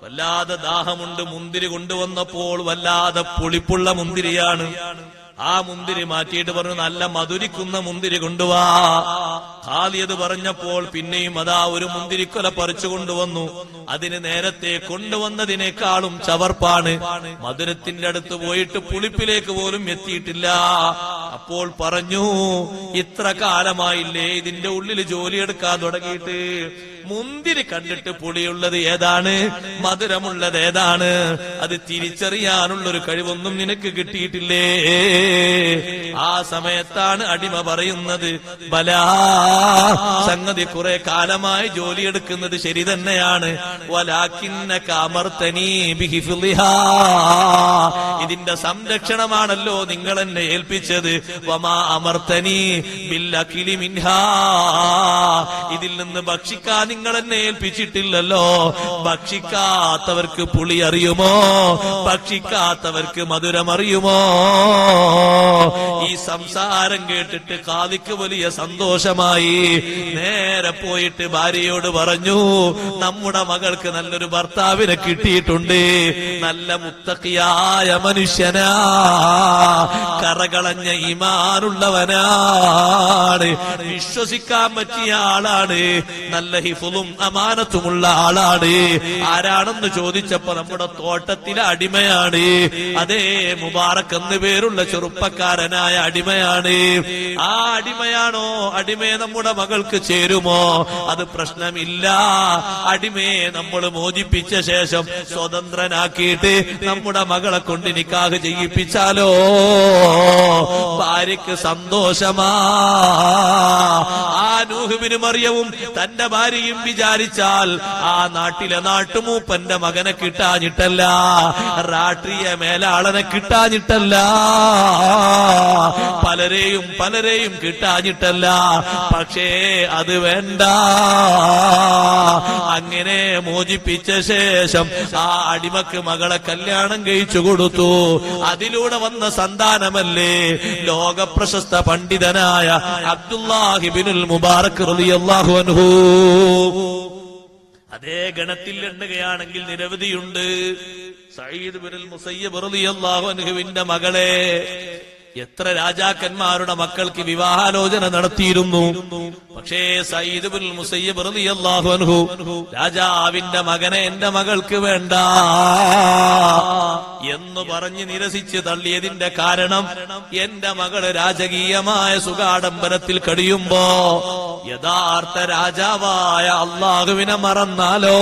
വല്ലാതെ ദാഹമുണ്ട്. മുന്തിരി കൊണ്ടുവന്നപ്പോൾ വല്ലാതെ പുളിപ്പുള്ള മുന്തിരിയാണ്. ആ മുന്തിരി മാറ്റിയിട്ട് പറഞ്ഞു, നല്ല മധുരിക്കുന്ന മുന്തിരി കൊണ്ടുവാ. ഖാലിയത് പറഞ്ഞപ്പോൾ പിന്നെയും അതാ ഒരു മുന്തിരിക്കൊല പറിച്ചു കൊണ്ടുവന്നു. അതിന് നേരത്തെ കൊണ്ടുവന്നതിനേക്കാളും ചവർപ്പാണ്. മധുരത്തിന്റെ അടുത്ത് പോയിട്ട് പുളിപ്പിലേക്ക് പോലും എത്തിയിട്ടില്ല. അപ്പോൾ പറഞ്ഞു, ഇത്ര കാലമായില്ലേ ഇതിന്റെ ഉള്ളിൽ ജോലിയെടുക്കാൻ തുടങ്ങിയിട്ട്, മുന്തിരി കണ്ടിട്ട് പുളിയുള്ളത് ഏതാണ്, മധുരമുള്ളത് ഏതാണ്, അത് തിരിച്ചറിയാനുള്ളൊരു കഴിവൊന്നും നിനക്ക് കിട്ടിയിട്ടില്ലേ? ആ സമയത്താണ് അടിമ പറയുന്നത്, ബലാ, സംഗതി കുറെ കാലമായി ജോലിയെടുക്കുന്നത് ശരി തന്നെയാണ്, വലാകിന്നക അമർതനീ ബിഹിഫ്ളിഹാ, ഇതിന്റെ സംരക്ഷണമാണല്ലോ നിങ്ങൾ എന്നെ ഏൽപ്പിച്ചത്, വമാ അമർതനീ ബില്ലകിലി മിൻഹാ, ഇതിൽ നിന്ന് ഭക്ഷിക്കാൻ നിങ്ങൾ എന്നെ ഏൽപ്പിച്ചിട്ടില്ലല്ലോ. ഭക്ഷിക്കാത്തവർക്ക് പുളി അറിയുമോ? ഭക്ഷിക്കാത്തവർക്ക് മധുരം അറിയുമോ? ഈ സംസാരം കേട്ടിട്ട് ഖാദിക്ക് വലിയ സന്തോഷമായി. നേരെ പോയിട്ട് ഭാര്യയോട് പറഞ്ഞു, നമ്മുടെ മകൾക്ക് നല്ലൊരു ഭർത്താവിനെ കിട്ടിയിട്ടുണ്ട്, നല്ല മുത്തഖിയായ മനുഷ്യനാ, കറകളഞ്ഞ ഈമാനുള്ളവനാണ്, വിശ്വസിക്കാൻ പറ്റിയ ആളാണ്, നല്ല ഹിഫ്ളും അമാനത്തുമുള്ള ആളാണ്. ആരാണെന്ന് ചോദിച്ചപ്പോ നമ്മുടെ തോട്ടത്തിലെ അടിമയാണ്. അതേ, മുബാറക് എന്ന് പേരുള്ള ചെറുപ്പക്കാരനായ അടിമയാണ്. ആ അടിമയാണോ? അടിമയെ നമ്മുടെ മകൾക്ക് ചേരുമോ? അത് പ്രശ്നമില്ല. അടിമയെ നമ്മൾ മോചിപ്പിച്ച ശേഷം സ്വതന്ത്രനാക്കിയിട്ട് നമ്മുടെ മകളെ കൊണ്ട് നിക്കാഹ് ചെയ്യിപ്പിച്ചാലോ? ഭാര്യക്ക് സന്തോഷമാ. ആ നൂഹ് ബിൻ മറിയവും തന്റെ ഭാര്യയും വിചാരിച്ചാൽ ആ നാട്ടിലെ നാട്ടുമൂപ്പന്റെ മകനെ കിട്ടാഞ്ഞിട്ടല്ല, രാഷ്ട്രീയ മേലാളനെ കിട്ടാഞ്ഞിട്ടല്ല, പലരെയും കിട്ടാഞ്ഞിട്ടല്ല, പക്ഷേ അത് വേണ്ട. അങ്ങനെ മോചിപ്പിച്ച ശേഷം ആ അടിമക്ക് മകളെ കല്യാണം കഴിച്ചു കൊടുത്തു. അതിലൂടെ വന്ന സന്താനമല്ലേ ലോകപ്രശസ്ത പണ്ഡിതനായ അബ്ദുല്ലാഹി ഇബ്നുൽ മുബാറക് റളിയല്ലാഹു അൻഹു. അതേ ഗണത്തിൽ എണ്ണുകയാണെങ്കിൽ നിരവധിയുണ്ട്. സഈദ് ഇബ്നുൽ മുസയ്യിബ് റളിയല്ലാഹു അൻഹുവിന്റെ മകളെ എത്ര രാജാക്കന്മാരുടെ മക്കൾക്ക് വിവാഹാലോചന നടത്തിയിരുന്നു. പക്ഷേ സഈദ് ഇബ്നുൽ മുസയ്യിബ് റളിയല്ലാഹു അൻഹു രാജാവിന്റെ മകനെ എന്റെ മകൾക്ക് വേണ്ട എന്ന് പറഞ്ഞ് നിരസിച്ച് തള്ളിയതിന്റെ കാരണം, എന്റെ മകള് രാജകീയമായ സുഖാഡംബരത്തിൽ കഴിയുമ്പോ യഥാർത്ഥ രാജാവായ അള്ളാഹുവിനെ മറന്നാലോ?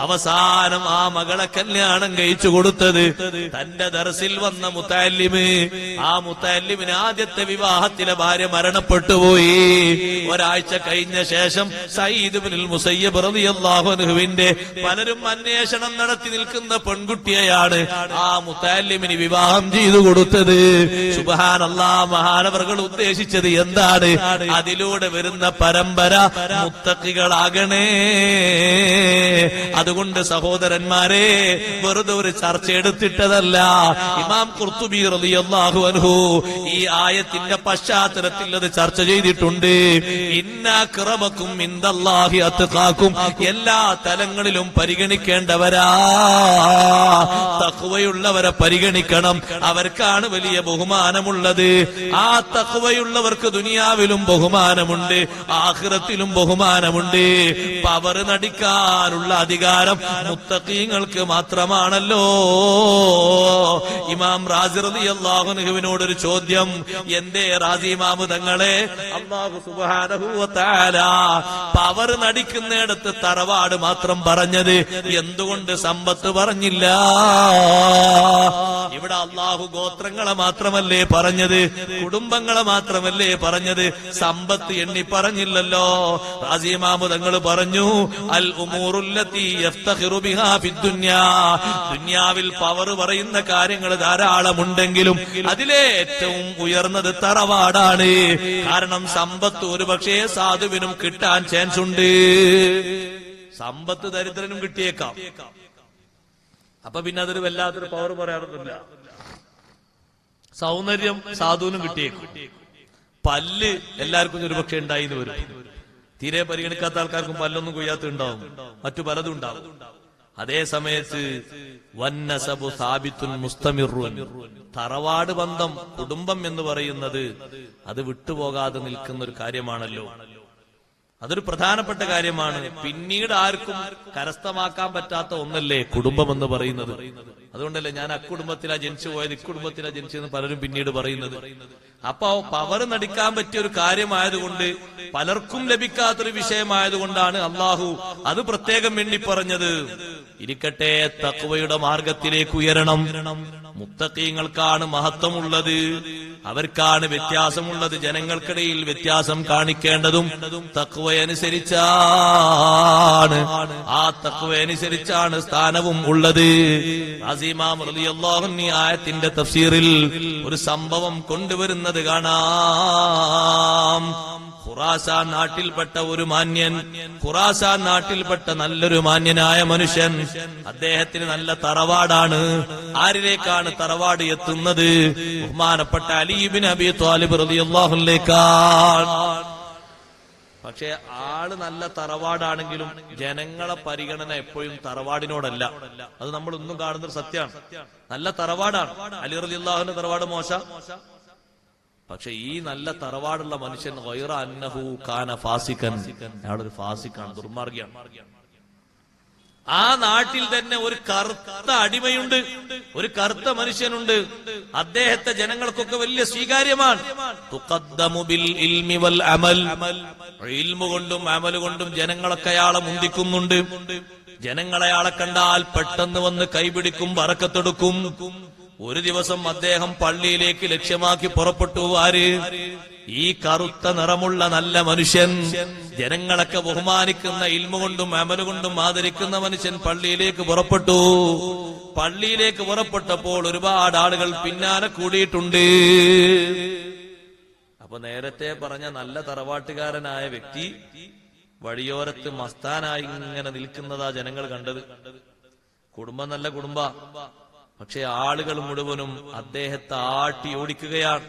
അവസാനം ആ മകളെ കല്യാണം കഴിച്ചു കൊടുത്തത് തന്റെ ദർസിൽ വന്ന മുത്തഅല്ലിം. ആ മുത്തഅല്ലിമിന് ആദ്യത്തെ വിവാഹത്തിലെ ഭാര്യ മരണപ്പെട്ടുപോയി. ഒരാഴ്ച കഴിഞ്ഞ ശേഷം സഈദ് ഇബ്നുൽ മുസയ്യിബ് റളിയല്ലാഹു അൻഹുവിന്റെ പലരും അന്വേഷണം നടത്തി നിൽക്കുന്ന പെൺകുട്ടിയെയാണ് ആ മുത്തഅല്ലിമിന് വിവാഹം ചെയ്തു കൊടുത്തത്. സുബ്ഹാനല്ലാഹ്, മഹാനവറുകൾ ഉദ്ദേശിച്ചത് എന്താണ്? അതിലൂടെ വരുന്ന പരമ്പര മുത്തഖികളാകണേ. അതുകൊണ്ട് സഹോദരന്മാരെ, വെറുതെ ഒരു ചർച്ച എടുത്തിട്ടതല്ല. ഇമാം ഖുർത്തുബി റളിയല്ലാഹു അൻഹു ഈ ആയത്തിന്റെ പശ്ചാത്തലത്തിൽ അത് ചർച്ച ചെയ്തിട്ടുണ്ട്. ഇന്ന അക്രമക്കും ഇൻദല്ലാഹി അത്ഖാക്കും, എല്ലാ തലങ്ങളിലും പരിഗണിക്കേണ്ടവരാ. തഖ്വയുള്ളവരെ പരിഗണിക്കണം, അവർക്കാണ് വലിയ ബഹുമാനമുള്ളത്. ആ തഖ്വയുള്ളവർക്ക് ദുനിയാവിലും ബഹുമാനമുണ്ട്, ആഖിറത്തിലും ബഹുമാനമുണ്ട്. പവർ നടിക്കാനുള്ള അധികാരം മുത്തഖീങ്ങൾക്ക് മാത്രമാണല്ലോ. ഇമാം റാസി റളിയല്ലാഹു അൻഹുവിനോട് ഒരു ചോദ്യം, എന്തേ റാസി ഇമാം തങ്ങളെ, അല്ലാഹു സുബ്ഹാനഹു വ തആല പവർ നടിക്കുന്നിടത്ത് തറവാട് മാത്രം പറഞ്ഞത്, എന്തുകൊണ്ട് സമ്പത്ത് പറഞ്ഞില്ല? ഇവിടെ അല്ലാഹു ഗോത്രങ്ങളെ മാത്രമല്ലേ പറഞ്ഞത്, കുടുംബങ്ങളെ മാത്രമല്ലേ പറഞ്ഞത്, സമ്പത്ത് എണ്ണി പറഞ്ഞില്ലല്ലോ. റാസി ഇമാം തങ്ങൾ പറഞ്ഞു, അൽ ഉമൂറുല്ലതി യഫ്തഖിറു ബിഹാ ഫിദ്ദുനിയാ, ദുനിയാവിൽ പവർ പറയുന്ന കാര്യങ്ങൾ ധാരാളമുണ്ടെങ്കിലും അതിലെ ഏറ്റവും ഉയർന്നത് തറവാടാണ്. കാരണം സമ്പത്ത് ഒരുപക്ഷേ സാധുവിനും കിട്ടാൻ ചാൻസ് ഉണ്ട്, സമ്പത്ത് ദരിദ്രനും കിട്ടിയേക്കാം. അപ്പൊ പിന്നെ അതൊരു വല്ലാത്തൊരു പവർ പറയാറൊന്നുമില്ല. സൗന്ദര്യം സാധുവിനും കിട്ടിയേക്കും, പല്ല് എല്ലാവർക്കും ഒരുപക്ഷെ ഉണ്ടായി എന്ന് വരും. തീരെ പരിഗണിക്കാത്ത ആൾക്കാർക്കും പല്ലൊന്നും കൊയ്യാത്തുണ്ടാവും, മറ്റു പലതും ഉണ്ടാവും. അതേ സമയത്ത് വന്നസബു സാബിത്തുൻ മുസ്തമിറുൻ, തറവാട് ബന്ധം, കുടുംബം എന്ന് പറയുന്നത് അത് വിട്ടുപോകാതെ നിൽക്കുന്ന ഒരു കാര്യമാണല്ലോ. അതൊരു പ്രധാനപ്പെട്ട കാര്യമാണ്. പിന്നീട് ആർക്കും കരസ്ഥമാക്കാൻ പറ്റാത്ത ഒന്നല്ലേ കുടുംബം എന്ന് പറയുന്നത്. അതുകൊണ്ടല്ലേ ഞാൻ അക്കുടുംബത്തിലാ ജനിച്ചു പോയത്, ഇക്കുടുംബത്തിലാ ജനിച്ചതെന്ന് പലരും പിന്നീട് പറയുന്നത്. അപ്പൊ പവർ നടിക്കാൻ പറ്റിയ ഒരു കാര്യമായതുകൊണ്ട്, പലർക്കും ലഭിക്കാത്തൊരു വിഷയമായതുകൊണ്ടാണ് അള്ളാഹു അത് പ്രത്യേകം വേണ്ടി പറഞ്ഞത്. ഇരിക്കട്ടെ, തഖ്വയുടെ മാർഗത്തിലേക്ക് ഉയരണം. മുത്തഖീങ്ങൾക്കാണ് മഹത്വമുള്ളത്, അവർക്കാണ് വ്യത്യാസമുള്ളത്. ജനങ്ങൾക്കിടയിൽ വ്യത്യാസം കാണിക്കേണ്ടതും തഖ്വയനുസരിച്ചാണ്. ആ തഖ്വയനുസരിച്ചാണ് സ്ഥാനവും ഉള്ളത്. ഇമാം റളിയല്ലാഹു അൻഹു ആയത്തിന്റെ തഫ്സീറിൽ ഒരു സംഭവം കൊണ്ടുവരുന്നത് കാണാം. ഖുറാസാൻ നാട്ടിൽപ്പെട്ട ഒരു മാന്യൻ, ഖുറാസാൻ നാട്ടിൽപ്പെട്ട നല്ലൊരു മാന്യനായ മനുഷ്യൻ, അദ്ദേഹത്തിന് നല്ല തറവാടാണ്. ആരിലേക്കാണ് തറവാട് എത്തുന്നത്? ബഹുമാനപ്പെട്ട അലി ഇബ്നു അബീ ത്വാലിബ് റളിയല്ലാഹു അൻഹുലേക്കാണ്. പക്ഷെ ആള് നല്ല തറവാടാണെങ്കിലും ജനങ്ങളെ പരിഗണന എപ്പോഴും തറവാടിനോടല്ല. അത് നമ്മൾ ഒന്നും കാണുന്നൊരു സത്യമാണ്. നല്ല തറവാടാണ്, അലി റളിയല്ലാഹു അൻഹു തറവാട് മോശം. പക്ഷെ ഈ നല്ല തറവാടുള്ള മനുഷ്യൻ ഗൈറ അന്നഹു കാന ഫാസിഖൻ, അയാളൊരു ഫാസിഖാണ്, ദുർമാർഗിയാണ്. ആ നാട്ടിൽ തന്നെ ഒരു കറുത്ത അടിമയുണ്ട്, ഒരു കറുത്ത മനുഷ്യനുണ്ട്. അദ്ദേഹത്തെ ജനങ്ങൾക്കൊക്കെ വലിയ സ്വീകാര്യമാണ്. തുഖദ്ദമു ബിൽ ഇൽമി വൽ അമൽ, ഇൽമു കൊണ്ടും അമൽ കൊണ്ടും ജനങ്ങളൊക്കെ അയാളെ മുന്തിക്കുന്നുണ്ട്. ജനങ്ങളയാളെ കണ്ടാൽ പെട്ടെന്ന് വന്ന് കൈപിടിക്കും, ബറക്കത്തെടുക്കും. ഒരു ദിവസം അദ്ദേഹം പള്ളിയിലേക്ക് ലക്ഷ്യമാക്കി പുറപ്പെട്ടു. ആര്? ഈ കറുത്ത നിറമുള്ള നല്ല മനുഷ്യൻ, ജനങ്ങളൊക്കെ ബഹുമാനിക്കുന്ന, ഇൽമു കൊണ്ടും അമല് കൊണ്ടും ആദരിക്കുന്ന മനുഷ്യൻ പള്ളിയിലേക്ക് പുറപ്പെട്ടു. പള്ളിയിലേക്ക് പുറപ്പെട്ടപ്പോൾ ഒരുപാട് ആളുകൾ പിന്നാലെ കൂടിയിട്ടുണ്ട്. അപ്പൊ നേരത്തെ പറഞ്ഞ നല്ല തറവാട്ടുകാരനായ വ്യക്തി വഴിയോരത്ത് മസ്താനായി ഇങ്ങനെ നിൽക്കുന്നതാ ജനങ്ങൾ കണ്ടത്. കുടുംബം നല്ല കുടുംബ, പക്ഷെ ആളുകൾ മുഴുവനും അദ്ദേഹത്തെ ആട്ടി ഓടിക്കുകയാണ്,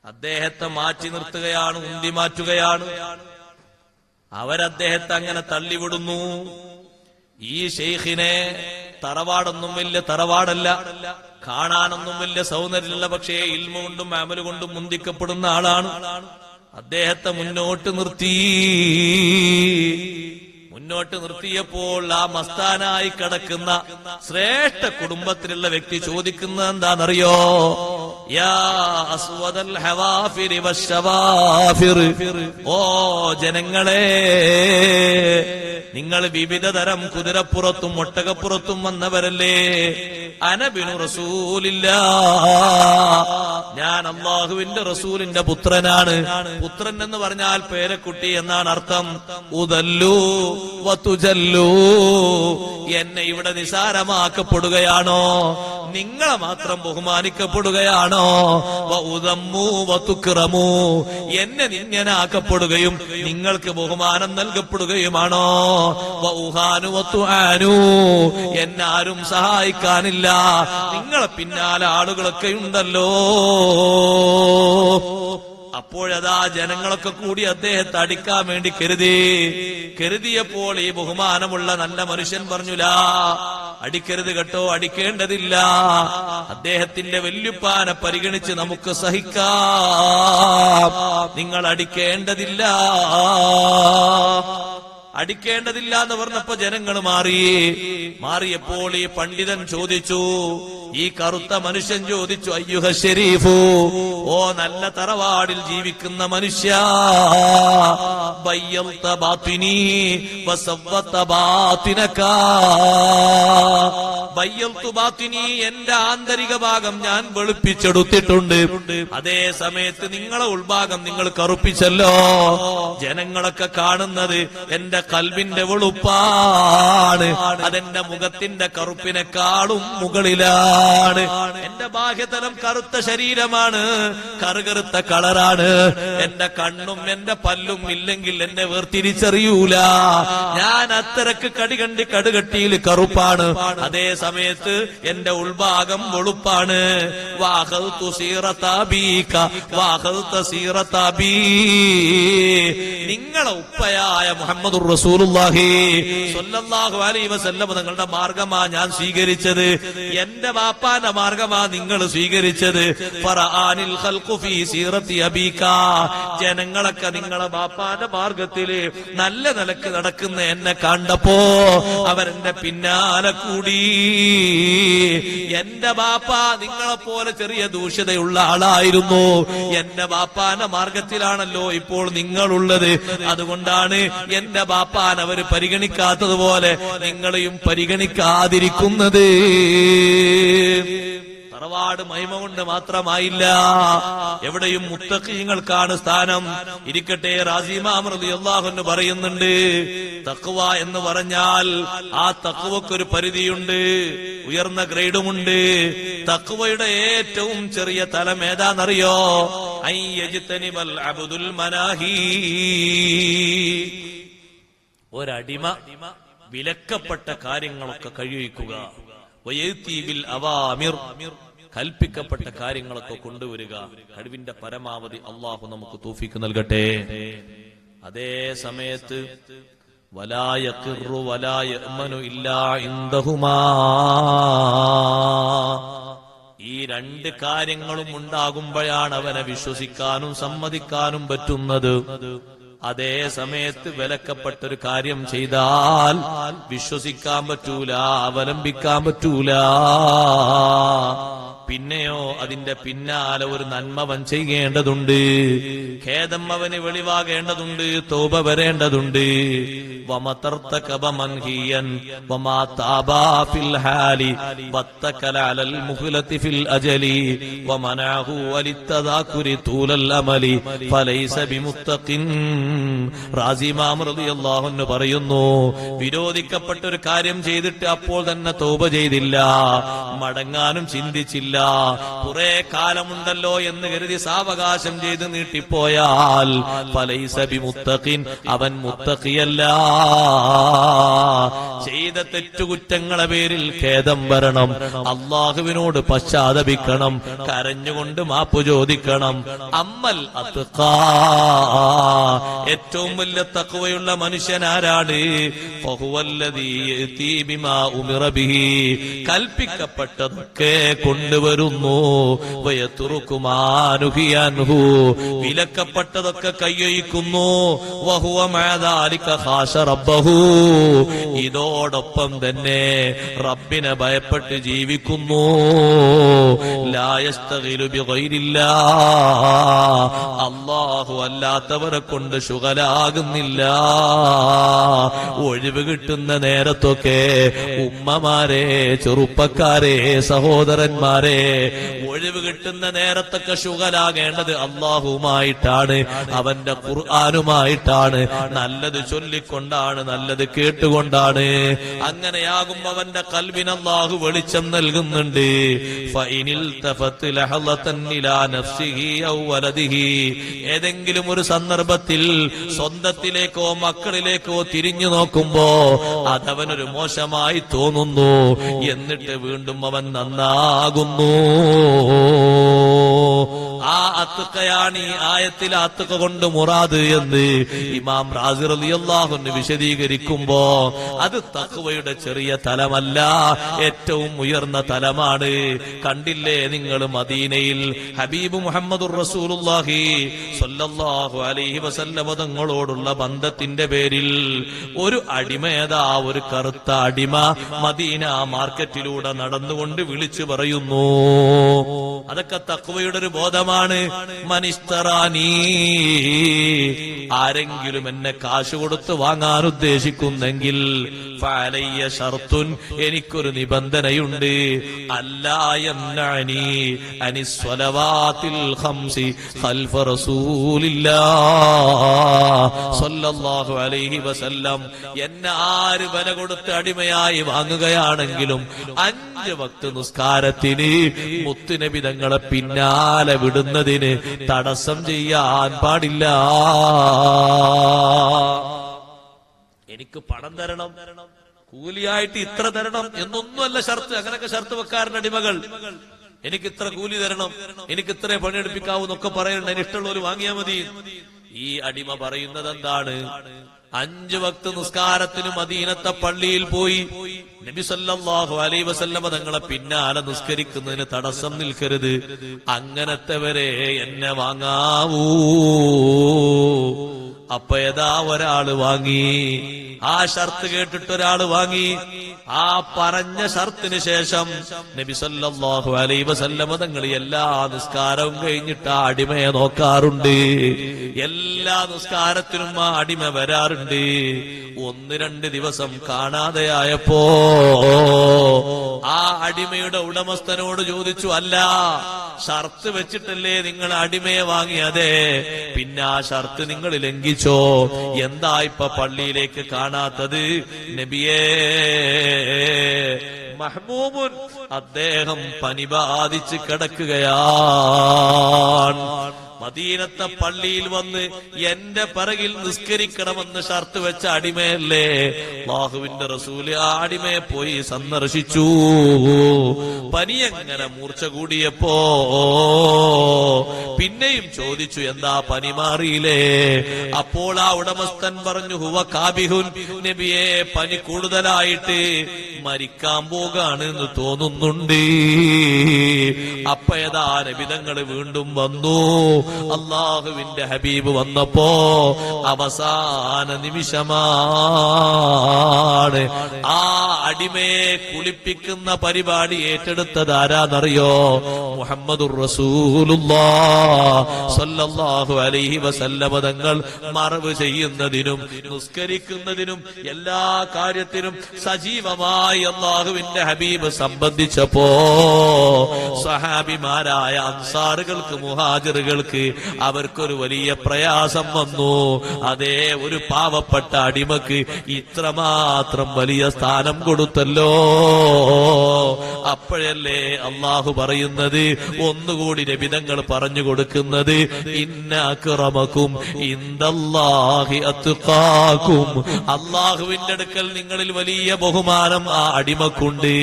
അദ്ദേഹത്തെ മാറ്റി നിർത്തുകയാണ്, ഉന്തി മാറ്റുകയാണ്. അവരദ്ദേഹത്തെ അങ്ങനെ തള്ളിവിടുന്നു. ഈ ഷെയ്ഖിനെ തറവാടൊന്നും വലിയ തറവാടല്ല, കാണാനൊന്നും വലിയ സൗന്ദര്യമില്ല, പക്ഷേ ഇൽമു കൊണ്ടും അമല് കൊണ്ടും മുന്തിക്കപ്പെടുന്ന ആളാണ്. അദ്ദേഹത്തെ മുന്നോട്ട് നിർത്തിയപ്പോൾ ആ മസ്താനായി കിടക്കുന്ന ശ്രേഷ്ഠ കുടുംബത്തിലുള്ള വ്യക്തി ചോദിക്കുന്നത് എന്താണെന്നറിയോ? യാ അസ്വദൽ ഹവാഫിരി വശവാഫിർ, ഓ ജനങ്ങളെ, നിങ്ങൾ വിവിധ തരം കുതിരപ്പുറത്തും ഒട്ടകപ്പുറത്തും വന്നവരല്ലേ? അനബിനു റസൂലില്ലാഹ്, ഞാൻ അല്ലാഹുവിന്റെ റസൂലിന്റെ പുത്രനാണ്. പുത്രൻ എന്ന് പറഞ്ഞാൽ പേരക്കുട്ടി എന്നാണ് അർത്ഥം. ഉദല്ലു വതുജല്ലു, എന്നെ ഇവിടെ നിസാരമാക്കപ്പെടുകയാണോ? നിങ്ങളെ മാത്രം ബഹുമാനിക്കപ്പെടുകയാണോ? വഉദമ്മു വതുക്റമു, എന്നെ നിന്യനാക്കപ്പെടുകയും നിങ്ങൾക്ക് ബഹുമാനം നൽകപ്പെടുകയുമാണോ? വഉഹാനു വതുആനു, എന്നെ ആരും സഹായിക്കാനില്ല, നിങ്ങളെ പിന്നാലെ ആളുകളൊക്കെ ഉണ്ടല്ലോ. അപ്പോഴതാ ജനങ്ങളൊക്കെ കൂടി അദ്ദേഹത്തെ അടിക്കാൻ വേണ്ടി കരുതിയപ്പോൾ ഈ ബഹുമാനമുള്ള നല്ല മനുഷ്യൻ പറഞ്ഞുലാ, അടിക്കരുത് കേട്ടോ, അടിക്കേണ്ടതില്ല. അദ്ദേഹത്തിന്റെ വല്യുപ്പാനെ പരിഗണിച്ച് നമുക്ക് സഹിക്കാം, നിങ്ങൾ അടിക്കേണ്ടതില്ല എന്ന് പറഞ്ഞപ്പോ ജനങ്ങൾ മാറിയപ്പോൾ ഈ പണ്ഡിതൻ ചോദിച്ചു, ഈ കറുത്ത മനുഷ്യൻ ചോദിച്ചു, അയ്യുഹ ശരീഫു, ഓ നല്ല തറവാടിൽ ജീവിക്കുന്ന മനുഷ്യ, ബയ്യൽത ബാത്തിനി വസവ്വത ബാത്തിനക, ബയ്യൽതു ബാത്തിനി, എന്റെ ആന്തരിക ഭാഗം ഞാൻ വെളുപ്പിച്ചെടുത്തിട്ടുണ്ട്, അതേ സമയത്ത് നിങ്ങളെ ഉൾഭാഗം നിങ്ങൾ കറുപ്പിച്ചല്ലോ. ജനങ്ങളൊക്കെ കാണുന്നത് എന്റെ കൽബിന്റെ വെളുപ്പാണ്, അതെന്റെ മുഖത്തിന്റെ കറുപ്പിനെക്കാളും മുകളിലാണ്. എന്റെ ബാഹ്യതലം കറുത്ത ശരീരമാണ്, കറുകറുത്ത കളറാണ്. എന്റെ കണ്ണും എന്റെ പല്ലും ഇല്ലെങ്കിൽ എന്നെ വേർതിരിച്ചറിയൂല. ഞാൻ അത്തരക്ക് കടുകട്ടിയിൽ കറുപ്പാണ്, അതേ സമയത്ത് എന്റെ ഉൾഭാഗം വെളുപ്പാണ്. നിങ്ങളെ ഉപ്പയായ മുഹമ്മദുർ റസൂലുള്ളാഹി സ്വല്ലല്ലാഹു അലൈഹി വസല്ലം തങ്ങളുടെ മാർഗമാ ഞാൻ സ്വീകരിച്ചത്, എന്റെ ബാപ്പാന്റെ മാർഗമാ നിങ്ങൾ സ്വീകരിച്ചത്. ഫറആനിൽ ഖൽഖു ഫീ സീറത്തി അബീക, ജനങ്ങളൊക്കെ നിങ്ങളെ ബാപ്പാന്റെ മാർഗത്തില് നല്ല നിലക്ക് നടക്കുന്ന എന്നെ കണ്ടപ്പോ അവരെന്റെ പിന്നാലെ കൂടി. എന്റെ ബാപ്പ നിങ്ങളെപ്പോലെ ചെറിയ ദൂഷ്യതയുള്ള ആളായിരുന്നു. എന്റെ ബാപ്പാന്റെ മാർഗത്തിലാണല്ലോ ഇപ്പോൾ നിങ്ങളുള്ളത്. അതുകൊണ്ടാണ് എന്റെ ബാപ്പാൻ അവര് പരിഗണിക്കാത്തതുപോലെ നിങ്ങളെയും പരിഗണിക്കാതിരിക്കുന്നത്. തറവാട് മഹിമ കൊണ്ട് മാത്രമായില്ല, എവിടെയും മുത്തഖീങ്ങൾക്കാണ് സ്ഥാനം. ഇരിക്കട്ടെ, റാസി ഇമാം റളിയല്ലാഹു അൻഹു പറയുന്നുണ്ട്, തഖ്വ എന്ന് പറഞ്ഞാൽ ആ തഖ്വക്കൊരു പരിധിയുണ്ട്, ഉയർന്ന ഗ്രേഡുമുണ്ട്. തഖ്വയുടെ ഏറ്റവും ചെറിയ തലം ഏതാണെന്നറിയോ? അയ്യജ്തനിബൽ അബ്ദുൽ മനാഹി, ഒരടിമ വിലക്കപ്പെട്ട കാര്യങ്ങളൊക്കെ കഴിയിക്കുക. വയതീബിൽ അവാമിർ, കൽപ്പിക്കപ്പെട്ട കാര്യങ്ങളൊക്കെ കൊണ്ടുവരിക. കഴിവിന്റെ പരമാവധി അള്ളാഹു നമുക്ക് തൗഫീഖ് നൽകട്ടെ. അതേ സമയത്ത് വലാ യഖിറു വലാ യഅ്മനു ഇല്ലാ ഇൻദഹുമാ, ഈ രണ്ട് കാര്യങ്ങളും ഉണ്ടാകുമ്പോഴാണ് അവനെ വിശ്വസിക്കാനും സമ്മതിക്കാനും പറ്റുന്നത്. അതേ സമയത്ത് വിലക്കപ്പെട്ടൊരു കാര്യം ചെയ്താൽ വിശ്വസിക്കാൻ പറ്റൂല, അവലംബിക്കാൻ പറ്റൂല. പിന്നെയോ അതിന്റെ പിന്നാലെ ഒരു നന്മവൻ ചെയ്യേണ്ടതുണ്ട്, ഖേദം അവന് വെളിവാകേണ്ടതുണ്ട്, തൗബ വരേണ്ടതുണ്ട്. വമതർതകബ മൻഹിയൻ വമാ താബാ ഫിൽ ഹാലി വത്തകല അലൽ മുഖ്ലതി ഫിൽ അജലി വമനാഹു വലിത്തദാകുരി തൂലൽ അമലി ഫലൈസ ബിമുത്തഖിൻ. റാസി ഇമാം റളിയല്ലാഹു അൻഹു പറയുന്നു, വിരോധിക്കപ്പെട്ട ഒരു കാര്യം ചെയ്തിട്ട് അപ്പോൾ തന്നെ തൗബ ചെയ്തില്ല, മടങ്ങാനും ചിന്തിച്ചില്ല, കുറെ കാലമുണ്ടല്ലോ എന്ന് കരുതി സാവകാശം ചെയ്ത് നീട്ടിപ്പോയാൽ ഫലൈസ ബിമുത്തഖിൻ, അവൻ മുത്തഖിയല്ല. ചെയ്ത തെറ്റുകുറ്റങ്ങളെ പേരിൽ ഖേദം വരണം, അള്ളാഹുവിനോട് പശ്ചാത്തപിക്കണം, കരഞ്ഞുകൊണ്ട് മാപ്പ് ചോദിക്കണം. അമ്മൽ അത്ഖാ, ഏറ്റവും വലിയ തഖ്വയുള്ള മനുഷ്യനാരാണ്? ഫഹുവല്ലദീ യഅതി ബിമാ ഉമിറ ബിഹി, കൽപ്പിക്കപ്പെട്ടതൊക്കെ കൊണ്ടുവരുന്നു. വയത്റുകു മാ നുഹിയ അൻഹു, വിലക്കപ്പെട്ടതൊക്കെ കൈയൊഴിക്കുന്നു. വഹുവ മഅ ദാലിക ഖാശ റബ്ബഹു, ഇതോടൊപ്പം തന്നെ റബ്ബിനെ ഭയപ്പെട്ട് ജീവിക്കുന്നു. ലാ യസ്തഗിലു ബിഗൈരില്ലാ, അല്ലാഹു അല്ലാത്തവരെ കൊണ്ട് ശുഗലാകുന്നില്ല. ഒഴിവ് കിട്ടുന്ന നേരത്തൊക്കെ ഉമ്മമാരെ, ചെറുപ്പക്കാരെ, സഹോദരന്മാരെ, ഒഴിവ് കിട്ടുന്ന നേരത്തൊക്കെ ശുഗലാകേണ്ടത് അള്ളാഹുമായിട്ടാണ്, അവന്റെ ഖുർആനുമായിട്ടാണ്. നല്ലത് ചൊല്ലിക്കൊണ്ടാണ്, നല്ലത് കേട്ടുകൊണ്ടാണ്. അങ്ങനെയാകുമ്പോ അവന്റെ ഖൽബിന് അല്ലാഹു വെളിച്ചം നൽകുന്നുണ്ട്. ഫഇനിൽ തഫത് ലഹളതൻ ഇലാ നഫ്സിഹി ഔ വലദിഹി, ഏതെങ്കിലും ഒരു സന്ദർഭത്തിൽ സ്വന്തത്തിലേക്കോ മക്കളിലേക്കോ തിരിഞ്ഞു നോക്കുമ്പോ അതവനൊരു മോശമായി തോന്നുന്നു, എന്നിട്ട് വീണ്ടും അവൻ നന്നാകുന്നു. ആ അത്ഖയാണ് ഈ ആയത്തിൽ അത്ഖ കൊണ്ട് മുറാദ് എന്ന് ഇമാം റാസി റളിയല്ലാഹു അൻഹു വിശദീകരിക്കുമ്പോ അത് തഖ്വയുടെ ചെറിയ തലമല്ല, ഏറ്റവും ഉയർന്ന തലമാണ്. കണ്ടില്ലേ നിങ്ങൾ മദീനയിൽ ഹബീബ് മുഹമ്മദുർ റസൂലുള്ളാഹി സ്വല്ലല്ലാഹു അലൈഹി വസല്ലം തങ്ങളോടുള്ള ബന്ധത്തിന്റെ പേരിൽ ഒരു അടിമയതാ, ഒരു കറുത്ത അടിമ മദീന മാർക്കറ്റിലൂടെ നടന്നുകൊണ്ട് വിളിച്ചു പറയുന്നു. അതൊക്കെ തഖ്വയുടെ ഒരു ബോധമാണ്. മനിസ്തറാനീ, ആരെങ്കിലും എന്നെ കാശ് കൊടുത്ത് വാങ്ങാൻ ഉദ്ദേശിക്കുന്നെങ്കിൽ ഫഅലയ്യ ശർത്തുൻ, എനിക്കൊരു നിബന്ധനയുണ്ട്. അല്ലാ യംനഅനി അനിസ് സ്വലവാത്തിൽ ഖംസി ഖൽഫ റസൂലില്ലാഹ് സ്വല്ലല്ലാഹു അലൈഹി വസല്ലം. എന്നെ ആര് വില കൊടുത്ത് അടിമയായി വാങ്ങുകയാണെങ്കിലും 5 വക്ത് നിസ്കാരത്തിന് മുത്തുനബി തങ്ങളെ പിന്നാലെ വിടുന്നതിന് തടസ്സം ചെയ്യാൻ പാടില്ല. എനിക്ക് പണം തരണം, കൂലിയായിട്ട് ഇത്ര തരണം എന്നൊന്നുമല്ല ഷർത്ത്. അങ്ങനെയൊക്കെ ഷർത്ത് വെക്കാറുണ്ട് അടിമകൾ. എനിക്ക് ഇത്ര കൂലി തരണം, എനിക്ക് ഇത്രേ പണിയെടുപ്പിക്കാവൂ എന്നൊക്കെ പറയുന്നുണ്ട്. അതിന് ഇഷ്ടമുള്ളവർ വാങ്ങിയാൽ മതി. ഈ അടിമ പറയുന്നത് എന്താണ്? 5 വക്ത് നിസ്കാരത്തിന് മദീനത്തെ പള്ളിയിൽ പോയി. നബി സല്ലല്ലാഹു അലൈഹി വസല്ലമ തങ്ങളെ പിന്നാലെ നിസ്കരിക്കുന്നതിന് തടസ്സം നിൽക്കരുത്, അങ്ങനത്തെവരെ എന്നെ വാങ്ങാവൂ. അപ്പൊ ഏതാ ഒരാള് വാങ്ങി. ആ ഷർത്ത് കേട്ടിട്ട് ഒരാള് വാങ്ങി. ആ പറഞ്ഞ ഷർത്തിന് ശേഷം നബി സല്ലല്ലാഹു അലൈഹി വസല്ലമ തങ്ങൾ എല്ലാ നിസ്കാരവും കഴിഞ്ഞിട്ട് ആ അടിമയെ നോക്കാറുണ്ട്. എല്ലാ നിസ്കാരത്തിനും ആ അടിമ വരാറുണ്ട്. 1-2 ദിവസം കാണാതെയായപ്പോ ആ അടിമയുടെ ഉടമസ്ഥനോട് ചോദിച്ചു, അല്ല, ഷർത്ത് വെച്ചിട്ടല്ലേ നിങ്ങൾ അടിമയെ വാങ്ങിയതേ, പിന്നെ ആ ഷർത്ത് നിങ്ങൾ ലംഘിച്ചോ, എന്താ ഇപ്പൊ പള്ളിയിലേക്ക് കാണാത്തത്? നബിയേ, മഹ്മൂമുൻ, അദ്ദേഹം പനി ബാധിച്ച് കിടക്കുകയാണ്. മദീനത്തെ പള്ളിയിൽ വന്ന് എന്റെ പിറകിൽ നിസ്കരിക്കണമെന്ന് ഷർത്ത് വെച്ച അടിമയല്ലേ? അല്ലാഹുവിന്റെ റസൂല് ആ അടിമയെ പോയി സന്ദർശിച്ചു. പനി എങ്ങനെ മൂർച്ച കൂടിയപ്പോ പിന്നെയും ചോദിച്ചു, എന്താ പനി മാറിയില്ലേ? അപ്പോൾ ആ ഉടമസ്ഥൻ പറഞ്ഞു, ഹുവ കാബിഹുൻ, നബിയെ, പനി കൂടുതലായിട്ട് മരിക്കാൻ പോകാണ് എന്ന് തോന്നുന്നുണ്ട്. അപ്പയതാ നബിതങ്ങള് വീണ്ടും വന്നു. അള്ളാഹുവിന്റെ ഹബീബ് വന്നപ്പോ അവസാന നിമിഷമാണ്. ആ അടിമയെ കുളിപ്പിക്കുന്ന പരിപാടി ഏറ്റെടുത്തത് ആരാന്നറിയോ? മുഹമ്മദുർ റസൂലുള്ളാഹ് സ്വല്ലല്ലാഹു അലൈഹി വസല്ലമ തങ്ങൾ മറവ് ചെയ്യുന്നതിനും നിസ്കരിക്കുന്നതിനും എല്ലാ കാര്യത്തിനും സജീവമായി അള്ളാഹുവിന്റെ ഹബീബ് സംബന്ധിച്ചപ്പോ സഹാബിമാരായ അൻസാറുകൾക്ക്, മുഹാജിറുകൾക്ക് അവർക്കൊരു വലിയ പ്രയാസം വന്നു. അതേ, ഒരു പാവപ്പെട്ട അടിമക്ക് ഇത്രമാത്രം വലിയ സ്ഥാനം കൊടുത്തല്ലോ. അപ്പോഴല്ലേ അള്ളാഹു പറയുന്നത്, ഒന്നുകൂടി നബിതങ്ങൾ പറഞ്ഞു കൊടുക്കുന്നത്, ഇന്ന അക്രമക്കും ഇൻദല്ലാഹി അത്ഖാക്കും, അള്ളാഹുവിന്റെ അടുക്കൽ നിങ്ങളിൽ വലിയ ബഹുമാനം ആ അടിമക്കുണ്ട്.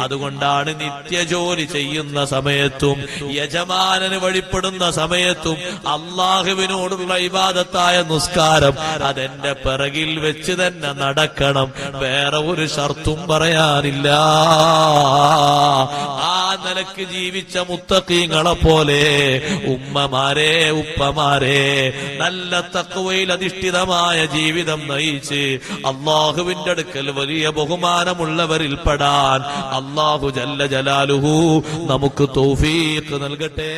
അതുകൊണ്ടാണ് നിത്യജോലി ചെയ്യുന്ന സമയത്തും യജമാനന് വഴിപ്പെടുന്ന സമയത്തും അള്ളാഹുവിനോടുള്ള ഇബാദത്തായ നിസ്കാരം അതെന്റെ പിറകിൽ വെച്ച് തന്നെ നടക്കണം, വേറെ ഒരു ഷർത്തും പറയാനില്ല. ആ നിലക്ക് ജീവിച്ച മുത്തഖീങ്ങളെ പോലെ ഉമ്മമാരെ, ഉപ്പമാരെ, നല്ല തഖ്വയിൽ അധിഷ്ഠിതമായ ജീവിതം നയിച്ച് അള്ളാഹുവിന്റെ അടുക്കൽ വലിയ ബഹുമാനമുള്ളവരിൽ പെടാൻ അള്ളാഹു ജല്ല ജലാലുഹു നമുക്ക് തൗഫീഖ് നൽകട്ടെ.